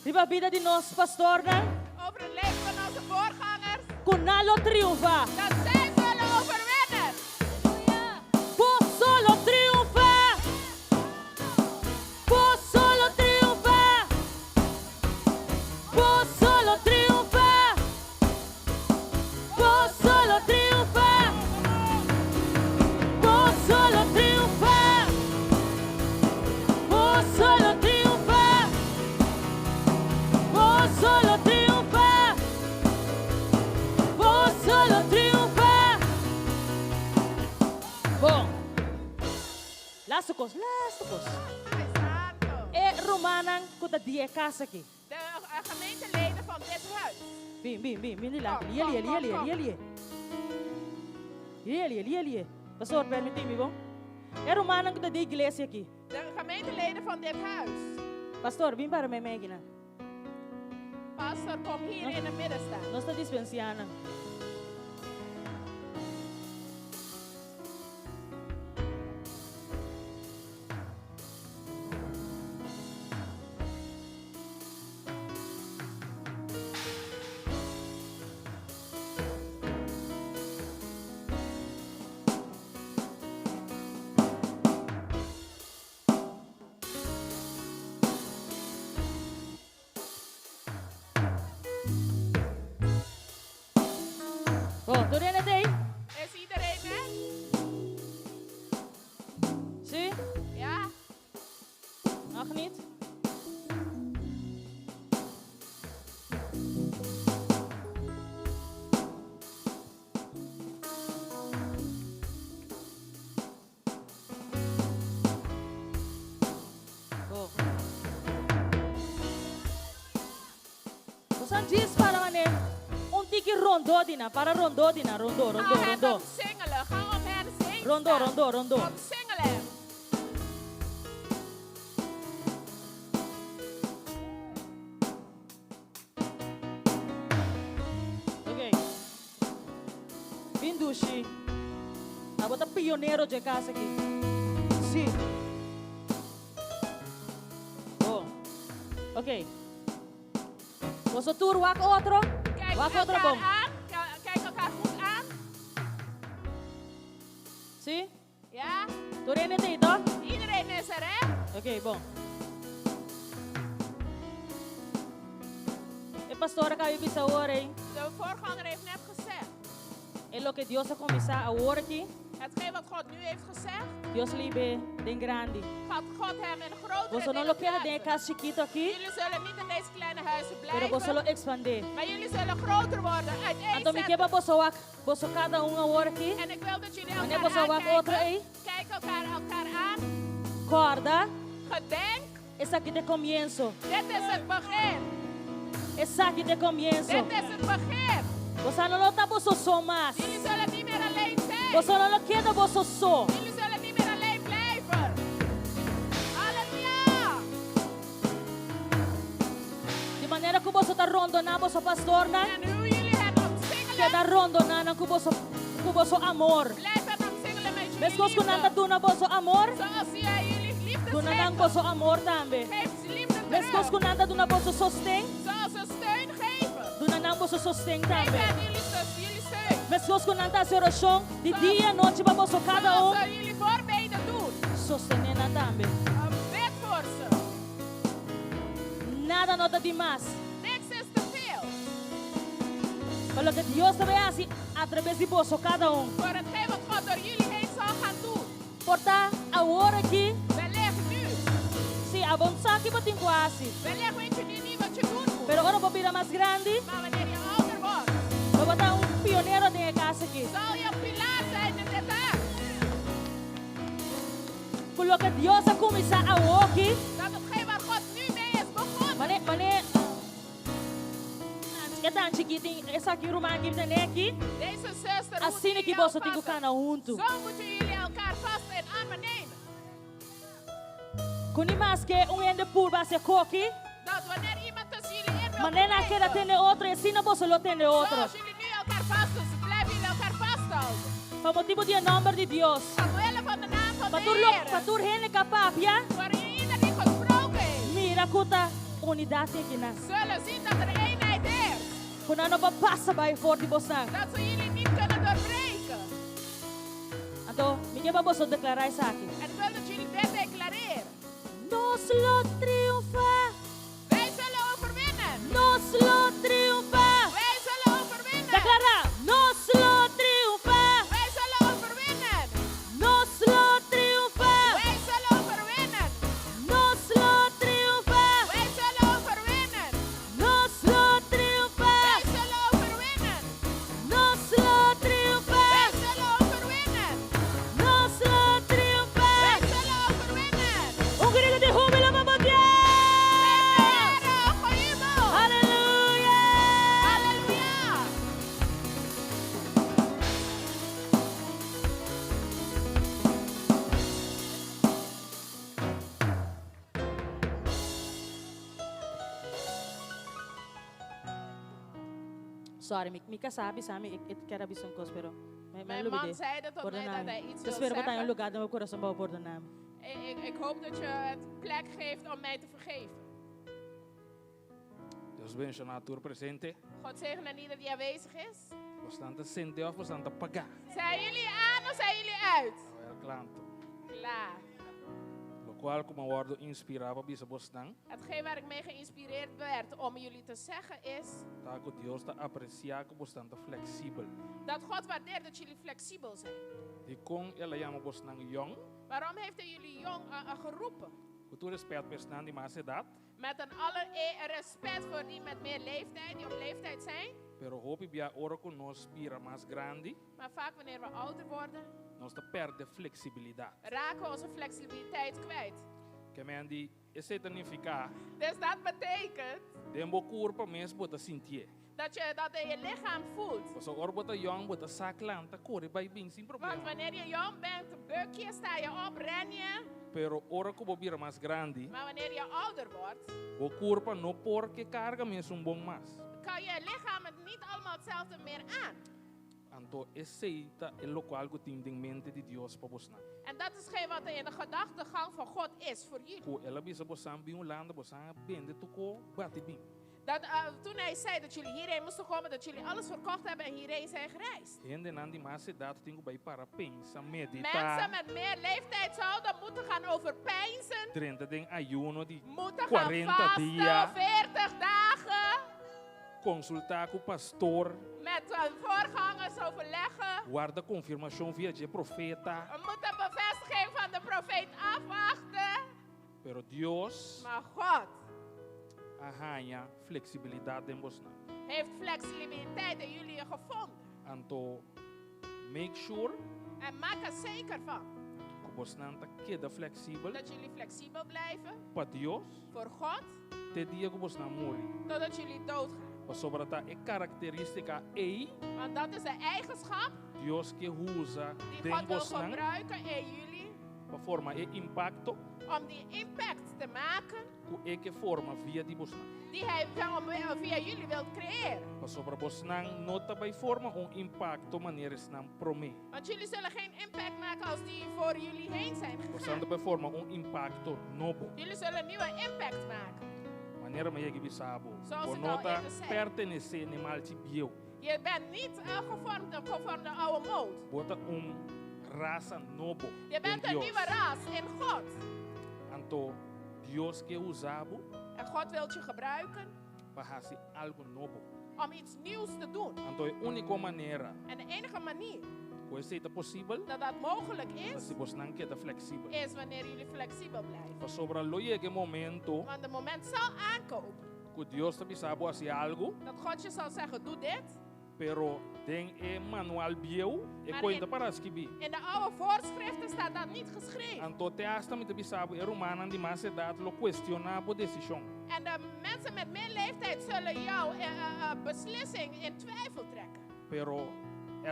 Riba vida de nos pastorna. over het leven van onze voorgangers. Kunalo triunfa. Dat zij zullen overwinnen. Vos solo triunfa. Vos solo triunfa. Vos solo triunfa. Vos solo triunfa. Vos solo triunfa. Vos solo triunfa. Vos solo triunfa. Vos solo triunfa. Bom. Laatste kos. Hij is santo. manang kuta die casa aqui. De gemeenteleden van dit huis. Bim, lá. Ali. Pastor, permite-me, bom? Era um manang kuta die igreja aqui. De gemeenteleden van dit huis. Pastor, vim para mij meegina. Pastor, kom hier in het midden staan. Nós está dispensando. Oh, doe je het heen? Is iedereen met? Zie? Ja? Nog niet? Oh. Saan dias para wanneer? Tiki rondo dina, para rondo dina, rondo. Singelen, ga om hen zingen. Rondo. Kom singelen. Ok. Vindushi. Abota pioneiro de casa aqui. Sim. Oh. Ok. Posso tour wak outro? Kijk elkaar aan. Kijk elkaar goed aan. Sim? Ja? Iedereen is er, Iedereen is er, hè? Oké, bom. El pastor acaba de horen. De voorganger heeft net gezegd. En lo que Dios ha comenzado ahora aquí. Hetgeen wat God nu heeft gezegd. Dios liebe den grande. Gaat God hem in grotere Vos no lo queda de casa chiquito aquí. Jullie zullen niet in deze kleine huizen Pero vos lo blijven. expandir. Maar jullie zullen groter worden. Então me queba vos cada agora aqui. En ik wil dat jullie Wanneer elkaar vos outro aí. aankijken. Kijk elkaar aan. Corda. Gedenk. Es aquí de comienzo. Dit is het begin. Es aquí de comienzo. Dit is het begin. Vos no lo está vos so más. Jullie zullen niet meer alleen zijn. Vos no lo queda vos so. Jullie zullen niet meer alleen blijven. Halleluja. De maneira que vos está rondonando vos pastor na. En hoe jullie het omsingelen. Queda rondonando com vos amor. Blijf het omsingelen met jullie Mas vos liefde. nada duna vos amor. Zoals jij jullie liefde Duna schenkt. dan vos amor também. Geef ze liefde Mas terug. vos nada duna vos sostén. Zoals ze steun geven. Duna dan vos sostén Geef também. hen jullie steun. Mas vos nada se oração de dia e noite para vos cada Zoals ze jullie voorbeden doen. Sostenena também. Bid voor ze. Nada nota demais. Niks is te veel. Para lo que Dios te vea así a través de vos cada Voor hetgeen wat God door jullie heen zal gaan doen. Porta agora aqui. Wellicht nu. Sim, avançar aqui para quase. Wellicht weet je nu niet wat je doen moet. Pero agora vou virar mais grande. Maar wanneer je ouder wordt. Vou botar pioneiro de casa aqui. Zal je een pilaar zijn in dit huis. Por lo que Dios ha comenzado agora aqui. Dat hetgeen waar God nu mee is begonnen. Mané. É tão chiquitinho. Essa aqui o irmão que tem aqui. Deze zuster moet Assim jullie que você tem que ficar junto. Zo moeten jullie elkaar vast in armen nemen. Kuni mais que ende purba se coque. Dat wanneer iemand tussen jullie in wil Manena queda tiene outro, e assim não você lo tiene outro. Zoals jullie nu elkaar vasthouden, blijven jullie elkaar vasthouden. Por motivo de nome de Deus. Omwille van de naam van de Heer. Patur hene kapap, ja? Voor ieder die gesproken heeft. Mira kuta unidade aqui na. Zullen zien dat er eenheid is. Kuna no passa by for de bosan. Dat ze jullie niet kunnen doorbreken. Então, me que vamos declarar isso aqui. En ik wil dat jullie dit declareren. Nós lo triunfa. Wij zullen overwinnen. Nós lo triunfa. Wij zullen overwinnen. Declara, nós lo triunfa. Wij zullen overwinnen. Nós lo triunfa. Wij zullen overwinnen. Nós lo triunfa. Wij zullen overwinnen. Nós lo triunfa. Wij zullen overwinnen. Nós lo triunfa. Wij zullen overwinnen. Nós lo triunfa. Wij zullen overwinnen. Un grito de júbilo, vamos Dios. Sorry, Mika sabe, ik quero abrir um coisa, pero Mijn man zei dat tot mij dat hij iets wil Espero botar em zeggen. lugar do meu coração para perdonar-me. Ik hoop dat je het plek geeft om mij te vergeven. Deus bendiga na tour presente. God zegene ieder die aanwezig is. Bastante sente of bastante pagar. Zijn jullie aan of zijn jullie uit? É klanto. Klaar. Lo qual como word inspirado bisa bostan. Hetgeen waar ik mee geïnspireerd werd om jullie te zeggen is Tá que Deus tá apreciar que bastante flexível. dat God waardeert dat jullie flexibel zijn. E com ela chama bostan young. Waarom heeft hij jullie jong geroepen? Com todo respeito personal de mais idade. Met een respect voor die met meer leeftijd, die op leeftijd zijn. Pero hope via ora con nos spira mais grande. Maar vaak wanneer we ouder worden, Nós tá perde flexibilidade. raken we onze flexibiliteit kwijt. Que men di esse significa Dus dat betekent dembo corpo mes bota sentir. dat je dat in je lichaam voelt. So ora bota young bota saklanta corre by bem sem Want problema. wanneer je jong bent, buk je, sta je op, ren je. Pero ora como vira mais grande. Maar wanneer je ouder wordt, O corpo no porque carga mesmo bom mais. kan je lichaam het niet allemaal hetzelfde meer aan. Anto aceita el local que tem em mente de Deus para você. En dat is geen wat er in de gedachtegang van God is voor jullie. Ko ela bisa você bij um landa você bende toko bate bem. Dat, toen hij zei dat jullie hierheen moesten komen, dat jullie alles verkocht hebben en hierheen zijn gereisd. Ende nan die mas idade tenho bij para pensar, Mensen meditar. met meer leeftijd zouden moeten gaan overpeinzen, 30 den ayuno de moeten 40 gaan vasten, dias. 40 dagen, Consultar com o pastor. met voorgangers overleggen. Guarda confirmação via de profeta. We moeten bevestiging van de profeet afwachten. Pero Deus Maar God arranha flexibilidade em você. heeft flexibiliteit in jullie gevonden. Anto make sure En maak er zeker van que você está queda flexível dat jullie flexibel blijven para Deus. voor God, Te dia que você morre. totdat jullie doodgaan. Para sobre ta é característica ei Want dat is de eigenschap Deus que usa die den God wil você gebruiken in jullie para forma e impacto om die impact te maken que é que forma via de você. die hij via jullie wil creëren. Para sobre você nota by forma impacto maneiras não prome. Want jullie zullen geen impact maken als die voor jullie heen zijn Você gegaan. by forma impacto novo. Jullie zullen een nieuwe impact maken. Maneira mais que bisabo. Zoals O ik al nota eerder zei. pertencer nem mal te bio. Je bent niet gevormd conform de oude mode. Bota raça novo. Je bent em een Deus. nieuwe ras in God. Anto Deus que usabo En God wil je gebruiken para fazer algo novo. om iets nieuws te doen. Anto é única maneira En de enige manier que seja possível dat dat mogelijk é is, se você não queda flexível. is wanneer jullie flexibel blijven. Para sobre lo que momento Want de moment zal aankomen que Deus te bisabo fazer algo, dat God je zal zeggen, doe dit. pero tem manual bio e Maar conta in- para escrever. In de oude voorschriften staat dat niet geschreven. Anto te hasta me te bisabo é humana de mais idade lo questionável decisão. En de mensen met meer leeftijd zullen jouw beslissing in twijfel trekken. Pero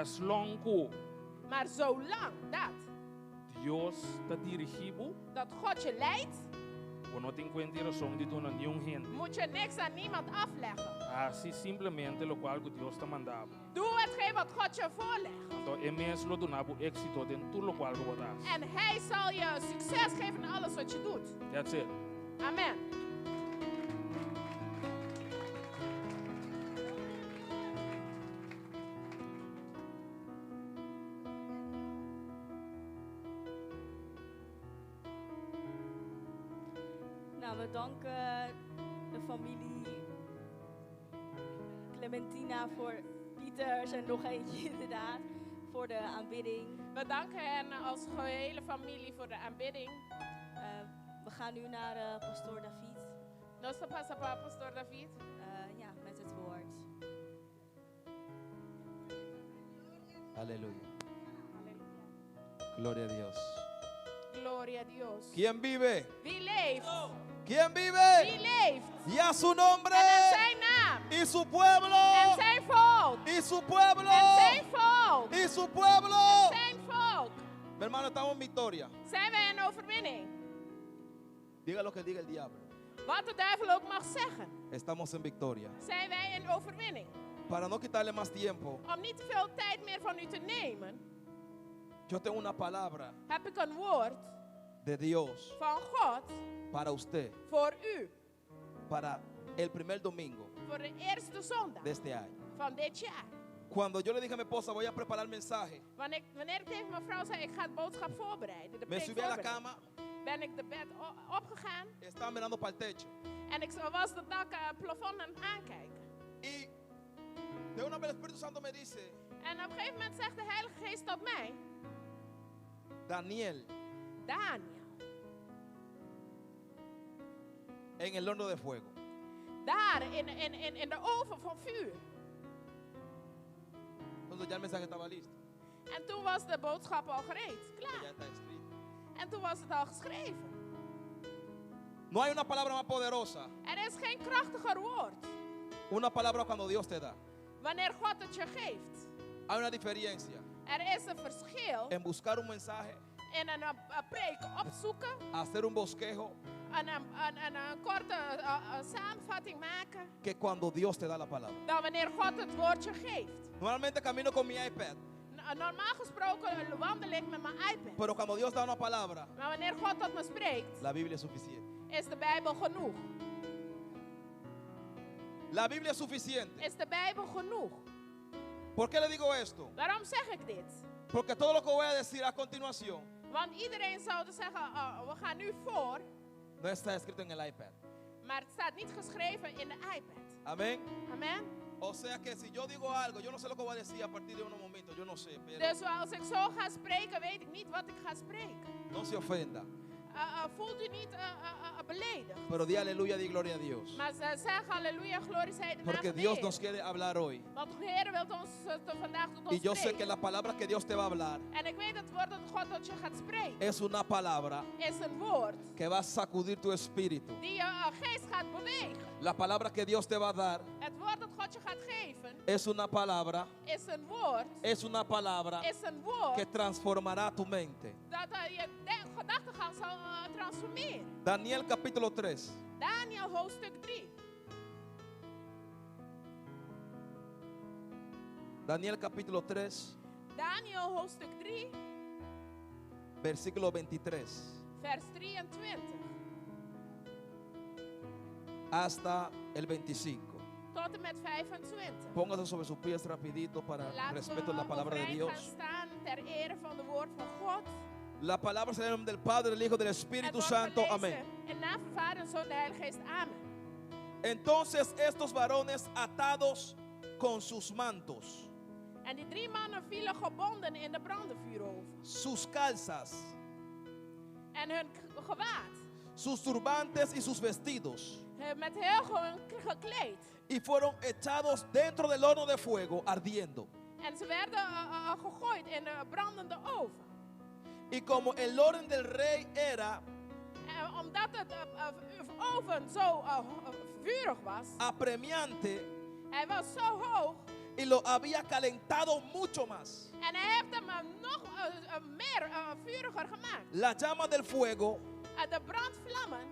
as long que Maar zolang dat Deus te dirigindo, dat God je leidt, ou não tem condição de donar nenhum gente. moet je niks aan niemand afleggen. Assim simplesmente lo qual que Deus te mandava. Doe hetgeen wat God je voorlegt. Então é mesmo donavo éxito em tudo lo qual que você. En hij zal je succes geven in alles wat je doet. That's it. Amen. Nou, we danken de familie Clementina voor Pieters en nog eentje inderdaad voor de aanbidding. We danken hen als gehele familie voor de aanbidding. We gaan nu naar pastoor David. Nostro pastor David. Ja, met het woord. Aleluya. Gloria a Dios. Gloria a Dios. ¿Quién vive? Wie leeft? ¿Quién vive? Wie leeft? Y a su nombre. En in zijn naam. Y su pueblo. En zijn volk. Y su pueblo. En zijn volk. Y su pueblo. En zijn volk. Mi hermano, estamos en victoria. Zijn wij in overwinning? Diga lo que diga el diablo. Wat de duivel ook mag zeggen. Estamos en victoria. Zijn wij in overwinning? para no quitarle más tiempo, om niet te veel tijd meer van u te nemen, yo tengo una palabra heb ik een woord de Dios van God para usted, voor u. para el primer domingo Voor de eerste zondag de este año. van dit jaar. Cuando yo le dije a mi esposa, voy a preparar el mensaje, Wanneer ik tegen mijn vrouw zei, ik ga het boodschap voorbereiden, de me preek subí a la voorbereiden, cama, ben ik de bed opgegaan estaba mirando para el techo. en ik was het plafond aan het aankijken. Y de una vez el Espíritu Santo me dice, En op een gegeven moment zegt de Heilige Geest tot mij, Daniel, Daniel, en el horno de fuego. daar in de oven van vuur. Entonces ya el mensaje estaba listo. En toen was de boodschap al gereed, Ya klaar. está escrito. En toen was het al geschreven. No hay una palabra más poderosa, Er is geen krachtiger woord una palabra cuando Dios te da. wanneer God het je geeft. Hay una diferencia Er is een verschil en buscar un mensaje, in een preek opzoeken, hacer un bosquejo, een korte samenvatting maken, que cuando Dios te da la palabra. dan wanneer God het woordje geeft. Normalmente camino con mi iPad, Normaal gesproken wandel ik met mijn iPad. pero cuando Dios da una palabra, Maar wanneer God tot me spreekt, la Biblia es suficiente. is de Bijbel genoeg. La Biblia es suficiente. Is de Bijbel genoeg. ¿Por qué le digo esto? Waarom zeg ik dit? Porque todo lo que voy a decir a continuación Want iedereen zou zeggen, we gaan nu voor, no está escrito en el iPad. maar het staat niet geschreven in de iPad. Amén. Amen. O sea que si yo digo algo, yo no sé lo que voy a decir a partir de unos momentos, yo no sé, pero Dus als ik zo ga spreken, weet ik niet wat ik ga spreken. no se ofenda. Voelt u niet beledigd. Pero di aleluya, di gloria a Dios. Maar zeg halleluja, glorie zij de naam Porque van de Dios Heer. nos quiere hablar hoy. Want de Heer wil ons vandaag tot ons Y yo sé spreken. que la palabra que Dios te va a hablar En ik weet dat het woord dat God tot je gaat spreken, es una palabra is een woord que va a sacudir tu espíritu. die je geest gaat bewegen. La palabra que Dios te va a dar Het woord dat God je gaat geven, es una palabra, is een woord, es una palabra is een woord que transformará tu mente. dat je gedachtegang zal transformeren. Daniel capítulo 3. Daniel hoofdstuk 3. Daniel capítulo 3, Daniel hoofdstuk 3, versículo 23. vers 23 Hasta el 25. tot en met 25. Póngase sobre sus pies rapidito para Laten respeto we a la palabra de overeind gaan Dios. staan ter ere van het woord van God. La palabra será en el nombre del Padre, del Hijo y del Het Espíritu wordt Santo. gelezen Amén. in naam van Vader en Zoon de Heilige Geest. Amen. Entonces estos varones atados con sus mantos, En die 3 mannen vielen gebonden in de brandenvuuroven. sus calzas, En hun gewaad, sus turbantes y sus vestidos, met heel gekleed. y fueron echados dentro del horno de fuego ardiendo. En ze werden gegooid in de brandende oven. Y como el orden del rey era En omdat het oven zo vurig was, apremiante, hij was zo hoog. y lo había calentado mucho más. En hij heeft hem nog meer vuriger gemaakt. La llama del fuego De brandvlammen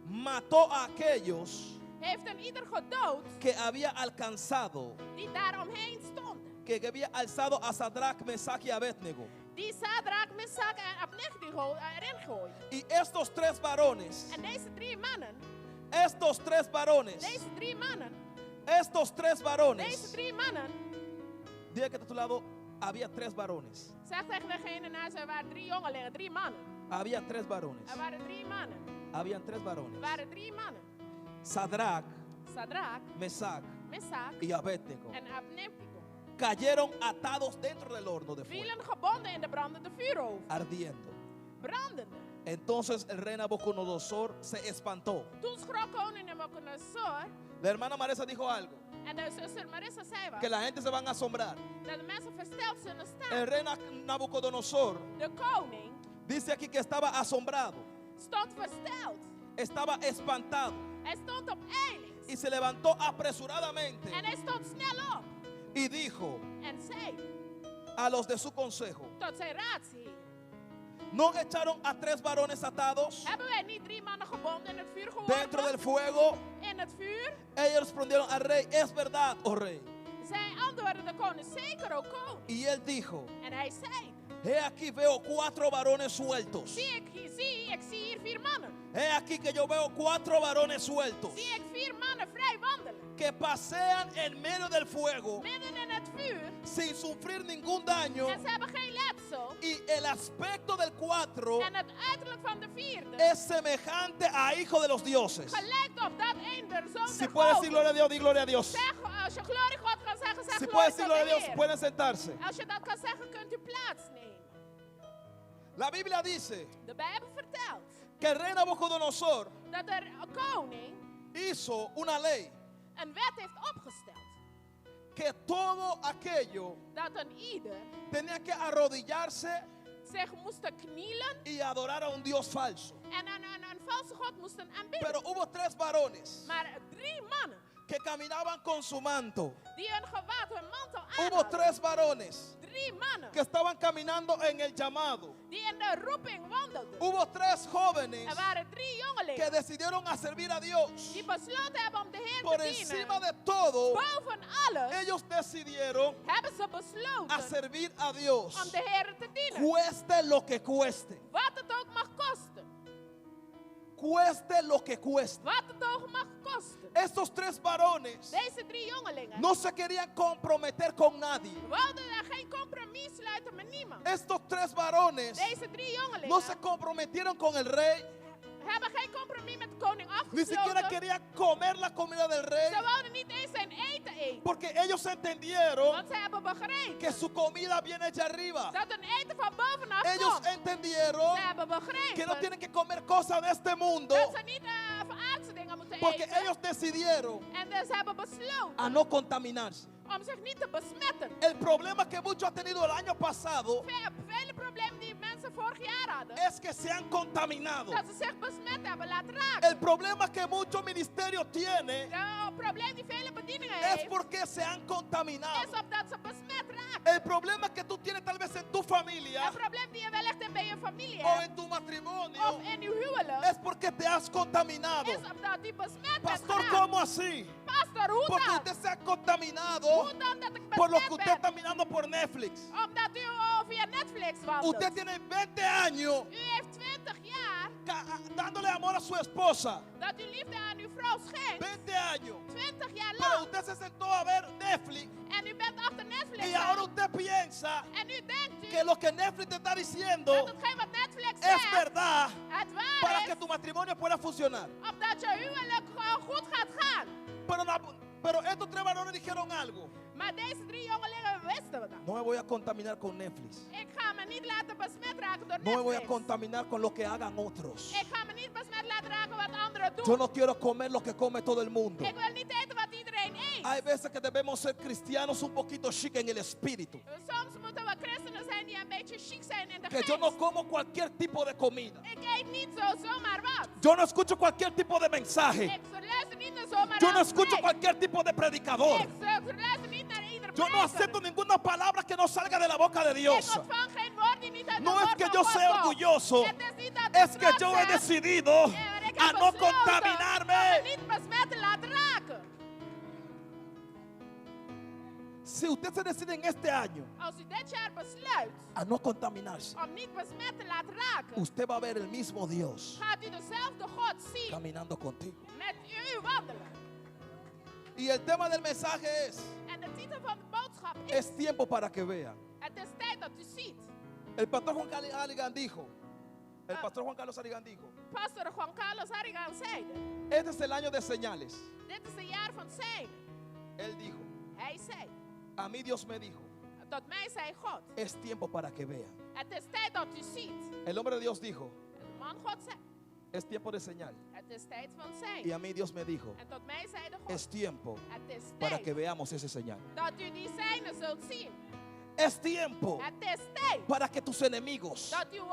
mató a aquellos heeft een ieder gedood que había alcanzado, die daar omheen stonden. que había alzado a Sadrach, Mesach y Abednego. Die Sadrach, Mesach en Abednego erin gooiden. Y estos 3 varones, En deze 3 mannen, estos 3 varones, deze 3 mannen, estos 3 varones, deze 3 mannen, diga que a tu lado había 3 varones, zeg tegen degene naast er waren 3 jongelingen, 3 mannen. había 3 varones, Er waren 3 mannen. habían 3 varones, Er waren 3 mannen. Sadrach, Sadrach, Mesach Mesach y Abednego, en Abednego cayeron atados dentro del horno de fuego, vielen gebonden in de brandende vuuroven. ardiendo. Brandende. Entonces el rey Nabucodonosor se espantó. Toen schrok koning Nabucodonosor La hermana Marisa dijo algo, en de zuster Marissa zei wat. que la gente se van a asombrar. Dat de mensen versteld zullen staan. El rey Nabucodonosor De koning dice aquí que estaba asombrado, stond versteld. estaba espantado Hij stond op eilig. y se levantó apresuradamente En hij stond snel op. y dijo En zei a los de su consejo, tot zijn raadsheer. ¿no echaron a 3 varones atados Hebben wij niet 3 mannen gebonden in het vuur geworpen? dentro del fuego? In het vuur? Ellos respondieron al rey, es verdad, oh rey. Zij antwoordde de koning, zeker o koning. Y él dijo, En hij zei, he aquí veo 4 varones sueltos. ik zie hier 4 mannen. He aquí que yo veo 4 varones sueltos Zie ik 4 mannen vrij wandelen. que pasean en medio del fuego Midden in het vuur. sin sufrir ningún daño. En ze hebben geen letsel. Y el aspecto del 4 En het uiterlijk van de 4e es semejante a hijo de los dioses. gelijkt op dat een der zoon Si der puede decir goden. gloria a Dios, di gloria a Dios. Zeg, als je glorie God kan zeggen, zeg Si puede glorie decir tot gloria a de Dios, Heer. pueden sentarse. Als je dat kan zeggen, kunt u plaatsnemen. La Biblia dice De Bijbel vertelt que el rey Nabucodonosor dat er een koning hizo una ley een wet heeft opgesteld. que todo aquello Dat een ieder tenía que arrodillarse zich moesten knielen y adorar a un Dios falso. en een valse God moesten aanbidden. Pero hubo 3 varones Maar 3 mannen que caminaban con su manto. die hun gewaad, hun mantel Hubo aan 3 varones 3 mannen que estaban caminando en el llamado. die in de roeping wandelden. Hubo 3 jóvenes Er waren 3 que jongelingen decidieron a servir a Dios. die besloten hebben om de Heer Por te encima dienen. de todo, Boven alles ellos decidieron hebben ze a besloten servir a Dios. om de Heer te dienen. Cueste lo que cueste. Wat het ook mag kosten. Cueste lo que cueste. Wat het ook mag kosten. Estos 3 varones Deze 3 jongelingen no se querían comprometer con nadie. wilden er geen compromis sluiten met niemand. Estos 3 varones Deze 3 jongelingen no se comprometieron con el rey. hebben geen compromis met de koning Ni siquiera afgesloten. querían comer la comida del rey. Ze wilden niet eens zijn eten eten. Porque ellos entendieron Want ze hebben begrepen que su comida viene hecha arriba. dat een eten van bovenaf Ellos komt. entendieron Ze hebben begrepen que no tienen que comer cosas de este mundo. dat ze niet aardse dingen moeten Porque eten. ellos decidieron En dus ze hebben besloten a no contaminarse. om zich niet te besmetten. El problema que muchos han tenido el año pasado Vele problemen die mensen vorig jaar hadden. es que se han contaminado. Dat ze zich besmet hebben laten raken. El problema que muchos ministerios tienen Het probleem die vele bedieningen es heeft, porque se han contaminado. is omdat ze besmet raken. El problema que tú tienes tal vez en tu familia Het probleem die je wellicht hebt bij je familie o en tu matrimonio of in uw huwelijk, es porque te has contaminado. is omdat u besmet bent Pastor, geraakt. ¿cómo así? Pastor, hoe Porque dan? usted se ha contaminado Hoe dan dat ik por lo que besmet usted está ben? mirando por Netflix. Omdat u via Netflix wandelt. Usted tiene 20 años U heeft 20 jaar dándole amor a su esposa. dat u liefde aan uw vrouw schenkt. 20 años. 20 jaar Pero lang. usted se sentó a ver Netflix En u bent achter Netflix y ahora aan. usted piensa En u denkt que lo que Netflix te está diciendo dat hetgeen wat Netflix es zegt, verdad het waar para is, que tu matrimonio pueda funcionar. omdat je huwelijk gewoon goed gaat gaan. Pero estos 3 varones dijeron algo. Maar deze 3 jongelingen wisten dat. No me voy a contaminar con Netflix. Ik ga me niet laten besmet raken door No me voy a Netflix. contaminar con lo que hagan otros. Ik ga me niet besmet laten raken wat anderen doen. Yo no quiero comer lo que come todo el mundo. Ik wil niet eten wat iedereen eet. Hay veces que debemos ser cristianos un poquito chic en el espíritu. Soms moeten we christenen zijn die een beetje chic zijn in de Que geest. yo no como cualquier tipo de comida. Ik eet niet zomaar wat. Yo no escucho cualquier tipo de mensaje. Ik luister niet naar zomaar Yo no een escucho preek. cualquier tipo de predicador. Ik luister niet naar ieder Yo no preker. acepto ninguna palabra que no salga de la boca de Dios. Ik ontvang geen woord die niet uit de No es woord que van yo God sea komt. orgulloso. Het is niet dat ik Es que trots yo he ben. decidido Maar ik a heb no besloten om me contaminarme. niet besmet te laten raken. Si usted se decide en este año Als u dit jaar besluit a no contaminarse, om niet besmet te laten raken, usted va a ver el mismo Dios gaat u dezelfde God zien caminando contigo. met u wandelen. Y el tema del mensaje es: En de titel van de boodschap is: es tiempo para que vean. het is tijd dat u ziet. El pastor Juan Carlos Harrigan dijo, Pastor Juan Carlos Harrigan zeide: este es el año de señales. dit is een jaar van zijn. Él dijo, Hij zei: a mí Dios me dijo, tot mij zei God: es tiempo para que vean. het is tijd dat u ziet. El hombre de Dios dijo, En de man God zei: es tiempo de señal. het is tijd van zijn. Y a mí Dios me dijo, En tot mij zeide God: es tiempo het is para tijd que veamos ese señal. dat u die zijnen zult zien. Es tiempo Het is tijd para que tus enemigos, dat uw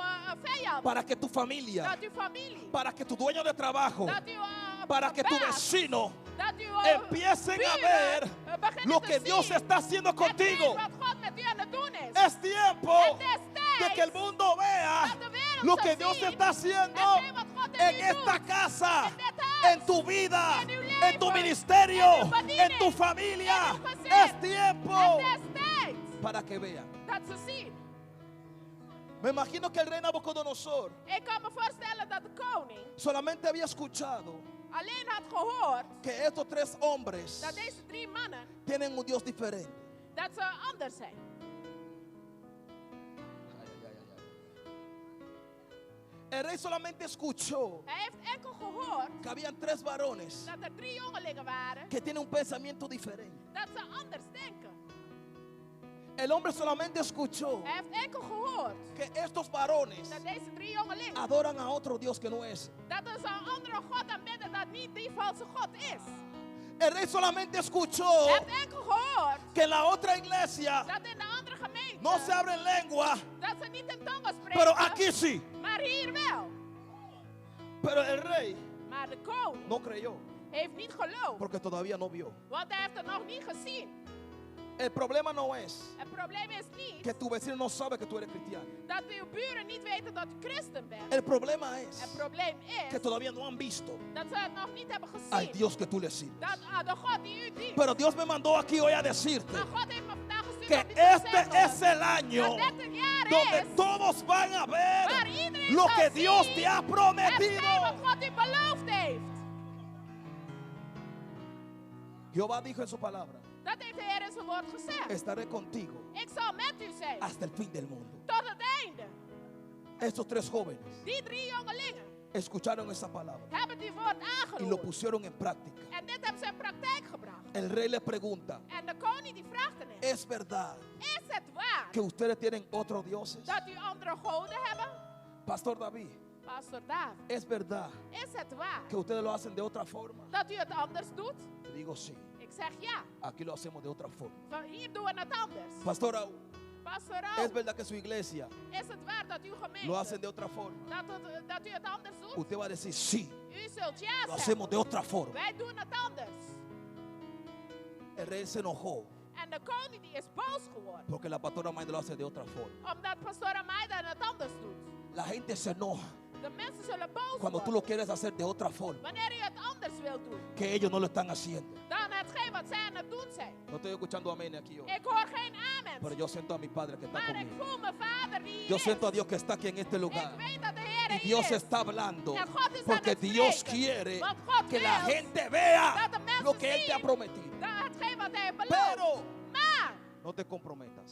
vijand, para que tu familia, dat uw familie, para que tu dueño de trabajo, dat uw para que tu baas, vecino dat uw empiecen a ver beginnen lo te que Dios zien está haciendo contigo. wat God met u aan het doen is. Es tiempo Het is tijd de que el mundo vea dat de wereld lo zal que Dios zien está haciendo hetgeen wat God in en u esta doet, casa, in dit huis, en tu vida, in uw leven, en tu ministerio, en tu familia. Es tiempo para que vean. Dat ze zien. Me imagino que el rey Nabucodonosor Ik kan me voorstellen dat de koning solamente había escuchado alleen had gehoord que estos 3 hombres dat deze 3 mannen, tienen un Dios diferente. dat ze anders zijn. El rey solamente escuchó Hij heeft enkel gehoord que habían 3 varones dat er 3 jongelingen waren, que tienen un pensamiento diferente. dat ze anders denken. El hombre solamente escuchó Hij heeft enkel gehoord que estos varones dat deze 3 jongelingen, adoran a otro Dios que no es. dat er zo'n andere God aanbidden dat niet die valse God is. El rey solamente escuchó Hij heeft enkel gehoord que en la otra iglesia dat in de andere gemeente no se abre en lengua, dat ze niet in tongen spreken, pero aquí sí. maar hier wel. Pero el rey Maar de koning no creyó heeft niet geloofd, porque todavía no vio. want hij heeft het nog niet gezien. El problema no es Het probleem is niet que tu vecino no sabe que tú eres cristiano. dat uw buren niet weten dat u christen bent. El problema es Het probleem is que todavía no han visto dat ze het nog niet hebben al gezien. Dios que tú le sirves. Dat de God die u dient. Pero Dios me mandó aquí hoy a decirte Maar God heeft me vandaag gestuurd que om dit te este zeggen. es el año Dat dit jaar donde is todos van a ver waar iedereen lo zal que Dios zien te ha hetgeen prometido. wat God u beloofd heeft. Jehová dijo en su palabra: Dat heeft de Heer in zijn woord gezegd. estaré contigo Ik zal met u zijn hasta el fin del mundo. tot het einde. Estos 3 jóvenes Die 3 jongelingen escucharon esa palabra hebben die woord y lo aangehoord. pusieron en práctica. En dit hebben ze in praktijk gebracht. El rey le pregunta: En de koning die vraagt aan hem: ¿es verdad is het waar que ustedes tienen otros dioses? dat u andere goden hebben? Pastor David, Pastor David, ¿es verdad is het waar que ustedes lo hacen de otra forma? dat u het anders doet? Le digo sí, Ik zeg ja. aquí lo hacemos de otra forma. Van hier doen we het anders. Pastor Raúl, Pastor ¿es Raúl, verdad que su iglesia is het waar dat uw gemeente lo hacen de otra forma? dat u het anders doet? Usted va a decir sí, U zult ja lo zeggen. hacemos de otra forma. Wij doen het anders. El rey se enojó En de koning die is boos geworden. porque la pastora Maida lo hace de otra forma. Omdat pastor Amaida het anders doet. La gente se enoja De mensen zullen boos cuando tú worden. lo quieres hacer de otra forma, Wanneer u het anders wilt doen. que ellos no lo están haciendo. Dan hetgeen wat zij aan het doen zijn. No estoy escuchando amén aquí hoy, Ik hoor geen amen. pero yo siento a mi Padre que está Maar ik conmigo. voel mijn vader die hier Yo is. siento a Dios que está aquí en este lugar. Ik weet dat de Heer Y hier Dios is. está hablando En God is aan porque het Dios spreken. quiere Want God que la wil gente vea dat de mensen lo que Él te ha zien prometido. dat hetgeen wat hij heeft beloofd. Pero Maar no te comprometas.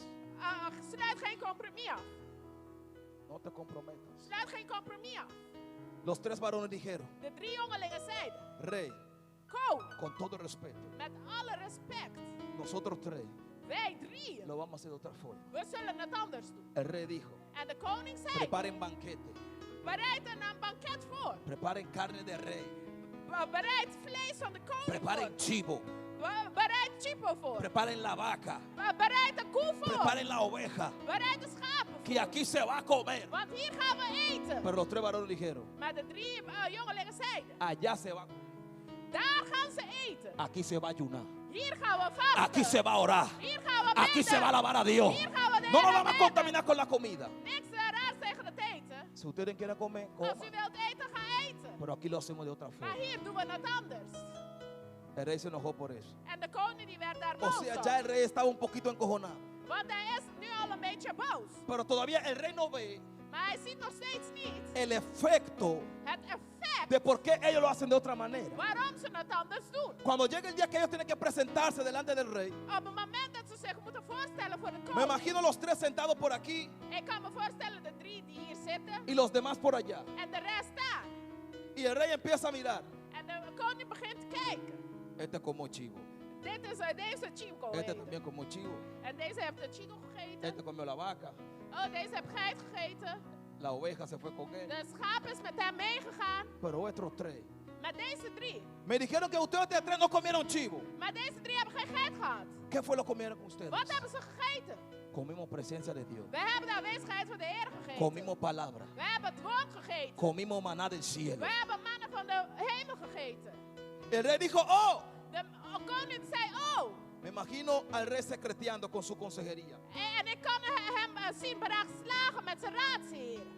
sluit geen compromis af. No te comprometas. Sluit geen compromis af. Los 3 varones dijeron: De 3 jongelingen zeiden: Rey, Koning, con todo respeto, met alle respect, nosotros 3 wij 3, lo vamos a hacer de otra forma. we zullen het anders doen. El rey dijo: En de koning zei: preparen banquete, bereid een banket voor. preparen carne de rey, Bereid vlees van de koning preparen voor. chivo, Bereid chipo voor. preparen la vaca, Bereid de koe voor. preparen la oveja, Bereid de schapen voor. que aquí se va a comer. Want hier gaan we eten. Pero los 3 varones dijeron: Maar de 3 jongelingen zeiden: allá se va, daar gaan ze eten. aquí se va a ayunar, Hier gaan we vasten. aquí se va a orar, Hier gaan we aquí bidden. se va a alabar a Dios. Hier gaan we de No Heer nos vamos a aanbidden. contaminar con la comida. Niks raars tegen het eten. Si ustedes quieren comer, Als coman. u wilt eten, ga eten. Pero aquí lo hacemos de otra Maar forma. hier doen we het anders. El rey se enojó por eso. En de koning die werd daar O boos sea, op. ya el rey estaba un poquito encojonado. Want hij is nu al een beetje boos. Pero todavía el rey no ve Maar hij ziet nog steeds niet el efecto het effect de por qué ellos lo hacen de otra manera. waarom ze het anders doen. Cuando llegue el día que ellos tienen que presentarse delante del rey, Op het moment dat ze zich moeten voorstellen voor de me koning. imagino los 3 sentados por aquí Ik kan me voorstellen de 3 die hier zitten. y los demás por allá. En de rest daar. Y el rey empieza a mirar. En de koning begint te kijken. Este como chivo. Dit is deze chico Este eten. también como chivo. En deze heeft de chico gegeten. Este comió la vaca. Oh, deze heeft geit gegeten. La oveja se fue con él. De schaap is met hem meegegaan. Pero estos 3 Maar deze 3. me dijeron que ustedes 3 no comieron chivo. Maar deze 3 hebben geen geit gehad. ¿Qué fue lo que comieron ustedes? Wat hebben ze gegeten? Comimos presencia de Dios. We hebben de aanwezigheid van de Heer gegeten. Comimos palabra. We hebben het woord gegeten. Comimos maná del cielo. We hebben mannen van de hemel gegeten. El rey dijo: oh. De koning zei, oh. Me imagino al rey secreteando con su consejería. En ik kan hem zien beraadslagen met zijn raadsheren.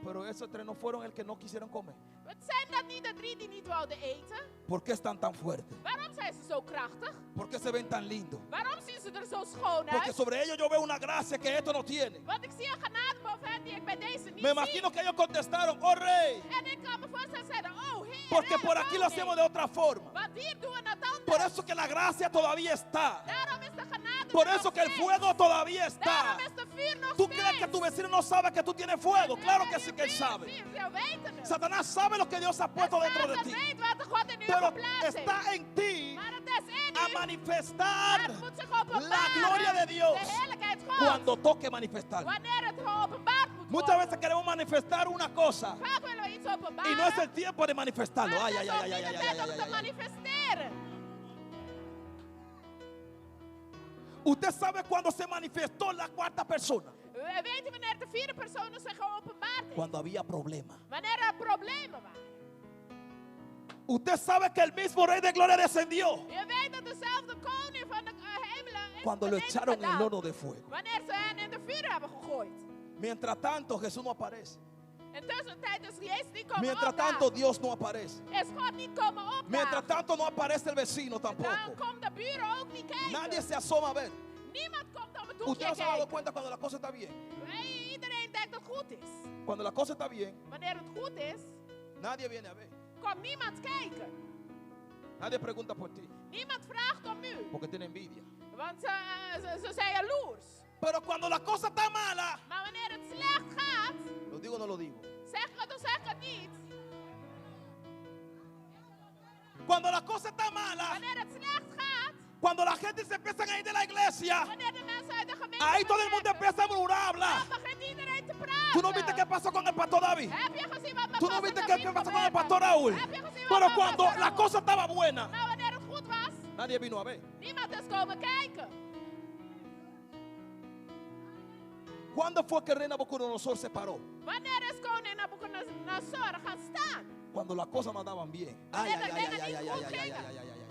Pero esos 3 no fueron el que no quisieron comer. Wat zijn dat niet de 3 die niet wouden eten? ¿Por qué están tan fuertes? Waarom zijn ze zo krachtig? ¿Por qué se ven tan lindos? Waarom zien ze er zo schoon Porque uit? sobre ellos yo veo una gracia que esto no tiene. Want ik zie een genade boven hen die ik bij deze niet Me imagino zie. que ellos contestaron, oh rey, En ik kan me voorstellen, zeiden, oh Heer, porque por aquí lo hacemos de otra forma. want hier doen we het anders. Por eso que la gracia todavía está. Daarom is de genade Por er eso nog que el steeds. fuego todavía está. Daarom is de vuur nog ¿Tú crees que tu vecino no sabe que tú tienes fuego? Claro que sí que él sabe. Ze weten het. Satanás sabe lo que Dios ha puesto dentro de Satan ti. weet wat de God in u Pero geplaatst heeft. está en ti Maar het is in a u. manifestar Het moet zich openbaren. la gloria de Dios De heerlijkheid Gods. cuando toque manifestarlo. Wanneer het geopenbaard moet Muchas worden. veces queremos manifestar una cosa Vaak willen we iets openbaren. y no es el tiempo de manifestarlo. Maar Ay, het ay, is ook ay, ay, niet ay, de ay, tijd ay, om ay, te ay. manifesteren. Usted sabe cuando se manifestó la cuarta persona. We weten wanneer de 4e persoon zich geopenbaard heeft. Cuando había problemas. Wanneer er problemen waren. Usted sabe que el mismo Rey de Gloria descendió Je weet dat dezelfde koning van de hemelen is cuando lo beneden echaron en el gedaald. horno de fuego. Wanneer ze hen in de vuur hebben gegooid. Mientras tanto, Jesús no aparece. Intussen tijd is Jezus niet komen Mientras opdagen. tanto, Dios no aparece. Is God niet komen opdagen. Mientras tanto, no aparece el vecino tampoco. Dan komt de buren ook niet kijken. Nadie se asoma a ver. Niemand komt om het Usted hoekje no se ha dado kijken. cuenta cuando la cosa está bien. Iedereen denkt dat het goed is. Cuando la cosa está bien, Wanneer het goed is, nadie viene a ver. komt niemand kijken. Nadie pregunta por ti. Niemand vraagt om u. Porque tiene envidia. Want ze zijn jaloers. Pero cuando la cosa está mala, Maar wanneer het slecht gaat, lo digo o no lo digo. zeg het of zeg het niet. Cuando la cosa está mala, Wanneer het slecht gaat, cuando la gente se empieza a ir de la iglesia, wanneer de mensen uit de gemeente ahí todo el mundo empieza a murmurar, hablar. dan begint iedereen te praten. ¿Tú no viste qué pasó con el pastor David? Heb je gezien wat met ¿Tú no pastor viste David qué pasó con gebeurde? el pastor Raúl? Heb je gezien wat Pero met cuando pastor la Raúl? cosa estaba buena, Maar wanneer het goed was, nadie vino a ver. niemand is komen kijken. ¿Cuándo fue que el rey Nabucodonosor se paró? Wanneer is koning Nabucodonosor gaan staan? Cuando las cosas no andaban bien. Ay, Wanneer ay, de ay, dingen ay, niet ay, goed ay, ay, ay, gingen. ay, ay, ay, ay.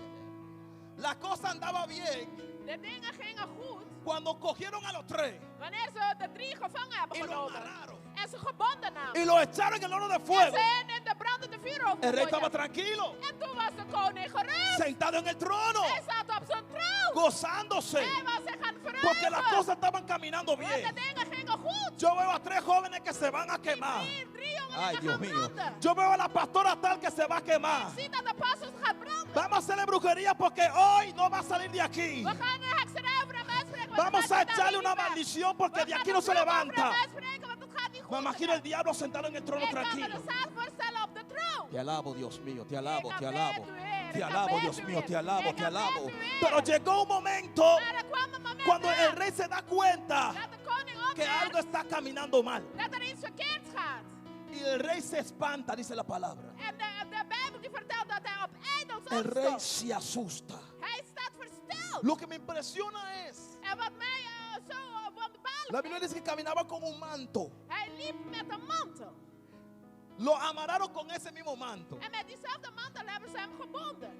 La cosa andaba bien De dingen gingen goed. cuando cogieron a los tres Wanneer ze de 3 gevangen hebben y lo genomen. amarraron En ze gebonden namen. y lo echaron en el horno de En fuego. ze hen in de brandende vuur El rey overgooid estaba hebben. tranquilo, En toen was de koning gerust. sentado en el trono, Hij zat op zijn troon. gozándose, Hij was zich aan het porque las verheugen. cosas estaban caminando Want de bien. dingen gingen goed. Yo veo a tres jóvenes que se van a quemar. Drie jongens Ay, die Dios gaan mío. branden. Yo veo a la pastora tal que se va a quemar. Ik zie dat de pastors gaat branden. Vamos a hacerle brujería porque hoy no va a salir de aquí. We gaan de hekserij over hem uitspreken. want Vamos het a gaat daar echarle niet una weg. maldición porque We de gaan aquí de no se vloek over hem levanta. uitspreken, want het gaat niet goed. Me imagino el diablo sentado en el trono Ik kan me tranquilo. de zaal voorstellen op de troon. Te alabo, Dios mío, te alabo, Ik te aanbid alabo. u, Heer. Te Ik alabo, aanbid Dios u, mío, Heer. te alabo, Ik te aanbid alabo. u, Heer. Pero llegó un momento Maar er kwam een moment cuando el aan rey se da cuenta dat de koning que algo opmerkt está caminando mal. dat er iets verkeerd gaat. Y el rey se espanta, dice la palabra. En de Bijbel die vertelt dat hij op ijdels El rey opstond. se asusta. Hij staat versteld. Lo que me impresiona es, En wat mij zo wonderbaarlijk la Biblia dice que caminaba con un manto. hij liep met een mantel. Lo amarraron con ese mismo manto. En met diezelfde mantel hebben ze hem gebonden.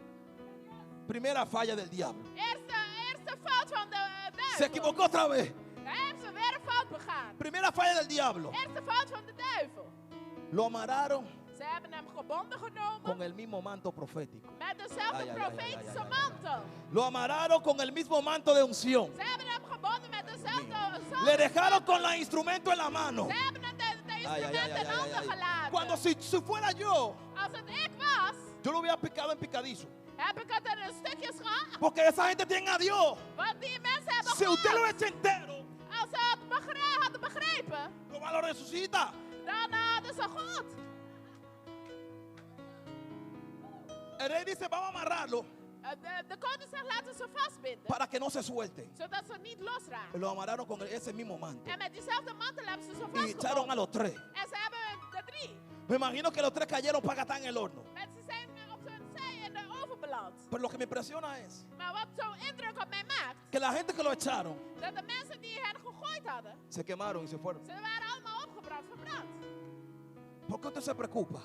Primera falla del diablo. Eerste fout van de duivel. Se equivocó otra vez. Hij heeft ze weer een fout begaan. Primera falla del diablo. Eerste fout van de duivel. Lo amarraron Ze hebben hem gebonden genomen con el mismo manto profético. met dezelfde Ay, ay, ay, profetische ay, ay, ay. mantel. Lo amarraron con el mismo manto de unción. Ze hebben hem gebonden met dezelfde Le dejaron con el instrumento en la mano. Ze hebben hem de Ay, ay, ay, instrumenten in ay, ay, handen ay. gelaten. Cuando si fuera yo, Als het ik was, yo lo hubiera picado en picadizo. heb ik het in stukjes gehakt. Porque esa gente tiene a Dios. Want die mensen hebben Si usted lo God. echa entero, Als ze het hadden begrepen, no lo resucita. dan hadden ze God. El rey dice, vamos a amarrarlo De koning zegt, laten we ze vastbinden. para que no se suelte. Zodat ze niet losraken. Lo amarraron con ese mismo manto. En met diezelfde mantel hebben ze ze Y echaron a vastgebonden. los tres. En ze hebben de 3. Me imagino que los tres cayeron para estar en el horno. Met ze zijn op zijn zij in de oven beland. Pero lo que me impresiona es Maar wat zo'n indruk op mij maakt, que la gente que lo echaron dat de mensen die hen gegooid hadden, se quemaron y se fueron. ze waren allemaal opgebrand, verbrand. ¿Por qué usted se preocupa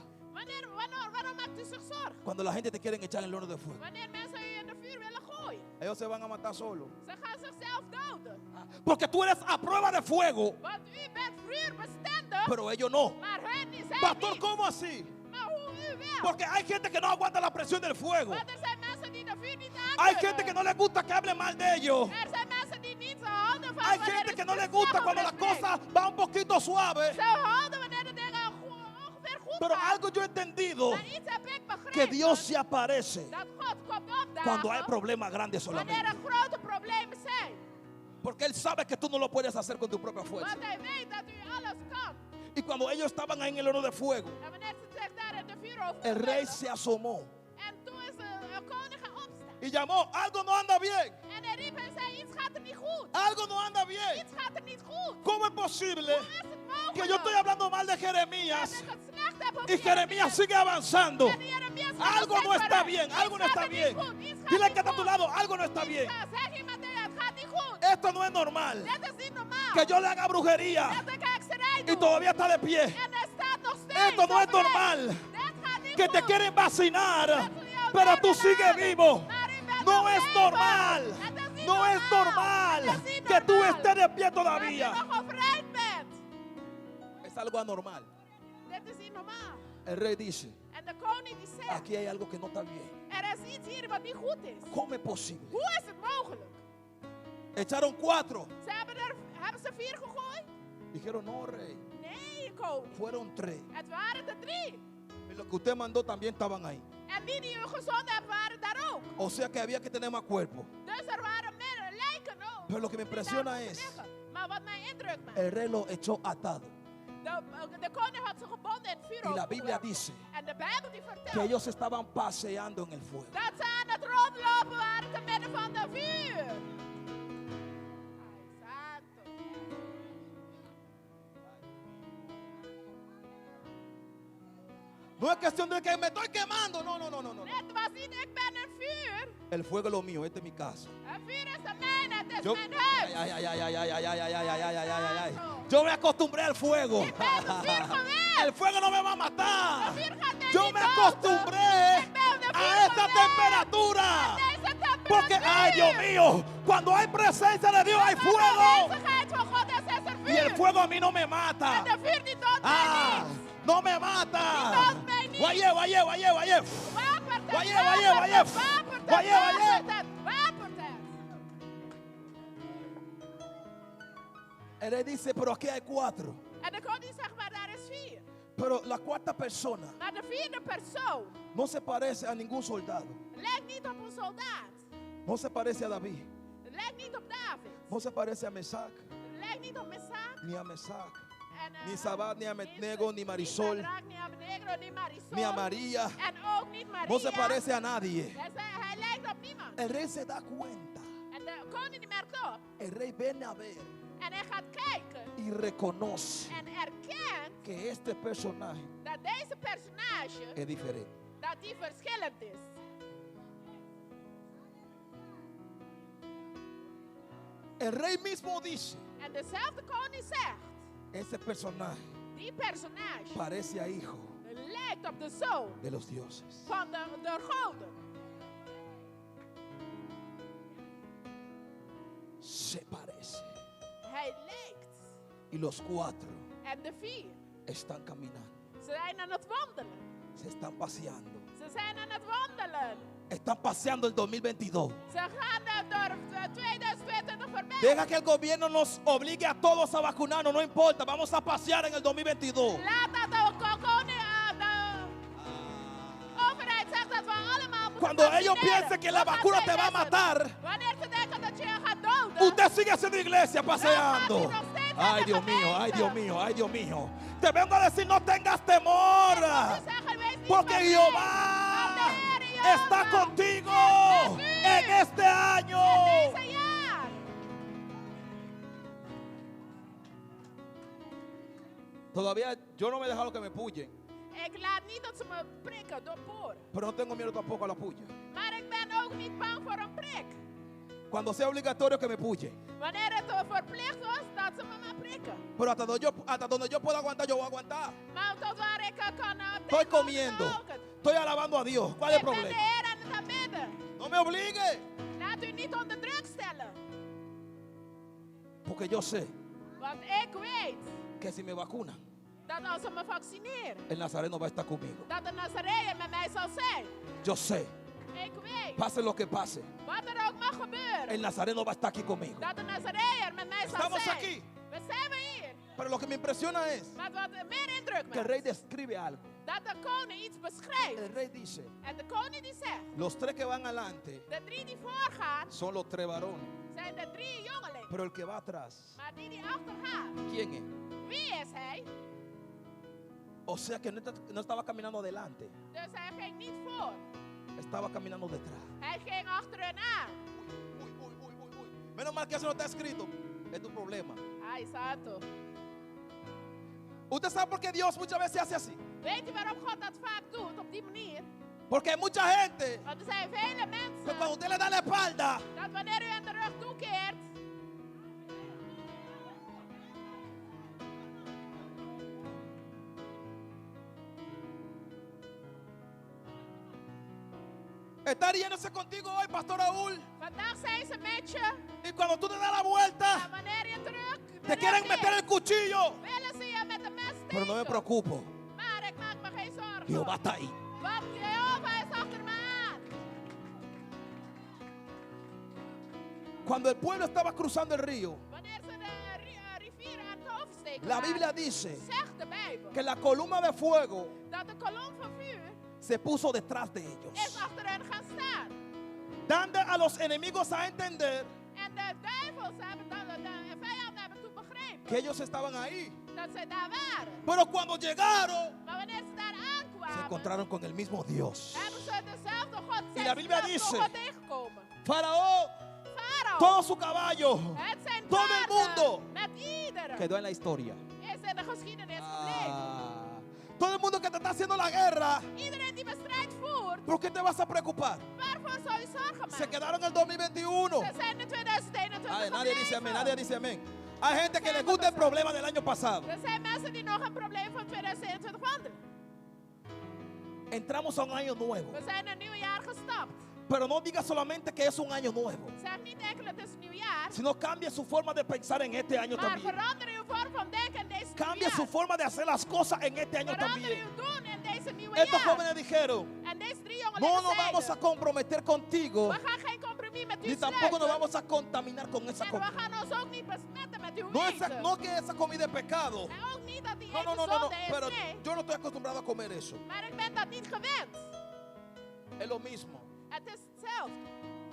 Waarom maakt u zich zorgen? cuando la gente te quiere echar en el horno de fuego? Wanneer mensen u in de vuur willen gooien, Ellos se van a matar solos. ze gaan zichzelf doden. Porque tú eres a prueba de fuego, Want u bent vuurbestendig, pero ellos no. maar hun niet, zij Pastor, niet. ¿cómo así? Maar hoe u wil. Porque hay gente que no aguanta la presión del fuego. Want er zijn mensen die de vuur niet Hay aankunnen. gente que no les gusta que hable mal de ellos. Er zijn mensen die niet houden van Hay wanneer gente het que no les slecht gusta over cuando hen las spreekt. cosas van un poquito suave. Ze houden wanneer de dingen ongeveer goed Pero gaan. algo yo he entendido, Maar iets heb ik begrepen. que Dios se aparece Dat God komt opdagen cuando hay problemas grandes wanneer solamente. er grote problemen zijn. Porque Él sabe que tú no lo puedes hacer con tu propia fuerza. Want hij weet dat u alles kan. Y cuando ellos estaban ahí en el horno de fuego, En wanneer ze zich daar in de vuur over el rey se asomó En toen is de koning gaan opstaan. y llamó, algo no anda bien, En hij riep en zei, iets gaat er niet goed. algo no anda bien. Iets gaat er niet goed. ¿Cómo es posible Hoe is het mogelijk? que yo estoy hablando mal de Jeremías Dat ik het slecht heb over y Jeremías sigue avanzando? En Jeremías gaat Algo nog no steeds está vooruit. bien, algo no Iets está gaat er bien. niet goed. Iets gaat Dile al niet que está a tu goed. lado, algo no está bien. Zeg iemand tegen je, het gaat niet goed. Esto no es normal. Dit is niet normaal. Que yo le haga brujería Dat ik hekserij y doe. todavía está de pie. En hij staat nog steeds Esto no es overeind. normal. Dit gaat niet Que te goed. quieren vacinar, pero tú sigues vivo. No es normal. No es normal que tú estés de pie Dat je todavía. nog overeind bent. Es algo anormal. Dit is niet normaal. El rey dice, En de koning die zegt, aquí hay algo que no está bien. er is iets hier wat niet goed is. ¿Cómo es posible? Hoe is het mogelijk? Echaron 4. Ze hebben ze 4 gegooid? Dijeron, no, rey. Nee, koning. Fueron 3. Het waren er 3. Y los que usted mandó también estaban ahí. En die u gezonden hebt, waren daar ook. O sea que había que tener más cuerpo. Dus er waren meer lijken ook. Pero lo que me impresiona Die daar es, moesten liggen. Maar wat mij indruk maakt, el rey lo echó atado. de koning had ze gebonden in het vuur Y la Biblia overgeworpen. dice En de Bijbel die que vertelt ellos estaban paseando en el fuego. dat ze aan het rondlopen waren te midden van de vuur. Exacto. No es cuestión de que me estoy quemando. No, no, no, no, no. Het was niet, ik ben een vuur. El fuego es lo mío, esta es mi casa. Het vuur is de mijne, het is Yo, mijn huis. ay, ay, ay, ay, ay, ay, ay, ay, ay, ay, ay, ay, ay, ay. Yo me acostumbré al fuego. El fuego no me va a matar. Yo me acostumbré a esta temperatura. Porque, ay, Dios mío, cuando hay presencia de Dios hay fuego. Aanwezigheid van God is er Y el vuur. fuego a mí no me mata. En de vuur die doodt mij Ah, niet. no me mata. Die doodt mij niet. Guaye, guaye, guaye, guaye. Wapert het, Guaye, wapert guaye, guaye. het, wapert het, Guaye, guaye. wapert het, wapert het. Él le dice, pero aquí hay 4. En de koning zegt, maar daar is 4. Pero la cuarta persona Maar de 4e persoon no se parece a ningún soldado. lijkt niet op een soldaat. No se parece a David. Lijkt niet op David. No se parece a Mesac, Lijkt niet op Mesaak. ni a Mesac, En, ni Sabat, ni a Abednego, ni Marisol, Ni Sadrach, ni Abednego, ni Marisol. ni a María. En ook niet Maria. No se parece a nadie. Hij lijkt op niemand. El rey se da cuenta. En de koning die merkt op. El rey viene a ver En hij gaat kijken. y reconoce En erkent que este personaje dat deze personage, es diferente. dat die verschillend is. El rey mismo dice, En dezelfde koning zegt, ese personaje die personage parece a hijo lijkt op de zoon de los dioses. van de goden. Se parece. Hij lijkt. Y los 4 En de 4, están caminando. ze zijn aan het wandelen. Se están paseando. Ze zijn aan het wandelen. Están paseando el 2022. Ze gaan door 2022 voorbij. Deja que el gobierno nos obligue a todos a vacunarnos, no importa, vamos a pasear en el 2022. Laat dat de koning, de overheid zegt dat we allemaal moeten Cuando ellos vaccineren. piensen que la Dat vacuna gaat te va a zij matar, wissen. Wanneer ze denken dat je je gaat doden. usted sigue haciendo iglesia paseando. Dan gaat u nog steeds Ay, aan de Dios mío, ay, gemeente. Dios mío, ay, Dios mío. Te vengo a decir, no tengas temor. Ze zeggen, wees niet Porque bevreesd. Jehová Want de Heer Jehovah está contigo is met u. en este año. In deze jaar. Todavía yo no me he dejado que me puyen, Ik laat niet dat ze me prikken door poren. pero no tengo miedo tampoco a la puya. Maar ik ben ook niet bang voor een prik. Cuando sea obligatorio que me puyen. Wanneer het verplicht was, dat ze me maar prikken. Pero hasta donde yo pueda aguantar, yo voy a aguantar. Maar tot waar ik kan Estoy comiendo, estoy alabando a Dios. ¿Cuál es el Ik ben de problema? Heer aan het aanbidden. No me obligue, Laat u niet onder druk stellen. porque yo sé Want ik weet que si me vacunan, dat Dat als ze me vaccineren, el Nazareno va a estar conmigo. dat de Nazareër met mij zal zijn. Yo sé, Ik weet, pase lo que pase, wat er ook mag gebeuren, el Nazareno va a estar aquí conmigo. dat de Nazareër met mij zal Estamos zijn. aquí. We zijn hier. Pero lo que me impresiona es Maar wat meer indruk que el maakt, rey describe algo. dat de koning iets beschrijft. El rey dice, En de koning die zegt, los tres que van adelante de 3 die voorgaan, son los tres varones, zijn de 3 jongelingen. pero el que va atrás, Maar die achter gaat, ¿quién es? wie is hij? O sea que no estaba caminando adelante, Dus hij ging niet voor. estaba caminando detrás. Hij ging achter hen aan. Menos mal que eso no está escrito, es tu problema. Ay, santo. ¿Usted sabe por qué Dios muchas veces hace así? Weet je waarom God dat vaak doet op die manier? Porque hay mucha gente Want er zijn vele que mensen cuando usted le da la espalda, dat wanneer u hen de rug toekeert, está riéndose contigo hoy, Pastor Raúl. vandaag zijn ze met je. Y cuando tú te das la vuelta, Maar wanneer je terug te quieren meter el cuchillo. willen ze je met de mes Pero no me steken. preocupo, Maar ik maak me geen zorgen. Jehová está ahí. Want Jehovah is achter me aan. Cuando el pueblo estaba cruzando el río, Wanneer ze de rivier aan het oversteken la waren, Biblia dice zegt de Bijbel que la columna de fuego dat de kolom van vuur se puso detrás de ellos, is achter hen gaan staan. dando a los enemigos a entender En de duivels hebben de vijanden hebben toen begrepen que ellos estaban ahí. dat zij daar waren. Pero cuando llegaron, Maar wanneer ze daar se aankwamen, encontraron con el mismo Dios. hebben ze dezelfde God, Y la zijn Biblia ze dice, God tegengekomen. Faraón, Farao, todo su caballo, het zijn todo el paarden, mundo met iedereen, quedó en la historia. is in de geschiedenis gebleven. Todo el mundo que te está haciendo la guerra, Iedereen die bestrijd voert, ¿por qué te vas a preocupar? waarvoor zou je zorgen Se maken? quedaron en el 2021. Ze zijn in 2021 Ay, nadie dice amén, nadie gebleven. dice amén. Hay gente que le gusta el problema del año pasado. Er zijn mensen die nog een probleem van 2021 wandelen. Entramos a un año nuevo. We zijn een nieuw jaar gestapt. Pero no diga solamente que es un año nuevo, Zeg niet enkel het is een nieuw jaar, sino cambie su forma de pensar en este año maar también. verander uw vorm van denken in deze Cambie nieuw su jaar. forma de hacer las cosas en este año Verander también. uw doen in deze nieuwe Estos jaar. jóvenes dijeron, En deze 3 no jongelingen nos vamos a zeiden, comprometer contigo, we gaan geen compromis met u ni tampoco nos sluiten. vamos a contaminar con esa En we comida. gaan ons ook niet besmetten met uw No, eten. no que esa comida es pecado. En ook niet dat die No, eten no, no, no, no. zonde is, Pero nee. yo no estoy acostumbrado a comer eso. Maar ik ben dat niet gewend. Es lo mismo Het is hetzelfde.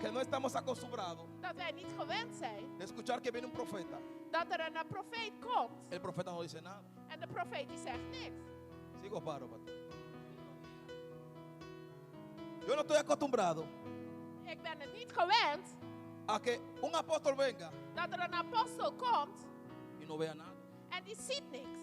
que no estamos acostumbrados Dat wij niet gewend zijn de escuchar que viene un profeta. dat er een profeet komt. El profeta no dice nada. En de profeet die zegt niks. Sigo paro, pastor. Yo no estoy acostumbrado Ik ben het niet gewend a que un apóstol venga dat er een apostel komt y no vea nada. en die ziet niks.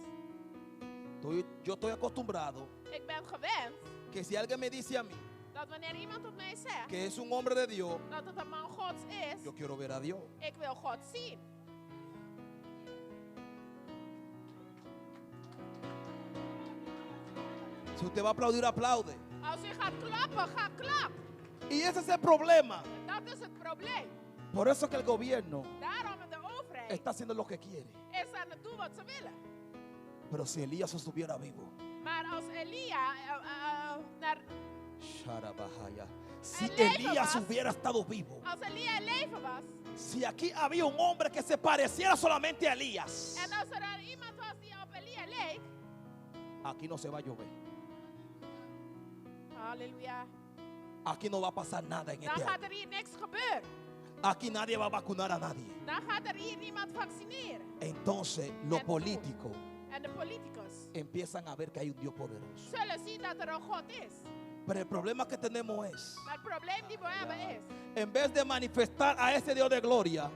Yo estoy acostumbrado Ik ben gewend que si alguien me dice a mí dat wanneer iemand tot mij zegt que es un hombre de Dios, dat het een man Gods is, yo quiero ver a Dios. ik wil God zien. Si usted va a aplaudir, aplaude. Als u gaat klappen, ga klap. Y ese es el problema. Dat is het probleem. Por eso que el gobierno Daarom de overheid está haciendo lo que quiere. is aan het doen wat ze willen. Pero si Elías estuviera vivo, Maar als Elia naar Sharabahaya. Si El leven Elías was. hubiera estado vivo, als Elia in leven was si aquí había un hombre que se pareciera solamente a Elías, en als er iemand was die op Elia leek, aquí no se va a llover. halleluja, Aquí no va a pasar nada en dan este gaat año. er hier niks gebeuren. Aquí nadie va a vacunar a nadie. Dan gaat er hier niemand vaccineren. Entonces los políticos En de politicus empiezan a ver que hay un Dios poderoso. zullen zien dat er een God is. Pero el problema que tenemos es, Maar het probleem die we hebben is, en vez de manifestar a ese Dios de gloria,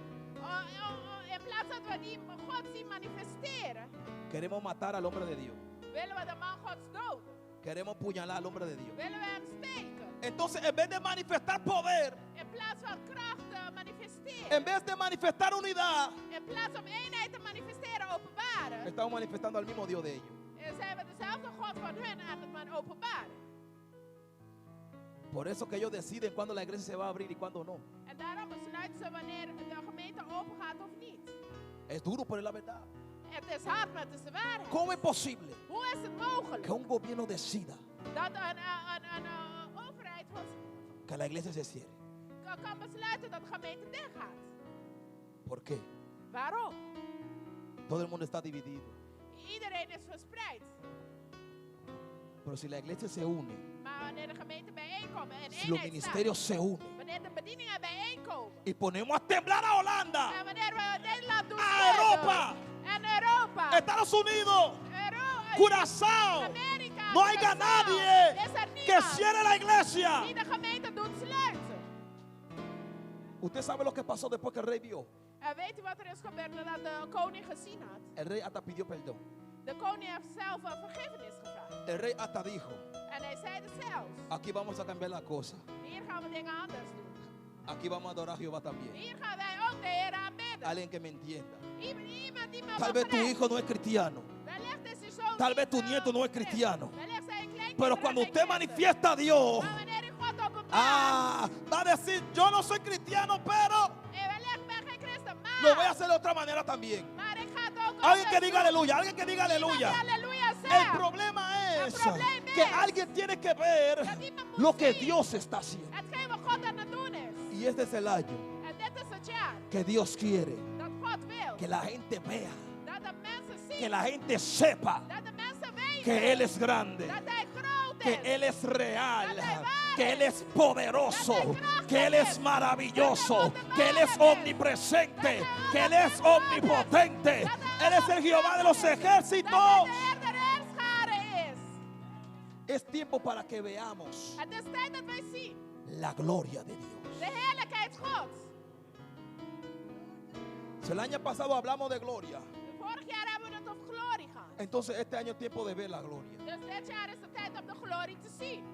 in plaats dat we die God zien manifesteren, queremos matar al hombre de Dios. willen we de man Gods doden. Queremos puñalar al hombre de Dios. Willen we hem steken. Entonces, en vez de manifestar poder, In plaats van kracht te manifesteren. en vez de manifestar unidad, In plaats om eenheid te manifesteren, openbaren, estamos manifestando al mismo Dios de ellos. zijn we dezelfde God van hun aan het openbaren. Por eso que ellos deciden cuándo la iglesia se va a abrir y cuándo no. En daarom besluiten ze wanneer de gemeente open gaat of niet. Es duro, pero es la verdad. Het is hard, maar het is de waarheid. ¿Cómo es posible Hoe is het mogelijk que un gobierno decida dat een overheid que la iglesia se cierre? kan besluiten dat de gemeente dicht gaat? ¿Por qué? Waarom? Todo el mundo está dividido. Iedereen is verspreid. Pero si la iglesia se une, Maar wanneer de gemeente bijeenkomen en si los eenheid ministerios staat, se unen wanneer de bedieningen bijeenkomen, y ponemos a temblar a Holanda, en wanneer we Nederland doen a schudden, Europa, en Europa, Estados Unidos, Curazao, Amerika, no haya Curaçao, nadie is er que niemand cierre la iglesia. die de gemeente doet sluiten. Usted sabe lo que pasó después que el rey vio. En weet u wat er is gebeurd nadat de koning gezien had? El rey hasta pidió perdón. De koning heeft zelf vergiffenis gevraagd. El rey hasta dijo, En hij zei er zelfs, aquí vamos a cambiar la cosa. hier gaan we dingen anders doen. Aquí vamos a adorar a Jehová también. Hier gaan wij ook de Heer aanbidden. Alguien que me entienda. Iemand die me Tal vez tu begrijpt. hijo no es cristiano. Wellicht is uw zoon Tal niet, vez tu nieto no es cristiano. wellicht zijn kleinkinderen Pero cuando geen usted christen. manifiesta a Dios, Maar wanneer u God openbaart, va a decir, yo no soy cristiano, pero wellicht ben geen christen, lo voy a maar, hacer de otra manera también. maar ik ga het ook Alguien que anders diga doen. aleluya, alguien que diga aleluya. Iemand die halleluja El zegt. problema es El probleem que is alguien tiene que ver dat iemand moet lo que zien Dios está haciendo. hetgeen wat God aan het doen is. Y este es el año En dit is het jaar que Dios quiere dat God wil que la gente vea, dat de mensen zien, que la gente sepa dat de mensen weten que Él es grande, dat hij groot que is, Él es real, dat hij waar que Él es poderoso, dat hij krachtig que Él es is, maravilloso, dat hij que Él es wonderbaarlijk is, omnipresente, dat que hij Él es almachtig is, omnipotente. dat hij Él es el Jehová de los dat ejércitos. hij de Heer der heerscharen is. Es tiempo para que veamos Het is tijd dat wij zien la gloria de Dios. de heerlijkheid Gods. Si el año pasado hablamos de gloria, Vorig jaar hebben we het over glorie gehad. entonces este año es tiempo de ver la gloria. Dus dit jaar is de tijd om de glorie te zien.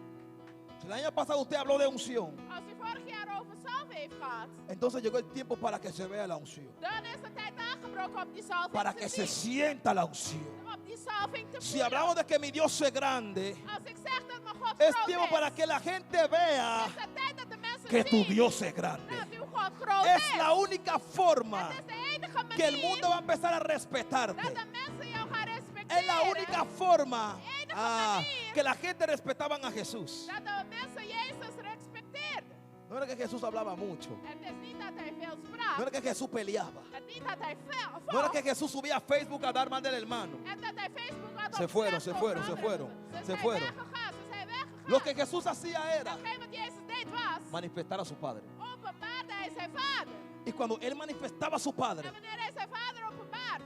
Si el año pasado usted habló de unción, Als u vorig jaar over zalf heeft gehad, entonces llegó el tiempo para que se vea la unción, dan is de tijd aangebroken om die zalving para te que se zien. sienta la unción. Om die zalving te Si voelen. hablamos de que mi Dios es grande, Als ik zeg dat mijn God es groot tiempo is, para que la gente vea is het tijd dat de mensen que tu zien Dios es grande. dat uw God groot Es is. la única forma Het is de enige que el manier mundo va a empezar a respetarte. dat de mensen jou gaan respecteren. Es la única forma enige manier que la gente respetaban a Jesús. dat de mensen Jezus respecteerden. No era que Jesús hablaba mucho, Het is niet dat hij veel no sprak. era que Jesús peleaba, Het niet dat hij veel no era vocht. que Jesús subía a Facebook a dar mal del hermano. En dat hij Facebook had Se fueron, se opgezet fueron, over se fueron, anderen. Ze se zijn fueron. weggegaan, ze zijn weggegaan. Lo que Jesús hacía era Hetgeen wat Jezus deed was, manifestar a su Padre. openbaarde hij zijn vader. Y cuando él manifestaba a su Padre, En wanneer hij zijn vader openbaarde,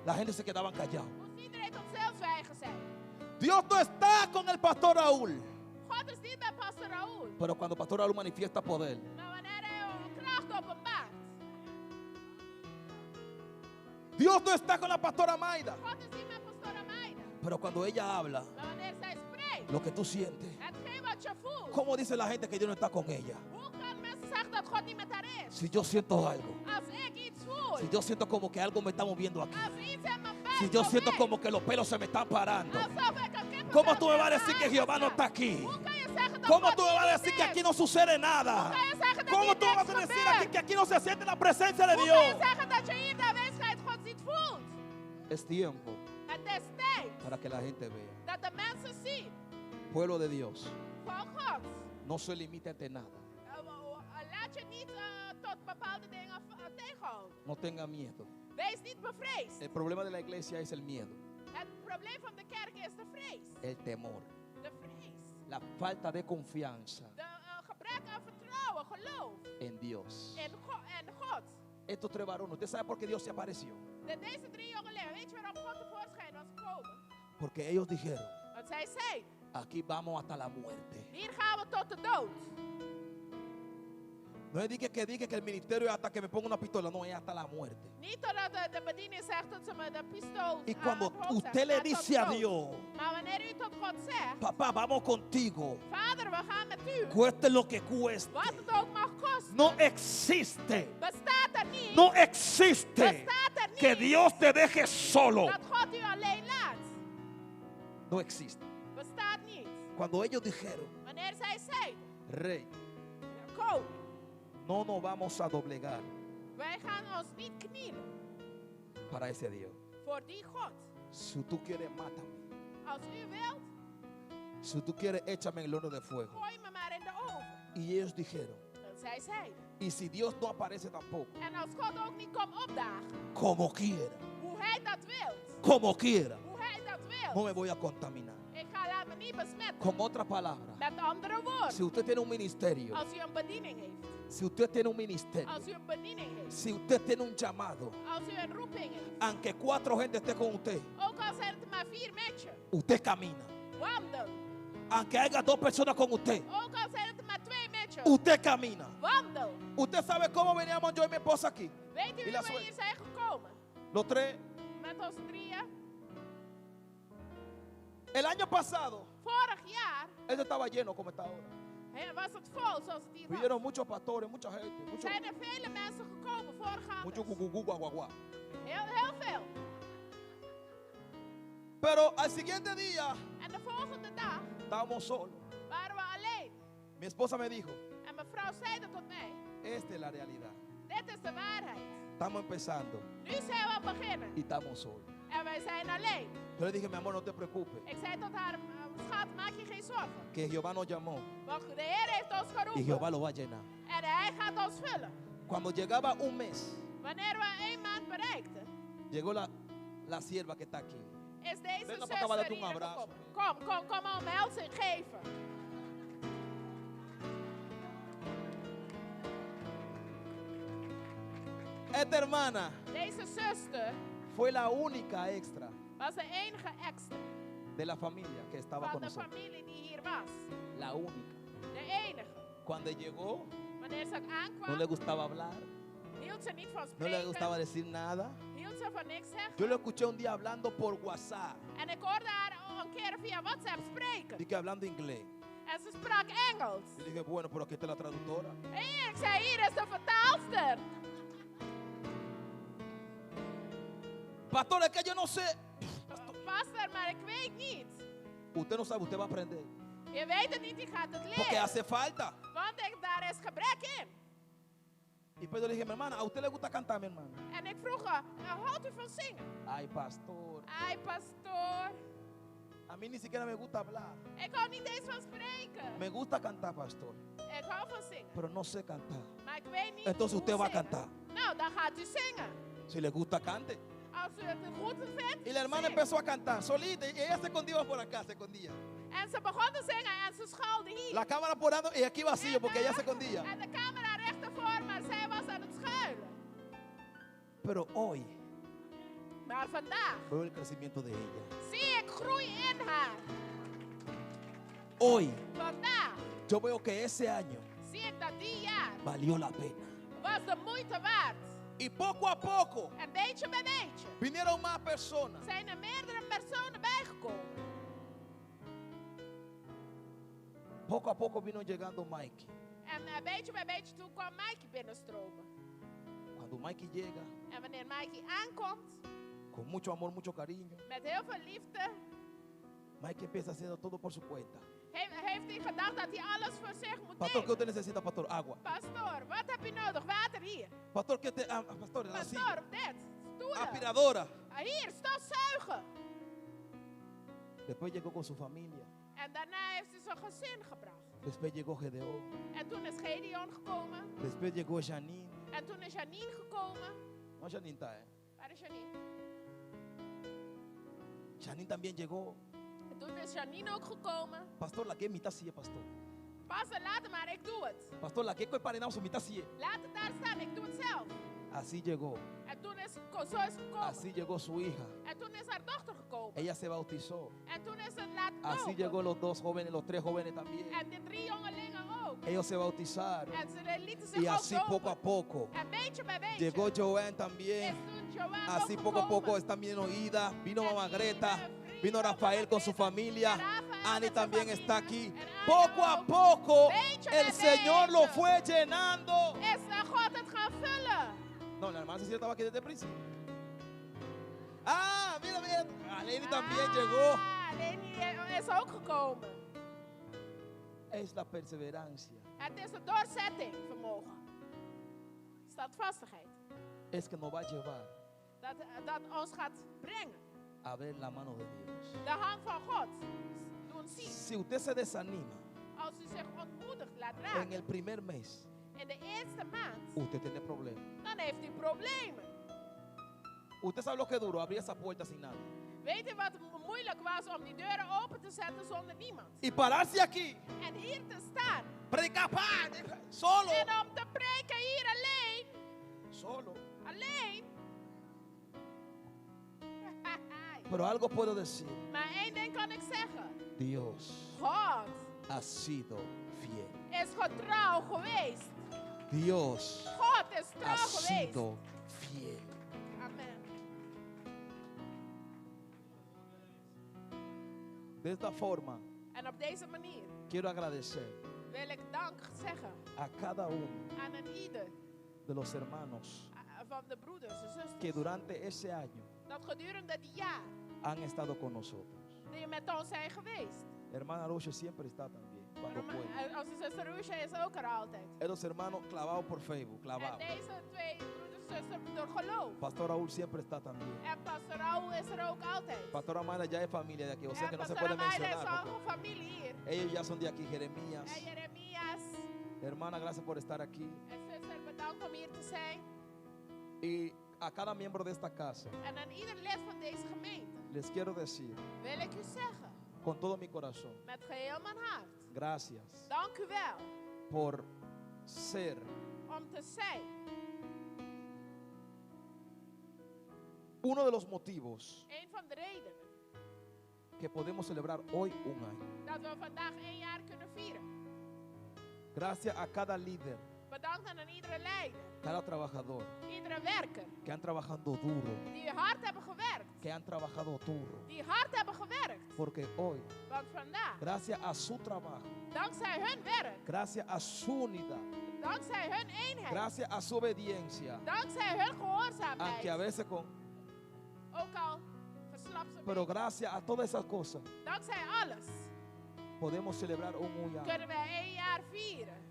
la gente se quedaban callados. moest iedereen tot zelfzwijgen zijn. Dios no está con el pastor Raúl, God is niet bij pastor Raúl. pero cuando el pastor Raúl manifiesta poder, Maar wanneer hij kracht openbaart, Dios no está con la pastora Maida, God is niet met pastor Maida. pero cuando ella habla, Maar wanneer zij spreekt, lo que tú sientes, hetgeen wat je voelt, ¿cómo dice la gente que Dios no está con ella? hoe kan mensen zeggen dat God niet met haar is? Si yo siento algo, Als ik iets voel, si yo siento como que algo me está moviendo aquí, als iets in mijn buik si yo siento beweegt, como que los pelos se me están parando, alsof ik een kippenvel ¿cómo tú me in vas a mijn decir que huid Jehová no heb? está aquí? Hoe kan je zeggen dat ¿Cómo God tú me vas a hier decir niet que is? aquí no sucede nada? Hoe kan je zeggen dat ¿Cómo hier tú me vas niks a decir gebeurt? aquí que aquí no se siente la presencia de Hoe Dios? kan je zeggen dat je hier de aanwezigheid Gods niet voelt? Es tiempo Het is tijd para que la gente vea. dat de mensen zien Pueblo de Dios, van God. no se limite ante nada. Laat je niet tot bepaalde dingen tegenhouden. No tenga miedo. Wees niet bevreesd. El problema de la iglesia es el miedo, Het probleem van de kerk is de vrees. el temor, De vrees. la falta de confianza De gebrek aan vertrouwen, geloof en Dios. en God. Estos tres varones, ¿usted sabe por qué Dios se apareció? Deze drie jongelingen, weet je waarom God tevoorschijn was gekomen? Porque ellos dijeron, Want zij zei, aquí vamos hasta la muerte. hier gaan we tot de dood. No es que diga que el ministerio es hasta que me ponga una pistola, no, es hasta la muerte. Niet totdat de bediening zegt dat ze me de pistool Y aan cuando het hoofd usted zegt, le maar tot dice a dood. Dios, Maar wanneer u tot God zegt, papá, vamos contigo, Vader, we gaan met u. cueste lo que cueste. Wat het ook mag kosten. No existe, Bestaat er niet. no existe Bestaat er niet. que Dios te deje solo. Dat God u alleen laat. No existe. Bestaat niet. Cuando ellos dijeron, Wanneer zij zei, Rey, koning, no nos vamos a doblegar wij gaan ons niet knielen para ese Dios. voor die God. Si tú quieres, mátame. Als u wilt, Si tú quieres, échame en el horno de fuego. gooi me maar in de oven. Y ellos dijeron, En zij zeiden. y si Dios no aparece tampoco, En als God ook niet komt opdagen, como quiera, hoe hij dat wilt, como quiera, hoe hij dat no wil, me voy a contaminar. ik ga laat me niet besmetten. Con otras palabras, Met andere si woorden, usted tiene un ministerio, als u een bediening heeft, si usted tiene un ministerio, als u een bediening heeft, si usted tiene un llamado, als u een roeping heeft, aunque 4 gente esté con usted, ook al zijn het maar 4 met je, usted camina. wandel. Aunque haya 2 personas con usted, Ook al zijn het maar 2 met je, usted camina. wandel. Usted sabe cómo veníamos yo y mi esposa aquí. Weet u Y hoe la we suegra. hier zijn gekomen? Los 3. Met ons 3. El año pasado, Vorig jaar eso estaba lleno como está ahora. was het vol zoals het hier was. Vinieron muchos pastores, mucha gente, Zijn er vele mensen gekomen, voorgangers. mucho gugugu, guaguaguá. Heel veel. Pero al siguiente día En de volgende dag estábamos solos. waren we alleen. Mi esposa me dijo, En mevrouw zei dat tot mij. esta es la realidad. Dit is de waarheid. Estamos empezando Nu zijn we aan het beginnen. y estamos solos. En wij zijn alleen. Yo le dije, mi amor, no te preocupes, Ik zei tot haar, schat, maak je geen zorgen. que Jehová nos llamó Want de Heer heeft ons y Jehová geroepen. lo va a llenar. En hij gaat ons vullen. Cuando llegaba un mes, Wanneer we 1 maand bereikten, llegó la sierva que está aquí. is deze Venga para acá, zuster date un hier abrazo. gekomen. Kom een omhelzing geven. Esta hermana Deze zuster fue la única extra was de enige extra de la familia que estaba van con de nosotros. familie die hier was. La única. De enige. Cuando llegó, Wanneer ze no aankwam, le gustaba hablar, hield ze niet van no le spreken, gustaba decir nada. hield ze van niks zeggen. Yo lo escuché un día hablando por WhatsApp, En ik hoorde haar een keer via WhatsApp spreken. y que hablando inglés. En ze sprak Engels. Y dije, bueno, pero aquí está la traductora. En ik zei, hier is de vertaalster. Pastor, es que yo no sé. Pastor, maar ik weet niet. Usted no sabe, usted va a aprender. Je weet het niet, je gaat het Porque leren. hace falta. Want daar is gebrek in. Y pues yo le dije, mi hermana, ¿a usted le gusta cantar, mi hermana? En ik vroeg haar, houdt u van zingen? Ay, pastor, Ai, pastoor. a mí ni siquiera me gusta hablar. Ik hou niet eens van spreken. Me gusta cantar, pastor, Ik hou van zingen. pero no sé cantar. Maar ik weet niet Entonces hoe usted va a zingen. cantar. Nou, dan gaat u zingen. Si le gusta, cante. Als u het goed vindt, Y la hermana zing. empezó a cantar solita y ella se escondía por acá, se escondía. En ze begon te zingen en ze schuilde hier. La cámara por dando y aquí vacío porque ella se escondía. En de camera recht ervoor, maar zij was aan het schuilen. Pero hoy Maar vandaag veo el crecimiento de ella. zie ik groei in haar. Hoy Vandaag yo veo que ese año zie ik dat die jaar valió la pena. was de moeite waard. Y poco a poco En beetje bij beetje vinieron más personas. zijn er meerdere personen bijgekomen. Poco a poco vino llegando Mikey. En beetje bij beetje toen kwam Mikey binnenstromen. Cuando Mikey llega, En wanneer Mikey aankomt, con mucho amor, mucho cariño, met heel veel liefde, Mikey empieza haciendo todo por su cuenta. heeft hij gedacht dat hij alles voor zich moet Pastor, ¿qué nemen. usted necesita, pastor? Agua. Pastor, wat heb je nodig? Water hier. Pastor, ¿qué usted? Pastor, la silla. Pastor, dit. Stoelen. Aspiradora. Hier, stofzuigen. Después llegó con su familia. En daarna heeft hij zijn gezin gebracht. Después llegó Gedeón. En toen is Gedeon gekomen. Después llegó Janine. En toen is Janine gekomen. No, Janine está, Waar is Janine? Janine también llegó. En toen is Janine ook gekomen. Pastor, la que es mitad sí, pastor. Pastor, laat het maar, ik doe het. Pastor, la que es emparenado su mitad sí. Laat het daar staan, ik doe het zelf. Así llegó. En toen is zo is gekomen. Así llegó su hija. En toen is haar dochter gekomen. Ella se bautizó. En toen is het laten Así lopen. llegó los 2 jóvenes, los 3 jóvenes también. En de 3 jongelingen ook. Ellos se bautizaron. En ze lieten zich Y ook así poco a dopen. poco En beetje bij beetje. llegó Joanne también. Is toen Joanne Así ook poco a gekomen. poco están viendo Ida, vino Mamá Greta, vino Rafael con su familia, Ani también está aquí. Poco a poco el Señor lo fue llenando. Is God het gaan vullen. No, la hermana Cecilia estaba aquí desde el principio. Ah, mira, mira, Aleni también llegó. Leni is ook gekomen. Es la perseverancia, Het is een doorzetting vermogen. Standvastigheid. es que nos va a llevar dat ons gaat brengen. a ver la mano de Dios. De hand van God doen zien. Si usted se desanima Als u zich ontmoedigd laat en raken el primer mes, in de eerste maand, usted tiene problemas. dan heeft u problemen. Usted sabe lo que duró abrir esa puerta sin nada. Weet u wat moeilijk was om die deuren open te zetten zonder niemand? Y pararse aquí, En hier te staan. predicar solo. En om te preken hier alleen. Solo. Alleen. Pero algo puedo decir. Maar één ding kan ik zeggen. Dios God ha sido fiel. is getrouw geweest. Dios God is ha trouw geweest. sido fiel. Amen. De esta forma, En op deze manier quiero agradecer wil ik dank zeggen a cada uno aan een ieder de los hermanos van de broeders en que zusters. durante ese año Dat gedurende die jaar han estado con nosotros. die met ons zijn geweest. Hermana Lucha siempre está también, cuando puede. Onze zuster Roosje is ook er altijd. Esos hermanos clavados por Facebook, En clavados. deze twee broeders en zusters door geloof. Pastor Raúl siempre está también. En pastor Raúl is er ook altijd. Pastora Mayra ya es familia de aquí, o sea En que no se pastor puede Amaya is mencionar. al porque familie hier. ellos ya son de aquí, Jeremías. En Jeremías. Hermana, gracias por estar aquí. En zuster, bedankt om hier te zijn. Y a cada miembro de esta casa En aan ieder lid van deze gemeente les quiero decir wil ik u zeggen, con todo mi corazón, met geheel mijn hart, gracias dank u wel por ser om te zijn uno de los motivos een van de redenen que podemos celebrar hoy un año. dat we vandaag 1 jaar kunnen vieren. Gracias a cada líder, Bedankt aan iedere leider, cada trabajador iedere werker, que han trabajado duro, die hard hebben gewerkt, que han trabajado duro. die hard hebben gewerkt. Porque hoy, Want vandaag, gracias a su trabajo, dankzij hun werk, gracias a su unidad, dankzij hun eenheid, gracias a su obediencia, dankzij hun gehoorzaamheid, aunque a veces con, ook al verslapt ze pero mee, gracias a todas esas cosas, dankzij alles, podemos celebrar un año. kunnen wij 1 jaar vieren.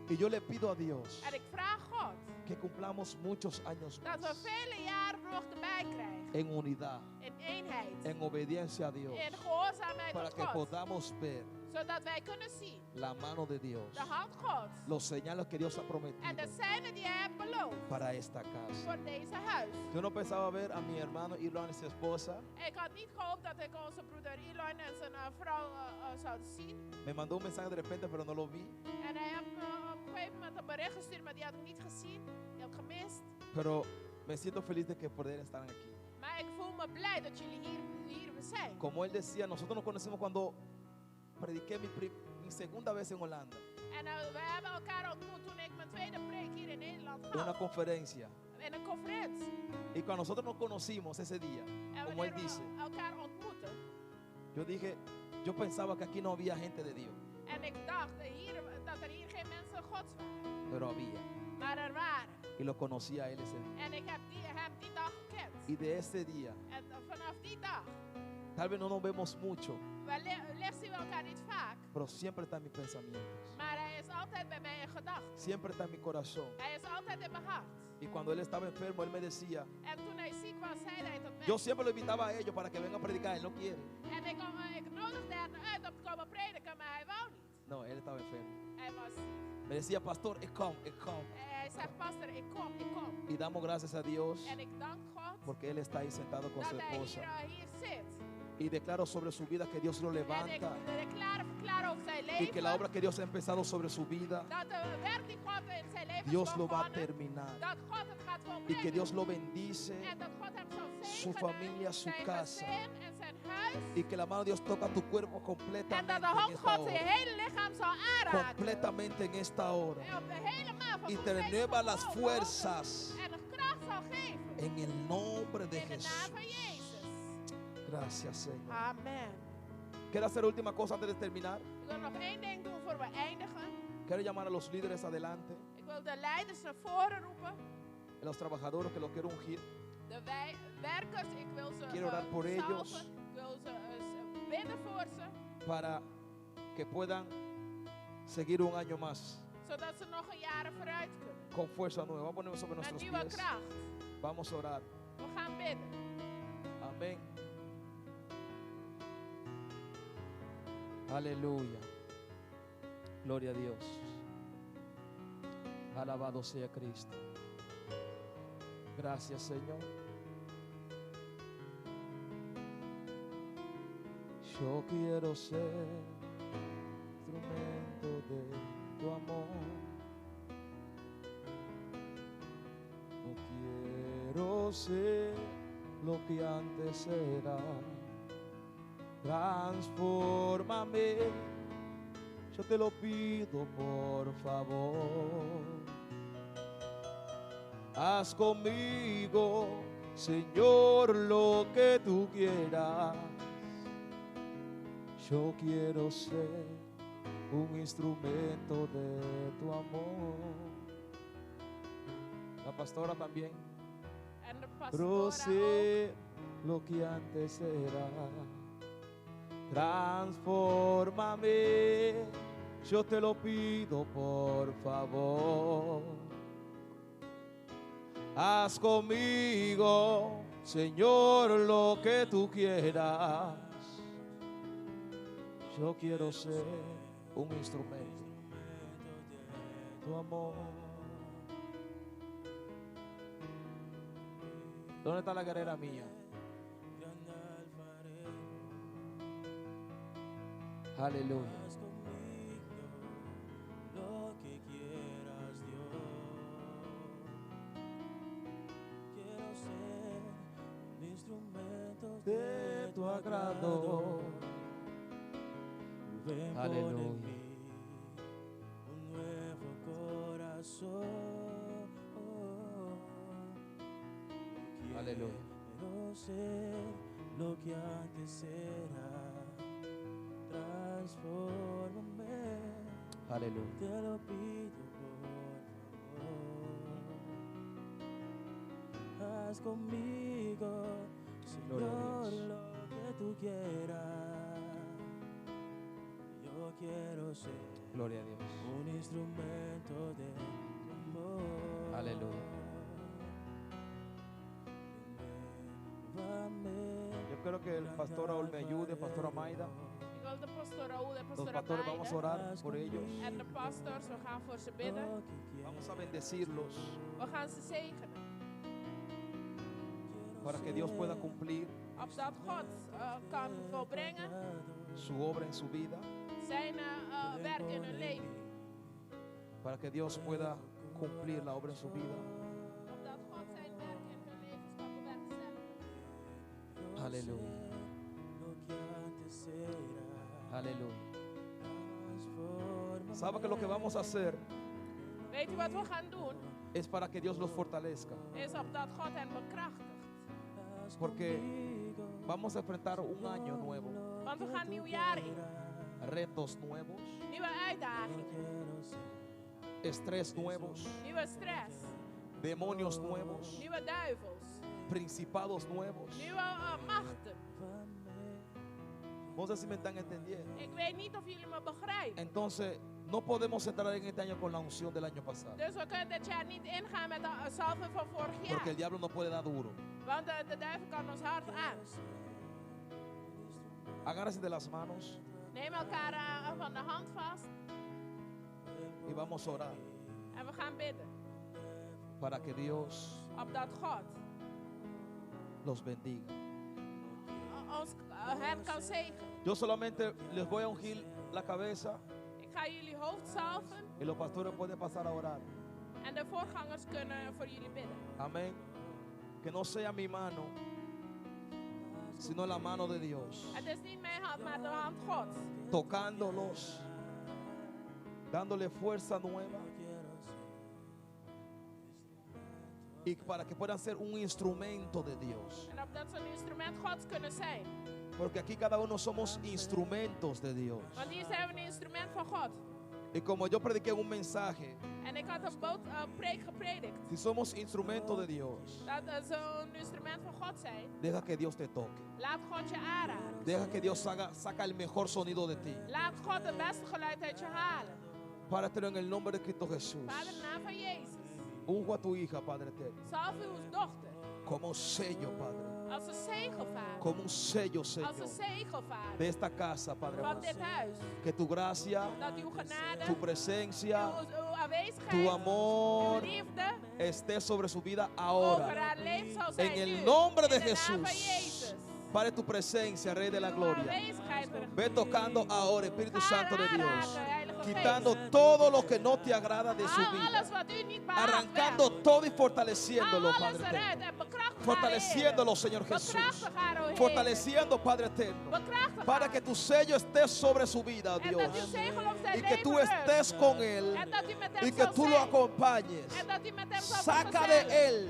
Y yo le pido a Dios En ik vraag God que cumplamos muchos años dat we más vele jaren nog erbij krijgen. en unidad, In eenheid. en obediencia a Dios, In gehoorzaamheid para tot que God. podamos ver Zodat wij kunnen zien la mano de Dios, de hand Gods. los señales que Dios ha En prometido de zijnen die hij heeft beloofd. para esta casa. Voor deze huis. Yo no pensaba ver a mi hermano Irlanda y su esposa. Ik had niet gehoopt dat ik onze broeder Elon en zijn vrouw zou zien. Me mandó un mensaje de repente, pero no lo vi. En hij heeft me op een gegeven moment een bericht gestuurd, maar die had ik niet gezien. Die had ik gemist. Pero me siento feliz de que poder estar aquí. Maar ik voel me blij dat jullie hier zijn. Como él decía, nosotros nos conocimos cuando prediqué mi segunda vez en Holanda. En we hebben elkaar ontmoet toen ik mijn tweede preek hier in Nederland En una gaf. conferencia. In een conferentie. Y cuando nosotros nos conocimos ese día, En como él wanneer dice, we elkaar ontmoeten. yo dije, yo pensaba que aquí no había gente de Dios, En ik dacht dat er hier geen mensen Gods waren. pero había. Maar er waren. Y lo conocí a él ese día. En ik heb hem die dag gekend. Y de ese día, En vanaf die dag. tal vez no nos vemos mucho, Wellicht zien we elkaar niet vaak. pero siempre está en mis pensamientos. Maar hij is altijd bij mij in gedachten. Siempre está en mi corazón. Hij is altijd in mijn hart. Y cuando él estaba enfermo, él me decía, En toen hij ziek was, zei hij tot mij. yo siempre lo invitaba a ellos para que vengan a predicar, él no quiere. En ik nodigde hem uit om te komen prediken, maar hij wou niet. No, él estaba enfermo. Hij was ziek. Me decía, pastor, ik kom. Hij zegt, pastor, ik kom. Y damos gracias a Dios En ik dank God porque él está ahí sentado con su dat hij esposa. hier zit. Y declaro sobre su vida que Dios lo En ik levanta verklaar over zijn y que la leven. obra que Dios ha empezado sobre su vida, Dat de werk die God in zijn leven Dios is lo va a begonnen, terminar. dat God het gaat Y volbrengen. que Dios lo bendice, En dat God hem zal su zegenen, familia, su zijn casa. gezin en zijn huis. Y que la mano de Dios toca tu cuerpo En completamente dat de en hand esta God zijn hora. hele lichaam zal aanraken. Completamente en esta hora. En op de hele maag van Y te compleet renueva las vermogen. fuerzas En de kracht zal geven. en el nombre de In de naam Jesús. van Jezus. Gracias, Señor. Amen. Quiero hacer última cosa antes de terminar. Ik wil nog één ding doen voor we eindigen. Quiero llamar a los líderes adelante, Ik wil de leiders naar voren roepen. a los trabajadores que los quiero ungir. De werkers, ik wil ze Quiero orar por salven. ellos. Ik wil ze bidden voor ze. Para que puedan seguir un año más Zodat ze nog een jaren vooruit kunnen. con fuerza nueva. Vamos a ponernos sobre Met nuestros nieuwe pies. kracht. Vamos a orar. We gaan bidden. Amén. Aleluya. Gloria a Dios. Alabado sea Cristo. Gracias, Señor. Yo quiero ser instrumento de tu amor. No quiero ser lo que antes era. Transfórmame, yo te lo pido por favor. Haz conmigo, Señor, lo que tú quieras. Yo quiero ser un instrumento de tu amor. La pastora también. En de Quiero pastora ook. ser lo que antes era. Transfórmame, yo te lo pido por favor. Haz conmigo, Señor, lo que tú quieras. Yo quiero ser un instrumento de tu amor. ¿Dónde está la guerrera mía? Aleluya. Lo que quieras, Dios. Quiero ser un instrumento De tu agrado. Ven, pon en Aleluya. mí un nuevo corazón. Aleluya. Quiero ser lo que antes era. Transfórmame. Aleluya. Te lo pido por favor. Haz conmigo, Gloria a Señor, Dios. lo que tú quieras. Yo quiero ser Gloria a Dios. un instrumento de tu amor. Aleluya. Yo quiero que el pastor Raúl me ayude, pastora Maida. Ik wil de pastor Raúl en Los pastor pastores vamos a orar por ellos. En de pastors, we gaan voor ze bidden. Vamos a bendecirlos We gaan ze zegenen. para que Dios pueda cumplir Opdat God kan volbrengen su obra en su vida, zijn werk in hun leven. para que Dios pueda cumplir la obra en su vida. Opdat God zijn werk in hun levens kan bewerkstelligen. Aleluya. Aleluya. ¿Sabe que lo que vamos a hacer Weet u wat we gaan doen? es para que Dios los fortalezca? Is opdat God hen bekrachtigt. Porque vamos a enfrentar un año nuevo, Want we gaan een nieuw jaar in. retos nuevos, Nieuwe uitdagingen. estrés nuevos, Nieuwe stress. demonios nuevos, Nieuwe duivels. principados nuevos. Nieuwe machten. No sé si me están entendiendo. Ik weet niet of jullie me begrijpen. Entonces, no podemos entrar en este año con la unción del año pasado. Dus we kunnen dit jaar niet ingaan met de salve van vorig Porque el jaar. diablo no puede dar duro. Want de duivel kan ons hard aan. Agárrese de las manos Neem elkaar van de hand vast. y vamos a orar En we gaan bidden. para que Dios Opdat God los bendiga. ons hen kan zegenen. Yo solamente les voy a ungir la cabeza Ik ga jullie hoofd salven. y los pastores pueden pasar a orar. En de voorgangers kunnen voor jullie bidden. Amén. Que no sea mi mano, sino la mano de Dios. Het is niet mijn hand, maar de hand Gods. Tocándolos, dándole fuerza nueva. Y para que puedan ser un instrumento de Dios. En opdat ze een instrument Gods kunnen zijn. Porque aquí cada uno somos instrumentos de Dios. Want hier zijn we een instrument van God. Y como yo prediqué un mensaje, En ik had een preek gepredikt. si somos instrumentos de Dios, Dat ze een instrument van God zijn. deja que Dios te toque. Laat God je aanraken. Deja que Dios saca el mejor sonido de ti. Laat God het beste geluid uit je halen. Párate en el nombre de Cristo Jesús. Vader, in de naam van Jezus. Unjo a tu hija, Padre eterno, Salf uw dochter como un sello, Padre. als een zegel, Vader. Como un sello, Als Señor, een zegel, Vader. de esta casa, Padre Van amado. dit huis. Que tu gracia, Dat uw genade, tu presencia, uw aanwezigheid, tu amor uw liefde esté sobre su vida over ahora. haar leven zal zijn En el nu. nombre de In de naam van Jesús. Jezus. Padre, tu presencia, Rey de la Uw Gloria. aanwezigheid, Ve tocando ahora, Espíritu Santo de Dios. aanraken, Heilige Quitando Geest. todo lo que no te agrada de su Haal vida. alles wat u niet behaagt Arrancando weg. todo y fortaleciéndolo, Haal alles Padre eruit eterno. en bekrachtig haar, Fortaleciéndolo, Heer. Señor Jesús. Bekrachtig haar, o Heer. Fortaleciendo, Padre eterno. Bekrachtig Para haar. que tu sello esté sobre su vida, En Dios. dat uw zegel op zijn Y que leven tú rust. estés con él. En dat u met hem Y que zal tú lo zijn. acompañes. En dat u met hem zal Saca vergezellen. de él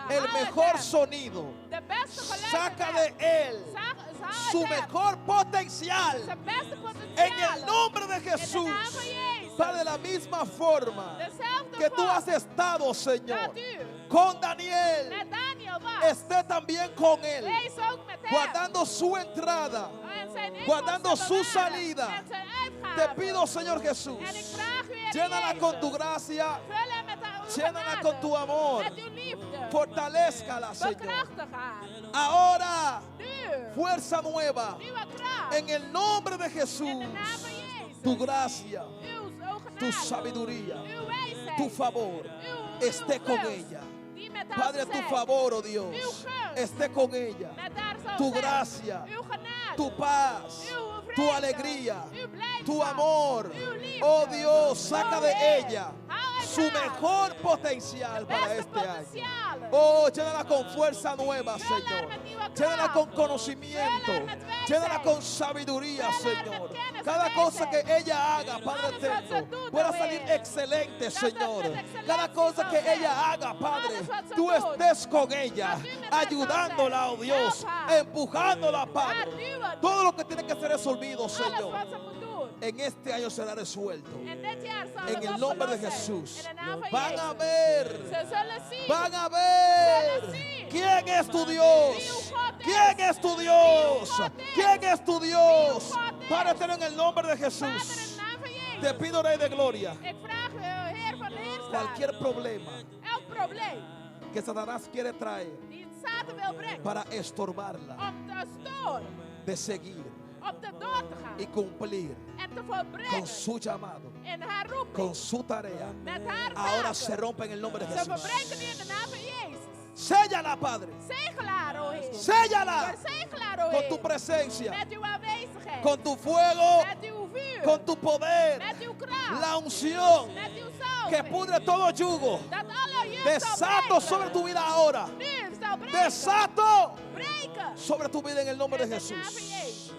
el Haal mejor uit hem sonido. de beste geluid Saca uit de hem. él Haal su uit hem mejor potencial. zijn beste potentieel. En el nombre de In de naam Jesús. van Jezus. Padre, de la misma forma Dezelfde que tú vorm has estado, Señor, dat u con Daniel, met Daniel was. esté también con él, Wees ook met hem. guardando su entrada, En zijn inkomsten guardando su bewaren. salida. En zijn Te uitgaven. pido, Señor Jesús, En ik vraag u, Heer llénala Jezus, con tu gracia, vul hem met uw llénala genade, con tu amor, met uw liefde. fortalézcala, Señor. Bekrachtig haar. Ahora, Nu, fuerza nueva, nieuwe kracht. en el nombre de In Jesús, de naam van Jezus. tu gracia, Uw tu genade. sabiduría, Uw wijsheid. tu favor, Uw esté con gunst, ella. die met haar Padre, zal tu zijn. favor, oh Dios, Uw gunst. esté con ella. Met haar zal Tu zijn. gracia, Uw genade. tu paz, Uw tu vrede. alegría, Uw blijdschap. tu amor. Uw liefde. Oh Dios, saca Oh de Heer, ella haal uit su haar mejor potencial para beste este año. potentialen. Oh, llénala con fuerza nueva, Vul haar Señor. met nieuwe Llénala kracht. con conocimiento. Vul haar met wijsheid. Llénala con sabiduría, Vul haar Señor. met kennis en Cada cosa que wijsheid. ella haga, Padre Alles wat ze eterno, doet, pueda oh salir Heer. excelente, Dat het Señor. met excellentie Cada cosa zal que zijn. ella haga, Padre, Alles wat ze tú doet. estés con ella, Dat u met haar zal ayudándola, zijn. oh Dios, Help haar. empujándola, Padre. Haar duwen. Todo lo que tiene que ser resolvido, Alles Señor, wat ze moet doen. en este año será resuelto. En dit jaar zal En het el nombre de opgelost zijn. Jesús. In de naam van Van Jezus. a ver, Ze zullen zien. van a ver Zullen zien. quién es tu Dios. Wie uw God is. ¿Quién es tu Dios? Wie uw God is. ¿Quién es tu Dios? Wie uw God is. Padre eterno, en el nombre de Vader, Jesús, in de naam van Jezus. te pido, Rey de Gloria, Ik vraag u, Heer van de Heerschap. cualquier problema Elk probleem que Satanás quiere traer die Satan wil brengen. para estorbarla Om te storen. de seguir Om te door te gaan. y cumplir En te con volbrengen. su llamado, In haar roeping. con su tarea, Met haar ahora taken. se rompe en el nombre de Ze Jesús. verbrengen nu in de naam van Jezus. Séllala, Padre. Zegel haar, o Heer. Séllala Verzegel haar, o con Heer. tu presencia, Met uw aanwezigheid. con tu fuego, Met uw vuur. con tu poder, Met uw kracht. la unción Met uw zalving. que pudre todo yugo. Dat alle juk zal Desato breken. sobre tu vida ahora. Nu zal breken. Desato Breken. sobre tu vida en el nombre de In de naam van Jesús. Jezus.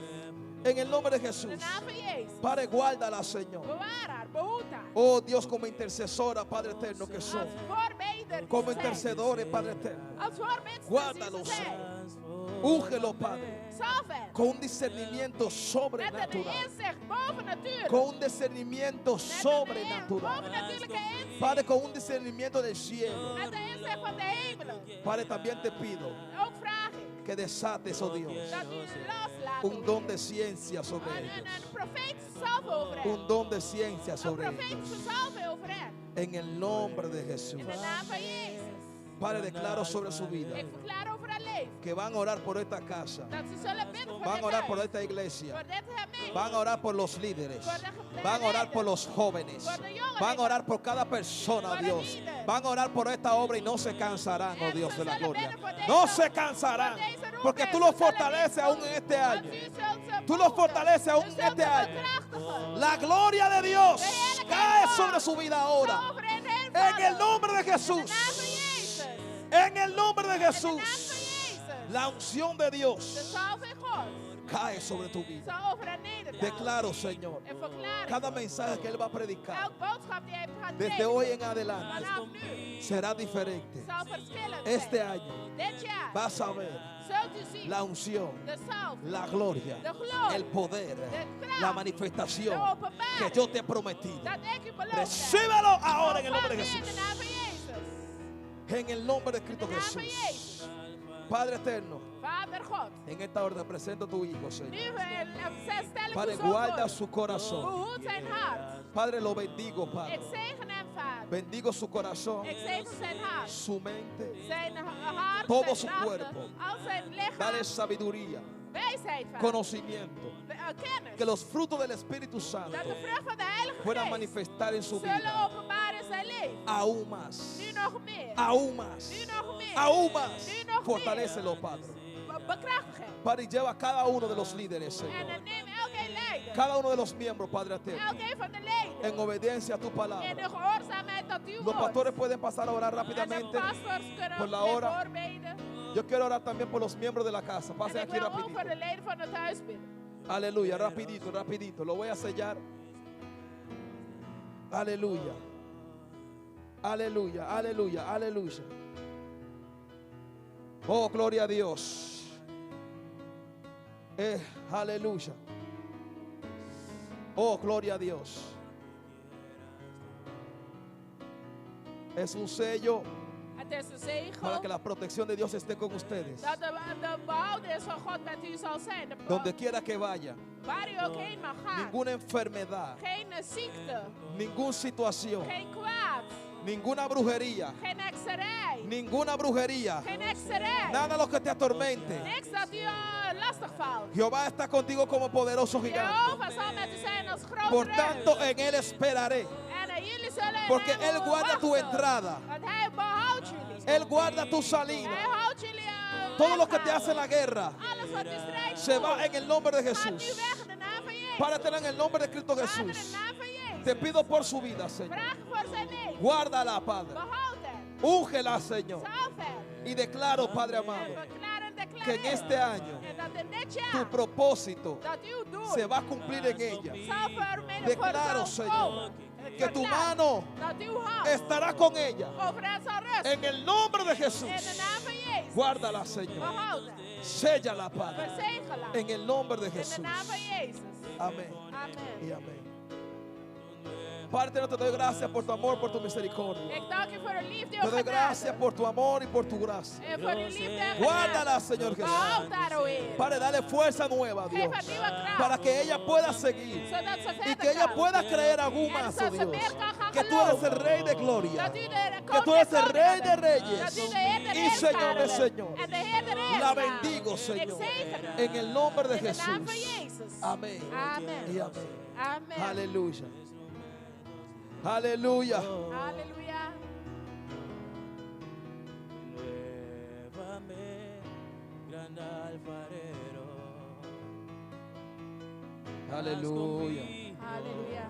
En el nombre de In de Jesús. naam van Jezus. Padre, guárdala, Señor. Bewaar haar, behoed haar. Oh Dios, como intercesora, Padre eterno que Als son. voorbeder die Como ze zijn. intercedores, Padre eterno. Als voorbidsters Guárdalo, die ze zijn. Señor. Úngelo, Padre. Salve hem. Con un discernimiento Met een sobrenatural. inzicht bovennatuurlijk. Con un discernimiento Met sobrenatural. bovennatuurlijke inzicht. Padre, con un discernimiento del cielo. Met de inzicht van de hemelen. Padre, también te pido Ook vraag ik que desates, oh Dios, dat u loslaat. un don de ciencia sobre Een ellos. profetische salve over hen. Un don de ciencia Een sobre ellos. profetische salve over hen. En el nombre de Jesús. In de naam van Jezus. Padre, declaro sobre su vida Ik verklaar over haar leven. que van a orar por esta casa. Dat ze zullen bidden voor Van dit a orar por huis. esta iglesia. Voor dit gemeente. Van a orar por los líderes. Voor de gemeente. Van a orar por los jóvenes. Por de jongeren. Van a orar por cada persona, Por de Dios. líderes. Van a orar por esta obra y no se cansarán, oh En Dios de la zullen gloria. bidden voor deze- No se cansarán. voor deze roeping. Porque tú Ze los zullen fortaleces niet aún en este Want año. u zult ze Tú los behoeden. fortaleces aún U en zult este ze año. bekrachtigen. La gloria de Dios De heerlijkheid cae van sobre God su vida zal ahora. over hen heen En vallen. el nombre de In de Jesús. naam van Jezus. En el nombre de In de naam Jesús. van Jezus. La unción de De Dios salve God cae sobre tu vida. zal over hen nederdalen. Declaro, Señor, En verklaar cada ik. mensaje que Él va a predicar Elk boodschap die hij gaat desde delen. hoy en adelante Vanaf nu. será diferente. Zal verschillend Este zijn. año Dit jaar. vas a ver Zult u zien. la unción, De salve. la gloria, De gloria. el poder, De kracht. la manifestación De openbaring. que yo te he prometido. Dat ik u beloofd heb. Recíbelo ahora en el nombre de Ontvang u Jesús. In de naam van Jezus. En el nombre de Cristo In de naam van Jesús. Jezus. Padre eterno, Vader God. en esta hora te presento a tu Hijo, Nu Señor. stel ik Padre, uw zoon guarda voor. su corazón. Behoed zijn hart. Padre, lo bendigo, Padre. Ik zegen hem, Vader. Bendigo su corazón, Ik zegen zijn hart, su mente, zijn hart, todo zijn su gedachten, cuerpo. al zijn lichaam, Dale sabiduría, wijsheid, Vader. conocimiento. Kennis. Que los frutos del Espíritu Santo Dat de vrucht van de Heilige puedan Geest manifestar en su zullen vida. openbaren in zijn leven. Aún más. Nu nog meer. Aún más. Nu nog meer. Aún más. Nu nog Fortalécelo, Padre. meer. Bekrachtig hem. Padre, y lleva a cada uno de los líderes, En Señor. neem elke leider. Cada uno de los miembros, Padre eterno. Elke van de leiders. En obediencia a tu In palabra. de gehoorzaamheid tot uw Los woord. pastores pueden pasar a orar En de rápidamente pastors kunnen por la weer hora. voorbeden. Yo quiero orar también por los miembros de la casa. En Pasen ik aquí wil ook rapidito. voor de leden van het huis bidden. Aleluya, rapidito, rapidito. Lo voy a sellar. Aleluya. Aleluya, aleluya, aleluya. Oh, gloria a Dios. Aleluya. Oh, gloria a Dios. Es un sello Het is een zegel para que la protección de Dios esté con ustedes. dat de behouding van God met u zal zijn. Donde quiera que vaya. Waar u ook heen mag gaan. Ninguna enfermedad. Geen ziekte. Ninguna situación. Geen kwaad. Ninguna brujería. Geen hekserij. Ninguna brujería. Geen hekserij. Nada lo que te atormente. Niks dat u lastig valt. Jehová está contigo como poderoso gigante. Jehovah zal met u zijn als grote Por reus. tanto, en él esperaré. En jullie zullen in Porque hem él guarda tu wachten. entrada. Want hij behoudt jullie. Él guarda tu salida. Hij houdt jullie Todo lo que te hace la guerra alles wat u strijdt se va en el nombre de gaat nu Jesús. weg in de naam van Jezus. Párate en el nombre de Cristo Vader, in de Jesús. naam van Jezus. Te pido por su vida, Señor. Vraag voor zijn leven. Guárdala, Padre. Behoud hem. Úngela, Señor. Salf hem. Y declaro, Padre amado, En verklaar en declareer. que en este año En dat in dit tu jaar propósito dat uw doel se va a cumplir en ella. zal vermeden Declaro, voor zal Señor, komen. Ik que tu verklaar mano dat uw hand estará con ella. over hen zal rusten. En el nombre de In de Jesús. naam van Jezus. Guárdala, Señor. Behoud hem. Séllala, Padre. Verzegel hem. En el nombre de In de Jesús. naam van Jezus. Amén. Amen. Y amén. Padre, te doy gracias por tu amor, por tu misericordia. Ik dank u voor uw liefde en Te uw doy gracias genade. por tu amor y por tu gracia. En voor uw liefde en Guárdala, genade. Señor Behoud Jesús. haar, o Heer. Padre, dale fuerza nueva, Geef Dios. haar nieuwe kracht. Para que ella pueda seguir. Zodat ze Y verder que ella kan. pueda creer aún En más, oh zodat ze Dios. meer kan gaan Que tú eres el geloven. Rey de gloria. Dat u de Que tú eres el Rey de Dat reyes. u de Heer der Y Señor de heerscharen señores. En de Heer der La heerscharen. bendigo, Ik Señor. zegen haar. En el nombre de In de naam van Jesús. Jezus. Amén. Amen. Y amén. Amen. Aleluya. Aleluya. Halleluja. Nuévame, gran alfarero. Aleluya. Halleluja.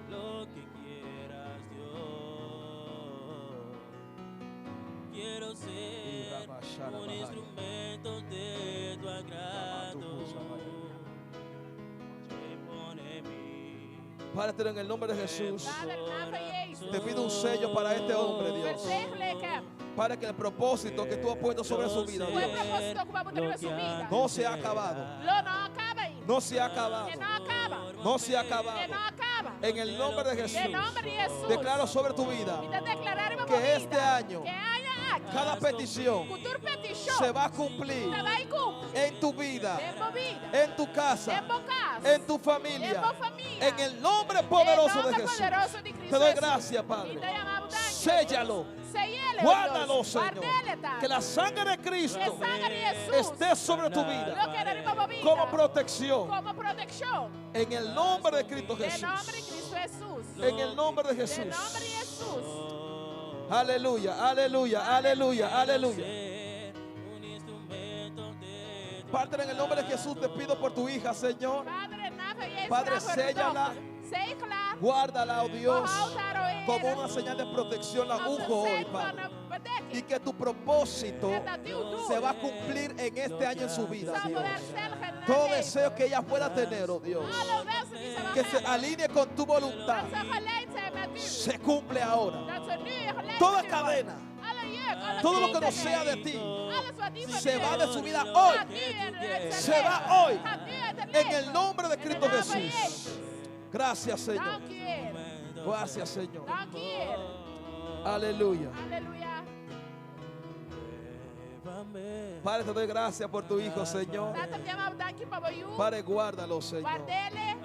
Lo que quieras, Dios. Quiero ser un instrumento de tu agrado. Repone mí. Padre eterno, en el nombre de Jesús. Vader, in de naam van Jezus. Te pido un sello para este hombre, Dios. Verzegel ik hem. Para que el propósito que tú has puesto sobre su vida, O Dios, propósito que vamos a tener en su vida. no se ha acabado. Lo no acaba ahí. No se ha acabado. Que no acaba. No se ha acabado. Que no acaba. En el nombre de Jesús. En nombre de Jesús. Declaro sobre tu vida Y te declararemos que este año que haya aquí. cada petición Cultura petición. se va a cumplir Se va a cumplir. en tu vida, En tu vida. en tu casa, En tu casa. en tu familia, En tu familia. en el nombre poderoso de nombre Jesús. poderoso de Cristo Te doy Jesús. gracias, Y Padre. te llamamos daño. Séllalo. Séllale, oh Guárdalo, Dios. Señor. Guardele, tal. Que la sangre de Cristo Que sangre de Jesús esté sobre tu lo vida queremos por vida. como protección. Como protección. En el nombre de Cristo En Jesús. nombre de Cristo Jesús. En el nombre de En Jesús. nombre de Jesús. Aleluya, aleluya, aleluya, aleluya. Padre, en el nombre de Jesús te pido por tu hija, Señor. Padre, en nombre de Jesús. Padre, vraag voor de séllala. dochter. Zegela. Guárdala, oh Dios, Behoud haar, o Heer. como una señal de protección. La Als een unjo hoy, teken van Padre. een bedekking. Y que tu propósito En dat uw doel se va a cumplir en este año en su vida, zal Dios. bewerkstelligen in haar Todo leven. deseo que ella pueda tener, oh Dios, Alle wensen die ze mag que se hebben. alinee con tu voluntad, Dat ze geleid zijn met u. se cumple ahora. Dat ze nu geleid Toda met u worden. cadena, Alle juk, alle todo lo que no binden. sea de ti, Alles wat niet van se u va is, de su vida hoy. gaat nu uit zijn Se leven. va hoy. Gaat nu uit het En leven. el nombre de In Cristo de naam van Jesús. Jezus. Gracias, Señor. Dank u, Heer. Gracias, Señor. Dank u, Heer. Aleluya. Halleluja. Padre, te doy gracias por tu hijo, Señor. Tato, te amamos, dank je, Papa Joe. Padre, guárdalo, Señor. Guardele.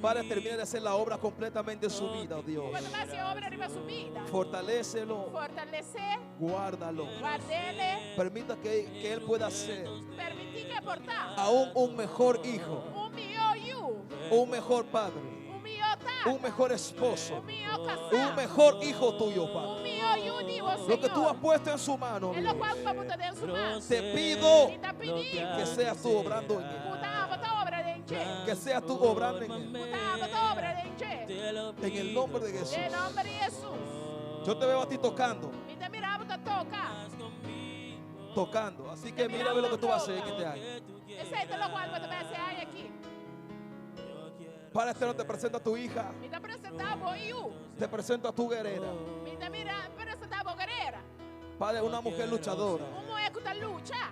Padre, termina de hacer la obra completamente en su vida, oh Dios. Quando vai ser obra na sua vida. Fortalécelo, Fortalecer, guárdalo. guardele, Permita que Él pueda ser permitir que portar. aún un mejor hijo, Melhor you, un mejor padre, melhor tata, un mejor esposo, melhor un casado, mejor hijo tuyo, Padre. melhor you de você, Lo que tú has puesto en su mano, é Dios, o qual tu vai botar dentro da sua mão. te pido E tá pedindo, que seas tú obrando en Él, botar obra dentro. que seas tú obrando en Él. Botar obra dentro. En el nombre de Jesús. Em nome de Jesus. Yo te veo a ti tocando, Me te mirava para tocar. tocando. Así que mira a ver lo que tú vas a hacer en este año. Esse é o qual você vai ser aqui. Para este no te presento a tu hija, Me te apresentava o you. te presento a tu guerrera. Me te apresentava a guerreira. Padre, una mujer luchadora Mulher que tá luta.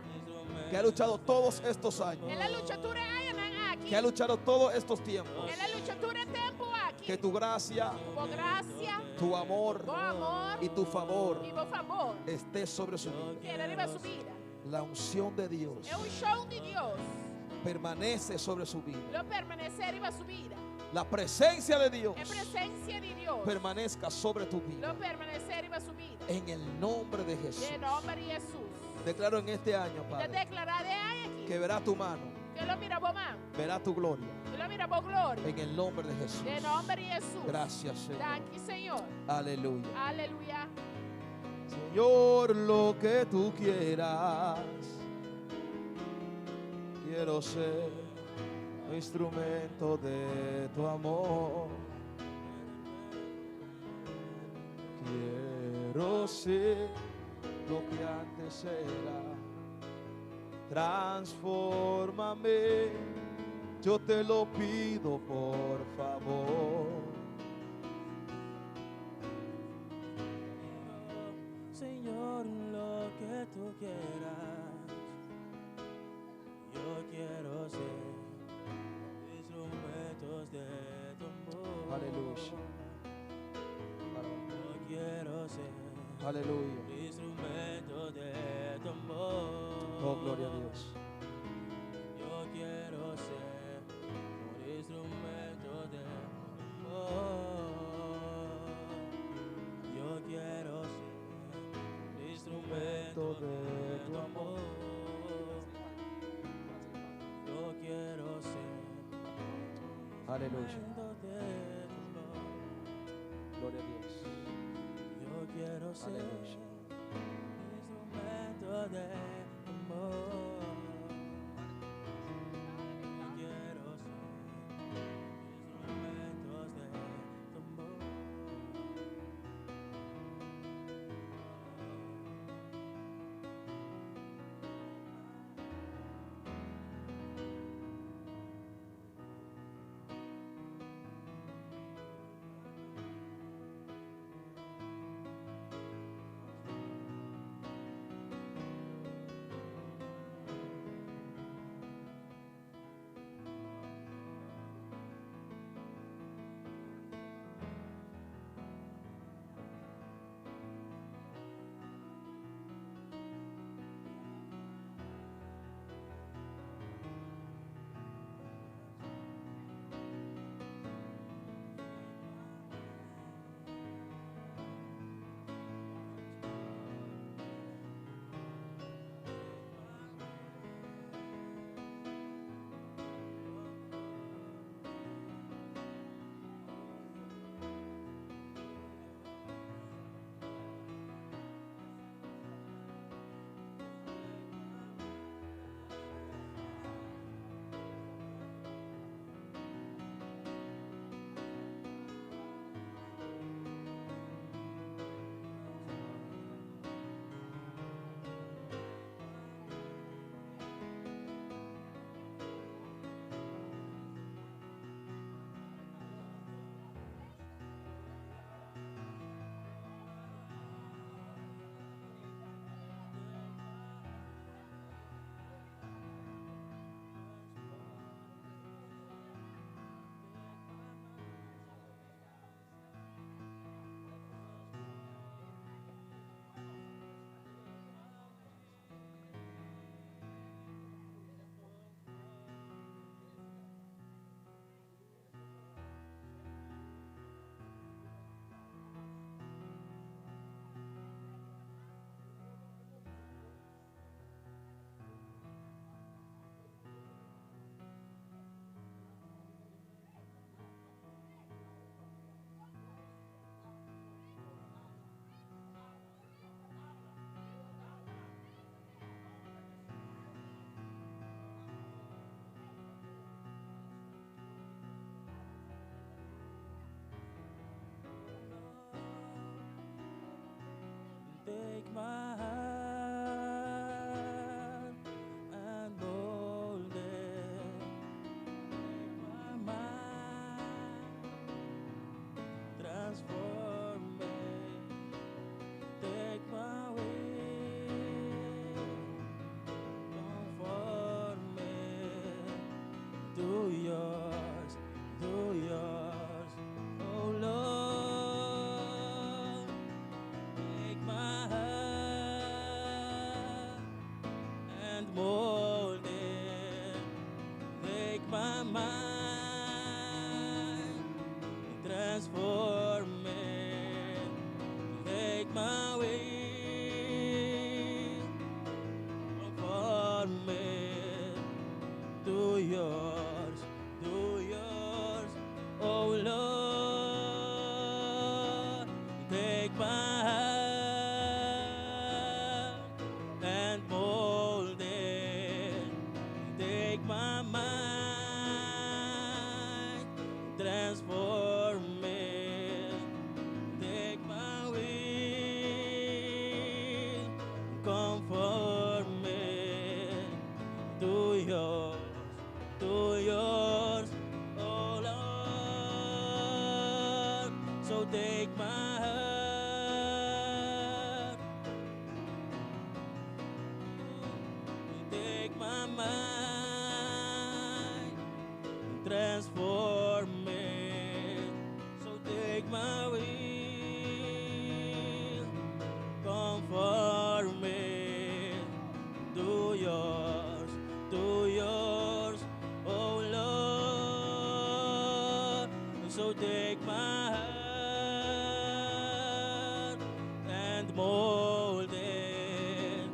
que ha luchado todos estos años, Ela luta tudo aqui. que ha luchado todos estos tiempos. Ela luta tudo tempo aqui. Que tu gracia, Por graça, tu amor bom amor y tu favor e bom favor. esté sobre su vida. Que arriba su vida. La unción de Dios É show de Deus. permanece sobre su vida. Lo permanecer arriba su vida. La presencia de Dios É presença de Deus. permanezca sobre tu vida. Lo permanecer arriba su vida. En el nombre de Jesús. Em nome de Jesus. Declaro en este año, Te Padre, declarar aqui. que verá tu mano, Que lo mira bom mão. verá tu gloria. Que lo mira bom glória. En el nombre de Jesús. Em nome de Jesus. Gracias, Señor. Daqui, Senhor. Aleluya. Aleluia. Señor, lo que tú quieras. Quiero ser un instrumento de tu amor. Quiero ser lo que antes era. Transfórmame, yo te lo pido por favor. Señor, lo que tú quieras, yo quiero ser instrumentos de tu amor. Aleluya. Yo quiero ser Aleluya. instrumentos de tu amor. Oh, gloria a Dios. Yo quiero ser un instrumento de tu amor. Yo quiero ser un instrumento de tu amor. Yo quiero ser Aleluya. instrumento de tu amor. Gloria a Dios. Yo quiero ser Aleluya. instrumento de tu amor. Yo quiero ser instrumentos de tu amor. do yours, oh Lord. Take my heart and mold it. Take my mind, transform it. Take my way, conform it. Do yours, oh Lord. Take my hand and mold it. Take my mind, transform it. Take my will, conform it. Do yours, oh Lord. So take my heart, take my mind, transform it. So take my will, conform it. Do yours, oh Lord. So take my heart and mold it.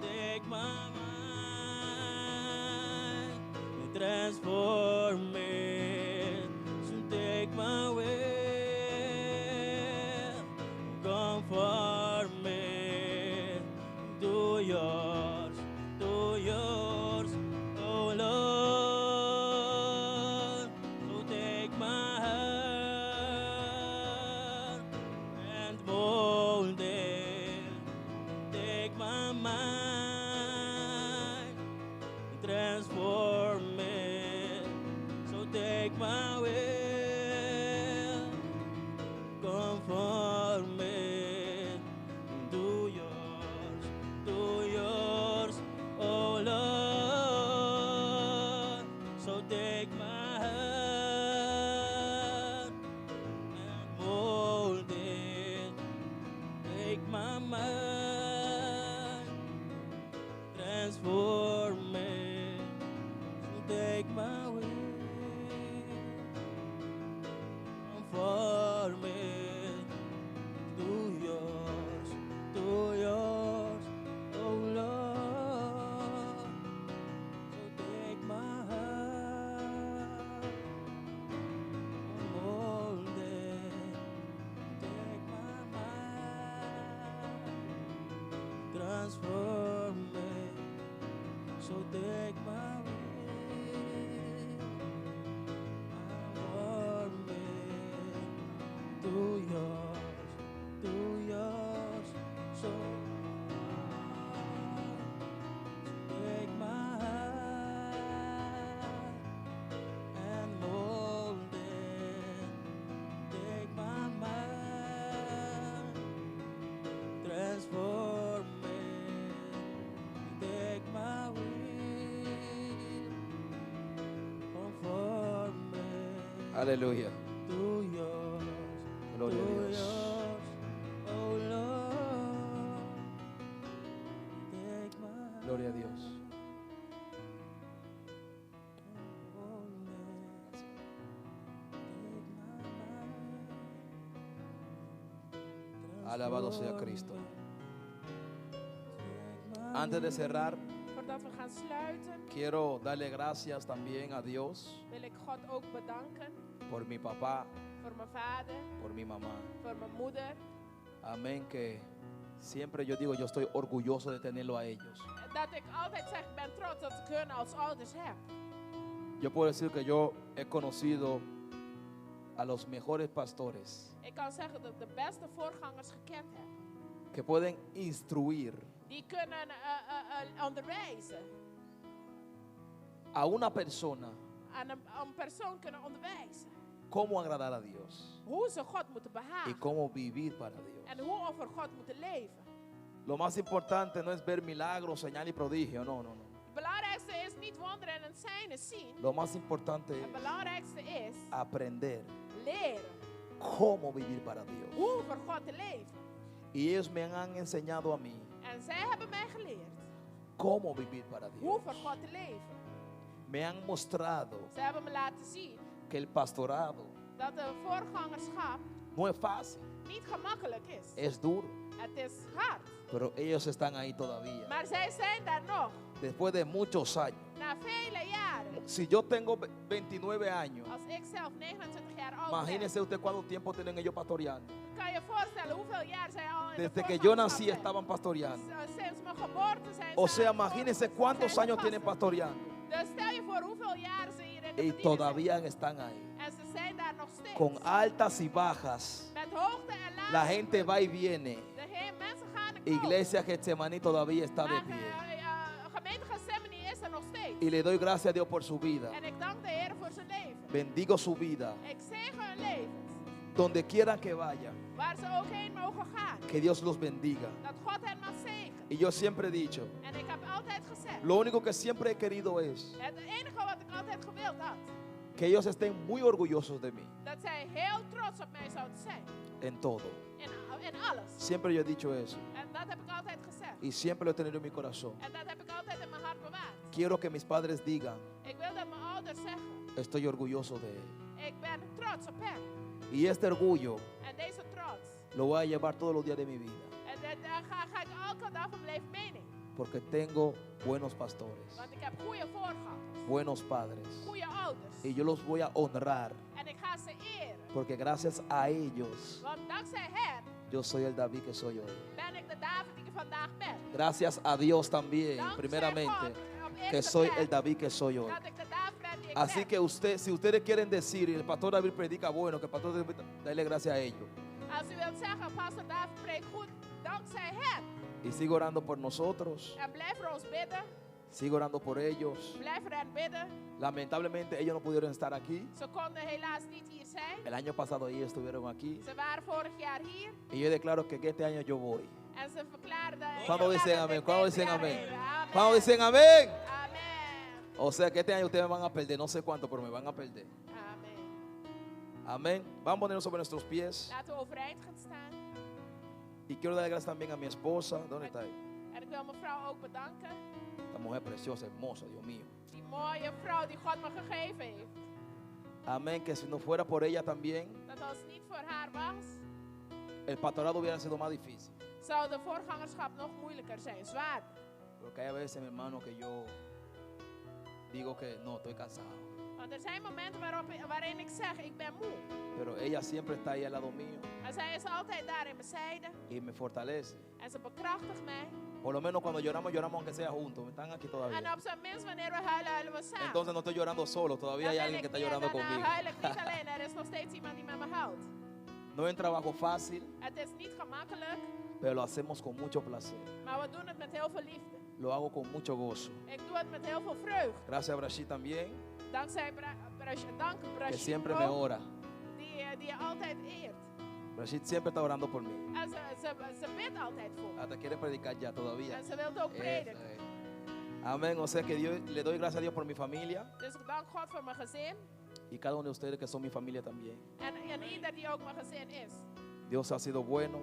Take my mind, transform it. So take my will, conform it. Do yours, oh Lord. So take my heart and mold it. Take my mind, transform it. So take my will, conform it. Do yours, oh Lord. So take my heart and mold it. Take my mind, transform it. So take my will, conform it. Do yours, oh Lord. So take my heart, mold it. Take my mind, transform it. So take my will, conform it. Do yours, so take my heart and mold it. Take my mind, transform it. Take my will, conform it. Aleluya. Do yours, Gloria a Dios. oh Lord. Take my Gloria a Dios. Alabado sea Cristo. Antes de cerrar, Voordat we gaan sluiten, quiero darle gracias también a Dios wil ik God ook bedanken por mi papá, voor mijn vader, por mi mamá. voor mijn moeder. Amén, que siempre yo digo, yo estoy orgulloso de tenerlo a ellos. Dat ik altijd zeg, ik ben trots dat ik hun als ouders heb. Yo puedo decir que yo he conocido a los mejores pastores Ik kan zeggen dat ik de beste voorgangers gekend heb. que pueden instruir Die kunnen onderwijzen. a una persona Aan een persoon kunnen onderwijzen. cómo agradar a Dios Hoe ze God moeten y behagen. cómo vivir para Dios. En hoe over God moeten leven. Lo más importante no es ver milagros, señal y prodigio, no, no, no. Het belangrijkste is niet wonderen en zijn zien. Lo más importante Het es belangrijkste is aprender leren cómo vivir para Dios. hoe voor God te leven. Y ellos me han enseñado a mí En zij hebben mij geleerd cómo vivir para Dios. hoe voor God te leven. Me han mostrado Zij hebben me laten zien que el pastorado dat de voorgangerschap no es fácil, niet gemakkelijk is. es duro, Het is hard. pero ellos están ahí todavía. Maar zij zijn daar nog. Después de muchos años. Na vele jaren. Si yo tengo 29 años, Als ik zelf 29 jaar oud ben. imagínense usted cuánto tiempo tienen ellos pastoreando. Kan je voorstellen hoeveel jaar zij al in de Desde que yo voorgangerschap nací zijn? estaban pastoreando. Sinds mijn geboorte zijn O ze sea, aan het imagínense voorganger- cuántos zijn ze años tienen vast. pastoreando. Dus stel je voor hoeveel jaren ze hier in de Y bediening todavía están ahí. zijn. En ze zijn daar nog steeds. Con altas y bajas. Met hoogte en laagte. La gente va y viene. Mensen gaan en komen. Iglesia Getsemaní todavía está de Maar pie. gemeente Gethsemane is er nog steeds. Y le doy gracias a Dios por su vida. En ik dank de Heer voor zijn leven. Bendigo su vida. Ik zegen hun levens. Donde quiera que vayan, Waar ze ook heen mogen gaan. que Dios los bendiga. Dat God hen mag zegenen. Y yo siempre he dicho, En ik heb altijd gezegd. lo único que siempre he querido es Het enige wat ik altijd gewild had. que ellos estén muy orgullosos de mí Dat zij heel trots op mij zouden zijn. en todo. In alles. Siempre yo he dicho eso. En dat heb ik altijd gezegd. Y siempre lo he tenido en mi corazón. En dat heb ik altijd in mijn hart bewaard. Quiero que mis padres digan, Ik wil dat mijn ouders zeggen. estoy orgulloso de él. Ik ben trots op hem. Y este orgullo En deze trots. lo voy a llevar todos los días de mi vida. En daar ga ik elke dag van mijn leven meenemen. Porque tengo buenos pastores, Want ik heb goede voorgangers. buenos padres. Goede ouders. Y yo los voy a honrar. En ik ga ze eren. Porque gracias a ellos, Want dankzij hen yo soy el David que soy hoy. ben ik de David die ik vandaag ben. Gracias a Dios también, Dankzij primeramente, God, op que eerste soy plek, el David que soy hoy. dat ik de David ben die ik Así ben. que usted, si ustedes quieren decir, y el pastor David predica bueno, que el pastor David, dale gracias a ellos. Als u wilt zeggen, pastor David preekt goed, dankzij hen. Y sigo orando por nosotros, En blijf voor ons bidden. sigo orando por ellos. Blijf voor hen bidden. Lamentablemente ellos no pudieron estar aquí. Ze konden helaas niet hier zijn. El año pasado ellos estuvieron aquí. Ze waren vorig jaar hier. Y yo declaro que este año yo voy. En ze verklaarden. ¿Cuándo dicen amén? ¿Cuándo dicen amén? Amen. ¿Cuándo dicen amén? Amen. O sea que este año ustedes me van a perder, no sé cuánto, pero me van a perder. Amen. Amén. Vamos a ponernos sobre nuestros pies. Laten we overeind gaan staan. Y quiero darle gracias también a mi esposa. ¿Dónde está ella? En ik wil mevrouw ook bedanken. Esta mujer preciosa, hermosa, Dios mío. Die mooie vrouw die God me gegeven heeft. Amén. Que si no fuera por ella también, Dat als het niet voor haar was, el pastorado hubiera sido más difícil. zou de voorgangerschap nog moeilijker zijn. Zwaar. Porque hay a veces, mi hermano, que yo digo que no, estoy cansado. Want er zijn momenten waarin ik zeg, ik ben moe. Pero ella siempre está ahí al lado mío Maar zij is altijd daar in mijn zijde. y me fortalece. En ze bekrachtigt mij. Por lo menos cuando lloramos, lloramos aunque sea juntos. Están aquí En todavía. op zijn minst wanneer we huilen, huilen we samen. Entonces no estoy llorando solo. Todavía hay Dan alguien que ben está ik- llorando dan, conmigo. huil ik niet alleen, er is nog steeds iemand die met me houdt. No es un trabajo fácil, Het is niet gemakkelijk, pero lo hacemos con mucho placer. maar we doen het met heel veel liefde. Lo hago con mucho gozo. Ik doe het met heel veel vreugde. Gracias a Brashi también, Dankzij dank que Brashid siempre me ook, ora. die je altijd eert. Rashid siempre está orando por mí. En ze bidt altijd voor me. Hasta quiere predicar ya todavía. En ze wil ook Eso prediken. es. Amén. O sea que le doy gracias a Dios por mi familia Dus ik dank God voor mijn gezin. y cada uno de ustedes que son mi familia también. En ieder die ook mijn gezin is. Dios ha sido bueno,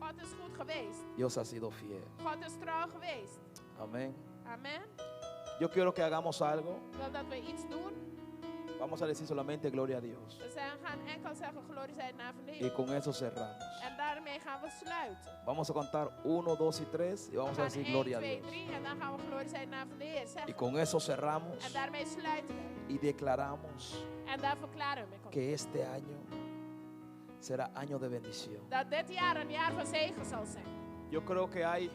God is goed geweest. Dios ha sido fiel. God is trouw geweest. Amén. Amen. Yo quiero que hagamos algo. Ik wil dat we iets doen. Vamos a decir solamente gloria a Dios. We gaan enkel zeggen glorie zij naar van de Y Heer. con eso cerramos. En daarmee gaan we sluiten. Vamos a contar 1, 2 y 3 y vamos We a gaan decir 1, gloria a 2, Dios. 3 en dan gaan we glorie zij naar van de Heer Y zeggen. con eso cerramos En daarmee sluiten we. y declaramos En daar verklaren we que este año será año de bendición. dat dit jaar een jaar van zegen zal zijn. Yo creo que hay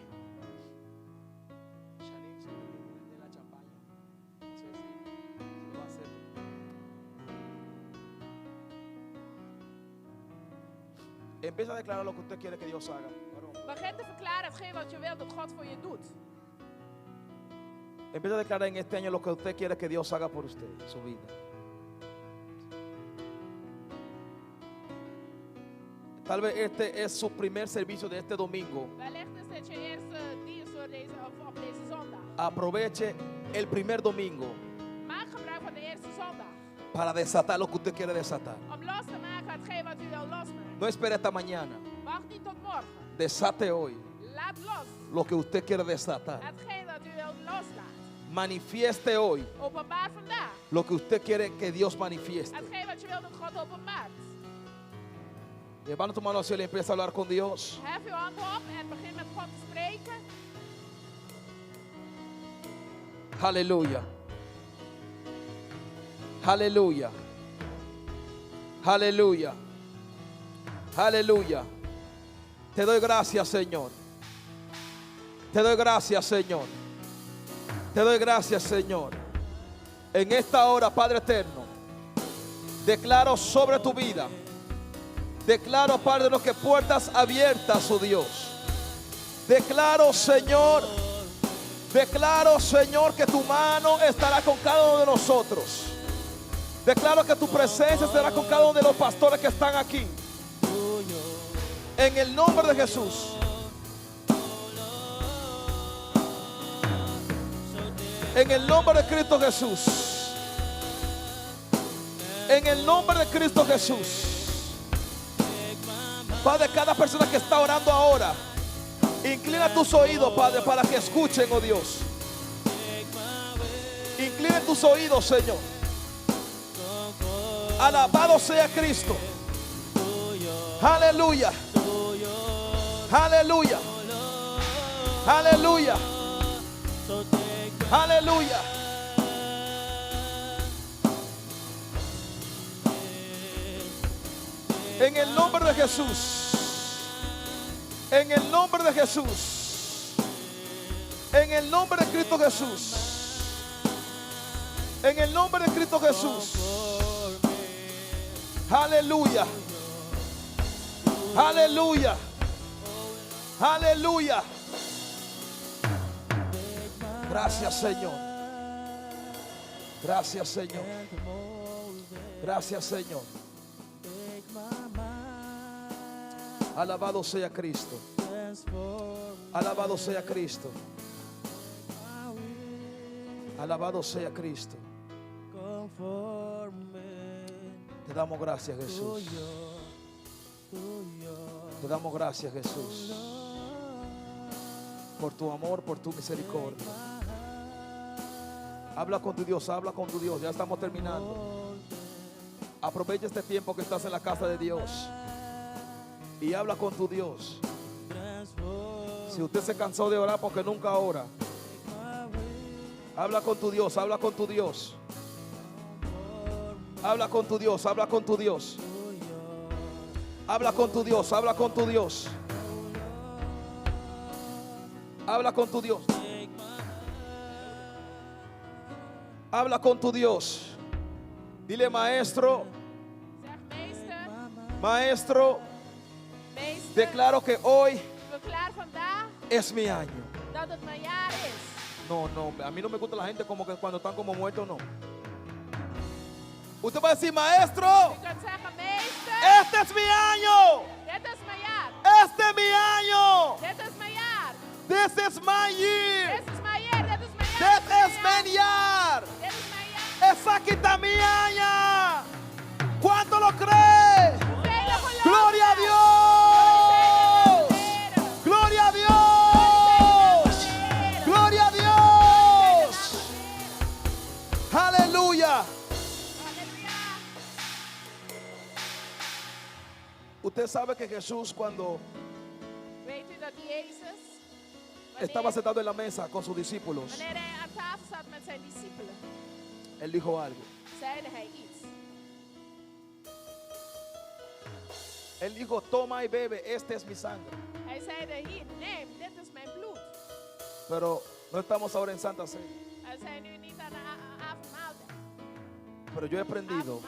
Empieza a declarar lo que usted quiere que Dios haga. Begin te verklaren hetgeen wat je wilt dat God voor je doet. Empieza a declarar en este año lo que usted quiere que Dios haga por usted, su vida. Tal vez este es su primer servicio de este domingo. Wellicht is dit je eerste dienst op deze zondag. Aproveche el primer domingo Maak gebruik van de eerste zondag. para desatar lo que usted quiere desatar. Om los te maken hetgeen wat u wil losmaken. No espere hasta mañana. Wacht niet tot morgen. Desate hoy Laat los lo que usted quiere desatar. hetgeen wat u wil loslaten. Manifieste hoy Openbaar vandaag lo que usted quiere que Dios manifieste. hetgeen wat je wil dat God openbaart. Levanta tu mano hacia él y empieza a hablar con Dios. Hef uw hand op en begin met God te spreken. Aleluya. Aleluya. Aleluya. Aleluya. Te doy gracias, Señor. Te doy gracias, Señor. Te doy gracias, Señor. En esta hora, Padre eterno, declaro sobre tu vida. Declaro, Padre, lo que puertas abiertas, oh Dios. Declaro, Señor, que tu mano estará con cada uno de nosotros. Declaro que tu presencia estará con cada uno de los pastores que están aquí. En el nombre de Jesús. En el nombre de Cristo Jesús. En el nombre de Cristo Jesús. Padre, cada persona que está orando ahora, inclina tus oídos, Padre, para que escuchen, oh Dios. Inclina tus oídos, Señor. Alabado sea Cristo. Aleluya. Aleluya. Aleluya. Aleluya. En el nombre de Jesús. En el nombre de Jesús. En el nombre de Cristo Jesús. En el nombre de Cristo Jesús. Aleluya. Aleluya. Aleluya. Gracias, Señor. Gracias, Señor. Gracias, Señor. Alabado sea Cristo. Alabado sea Cristo. Alabado sea Cristo. Te damos gracias, Jesús. Te damos gracias, Jesús, por tu amor, por tu misericordia. Habla con tu Dios, habla con tu Dios. Ya estamos terminando. Aprovecha este tiempo que estás en la casa de Dios y habla con tu Dios. Si usted se cansó de orar porque nunca ora, habla con tu Dios, habla con tu Dios. Habla con tu Dios, habla con tu Dios. Habla con tu Dios, habla con tu Dios. Habla con tu Dios. Habla con tu Dios. Dile, maestro. Maestro. Declaro que hoy Verklaar vandaag es mi año. dat het mijn jaar is. No, a mí no me gusta la gente como que cuando están como muertos, no. Usted va a decir, maestro, U kunt zeggen, meester, este es mi año. dit is mijn jaar. Este es mi año. Dit is mijn jaar. This is my year. Dit is mijn jaar. Dit is mijn jaar. This is mijn jaar. Dit is mijn jaar. Esa quita mi año. ¿Cuánto lo cree? Gloria a Dios. Gloria a Dios. Gloria a Dios. Aleluya. Usted sabe que Jesús, cuando Weet u dat Jezus, estaba sentado en la mesa con sus discípulos, wanneer hij aan tafel zat met zijn discipelen, él dijo algo. zeide hij iets. Él dijo, toma y bebe, este es mi sangre. Hij zeide, hier, neem, dit is mijn bloed. Pero no estamos ahora en Santa Cena. We zijn nu niet aan de avondmaaltijd. Pero yo he aprendido,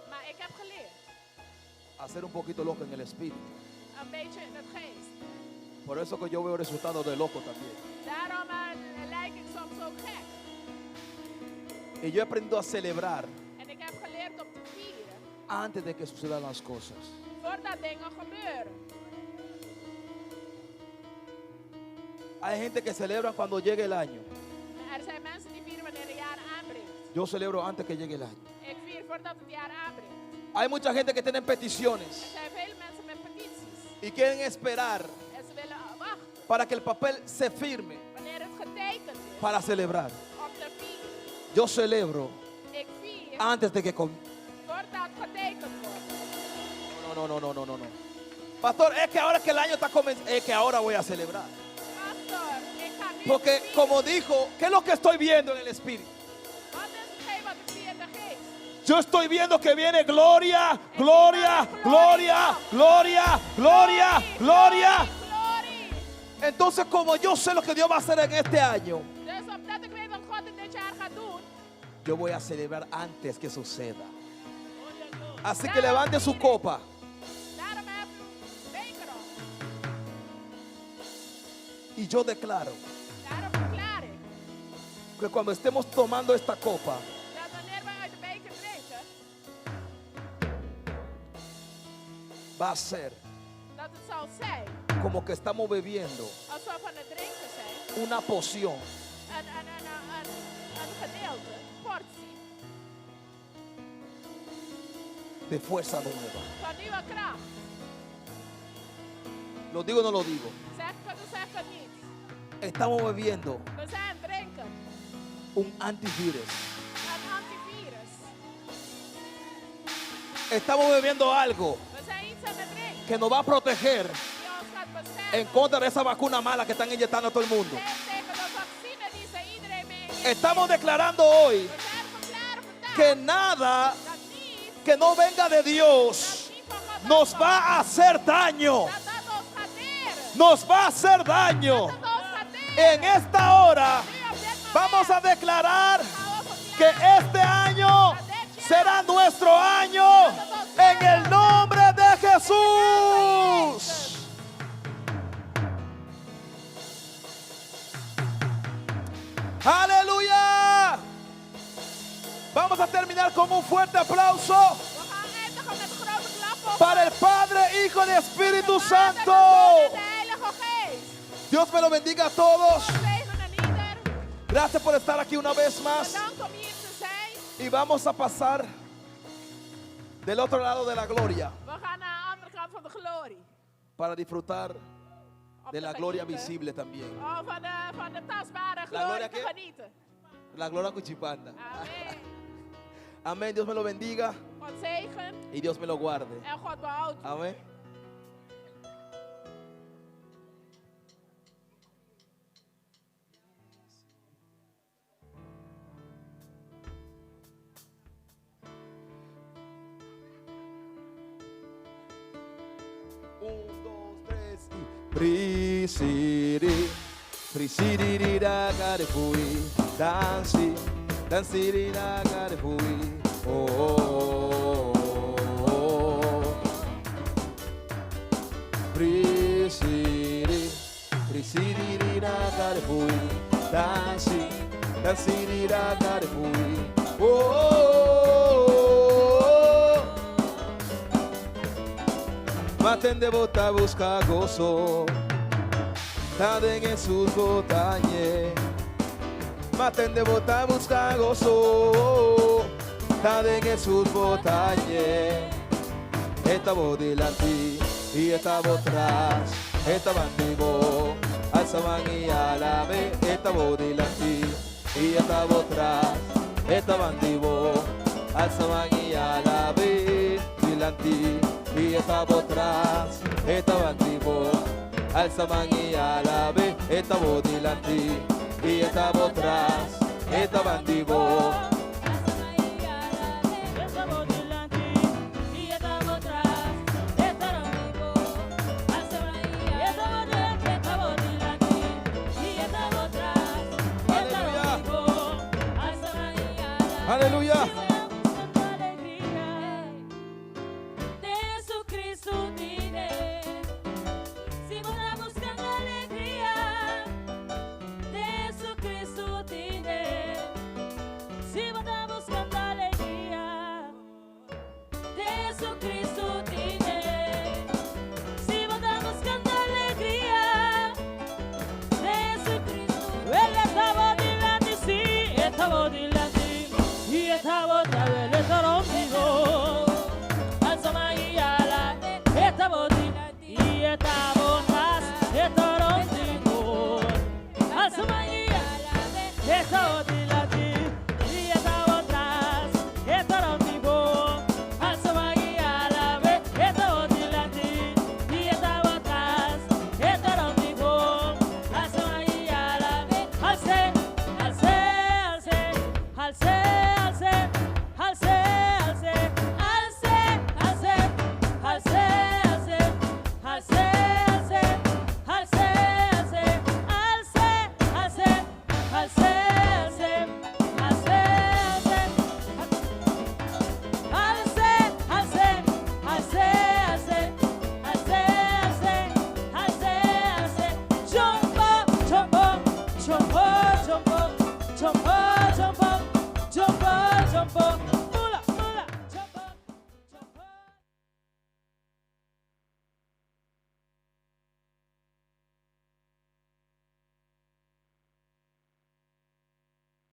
Maar ik heb geleerd, a ser un poquito loco en el espíritu. een beetje in het geest. Por eso que yo veo resultados de loco también. Daarom lijk ik soms ook gek. Y yo he aprendido a celebrar En ik heb geleerd om te vieren, antes de que sucedan las cosas. voordat dingen gebeuren. Hay gente que celebra cuando llega el año. Er zijn mensen die vieren wanneer het jaar aanbreekt. Yo celebro antes que llegue el año. Ik vier voordat het jaar aanbreekt. Hay mucha gente que tiene Er peticiones zijn vele mensen met petities. y quieren esperar En ze willen wachten para que el papel se firme wanneer het getekend is para celebrar. om te vieren. Yo celebro Ik vier antes de que voordat het getekend wordt. No. Pastor, es que ahora que el año está comenzando, es que ahora voy a celebrar. Pastor, ik ga nu Porque vieren. como dijo, ¿qué es lo que estoy viendo en el Espíritu? Wat is hetgeen wat ik zie in de geest? Yo estoy viendo que viene gloria, gloria, gloria, gloria, gloria, gloria. Entonces, como yo sé lo que Dios va a hacer en este año, Dus omdat ik weet wat God in dit jaar gaat doen, yo voy a celebrar antes que suceda. Así que levante su copa. daarom heb ik beker op. Y yo declaro Daarom verklaar ik que cuando estemos tomando esta copa, dat wanneer wij uit de beker drinken, va a ser dat het zal zijn como que estamos bebiendo alsof we aan het drinken zijn. una poción Een gedeelte, portie de fuerza nueva. van nieuwe kracht. ¿Lo digo o no lo digo? Zeg ik het of zeg ik het niet? Estamos bebiendo We zijn aan het drinken. un antivirus. Een antivirus. Estamos bebiendo algo We zijn iets aan het drinken que nos va a proteger die ons gaat beschermen en contra de esa vacuna mala que están inyectando a todo el mundo. tegen de vaccine die ze iedereen mee Estamos declarando hoy que nada que no venga de Dios nos va a hacer daño. Nos va a hacer daño. En esta hora vamos a declarar que este año será nuestro año en el nombre de Jesús. Aleluya. Vamos a terminar con un fuerte aplauso para el Padre, Hijo y Espíritu Santo. Dios me lo bendiga a todos. Gracias por estar aquí una vez más. Y vamos a pasar del otro lado de la gloria We gaan naar de andere kant van de glorie. para disfrutar de la gloria visible también. Oh, van de tastbare La glorie gloria te qué? genieten. La gloria cuchipanda. Amen. Amén. Dios me lo bendiga God zegen y Dios me lo guarde. en God behoudt u. Amén. Prisiri, prisiri ragare fui, dansi, dansi ragare fui, oh, oh, oh, oh. Prisiri, prisiri ragare fui, dansi, dansi ragare fui, oh, oh, oh. Maten de bota busca gozo. Taden en sus botañes, maten de bota busca gozo, taden en sus botañes. Estaba delante y estaba atrás, estaban vivo, alzaban y alabe. Estaba delante y estaba atrás, estaban vivo, alzaban y alabe. Delante y estaba atrás, estaban vivo. Alzaban y alabe, estaba delante y estaba atrás, estaban vivos. Aleluya. estaba delante y estaba atrás, estaba vivo, alza María la ve, estaba delante y estaba atrás, estaba vivo, alza María la ve, alce, alce, alce, alce, alce, alce, alce, alce, alce, alce, alce, alce, jump up, jump up, jump up, jump up, jump up, jump up.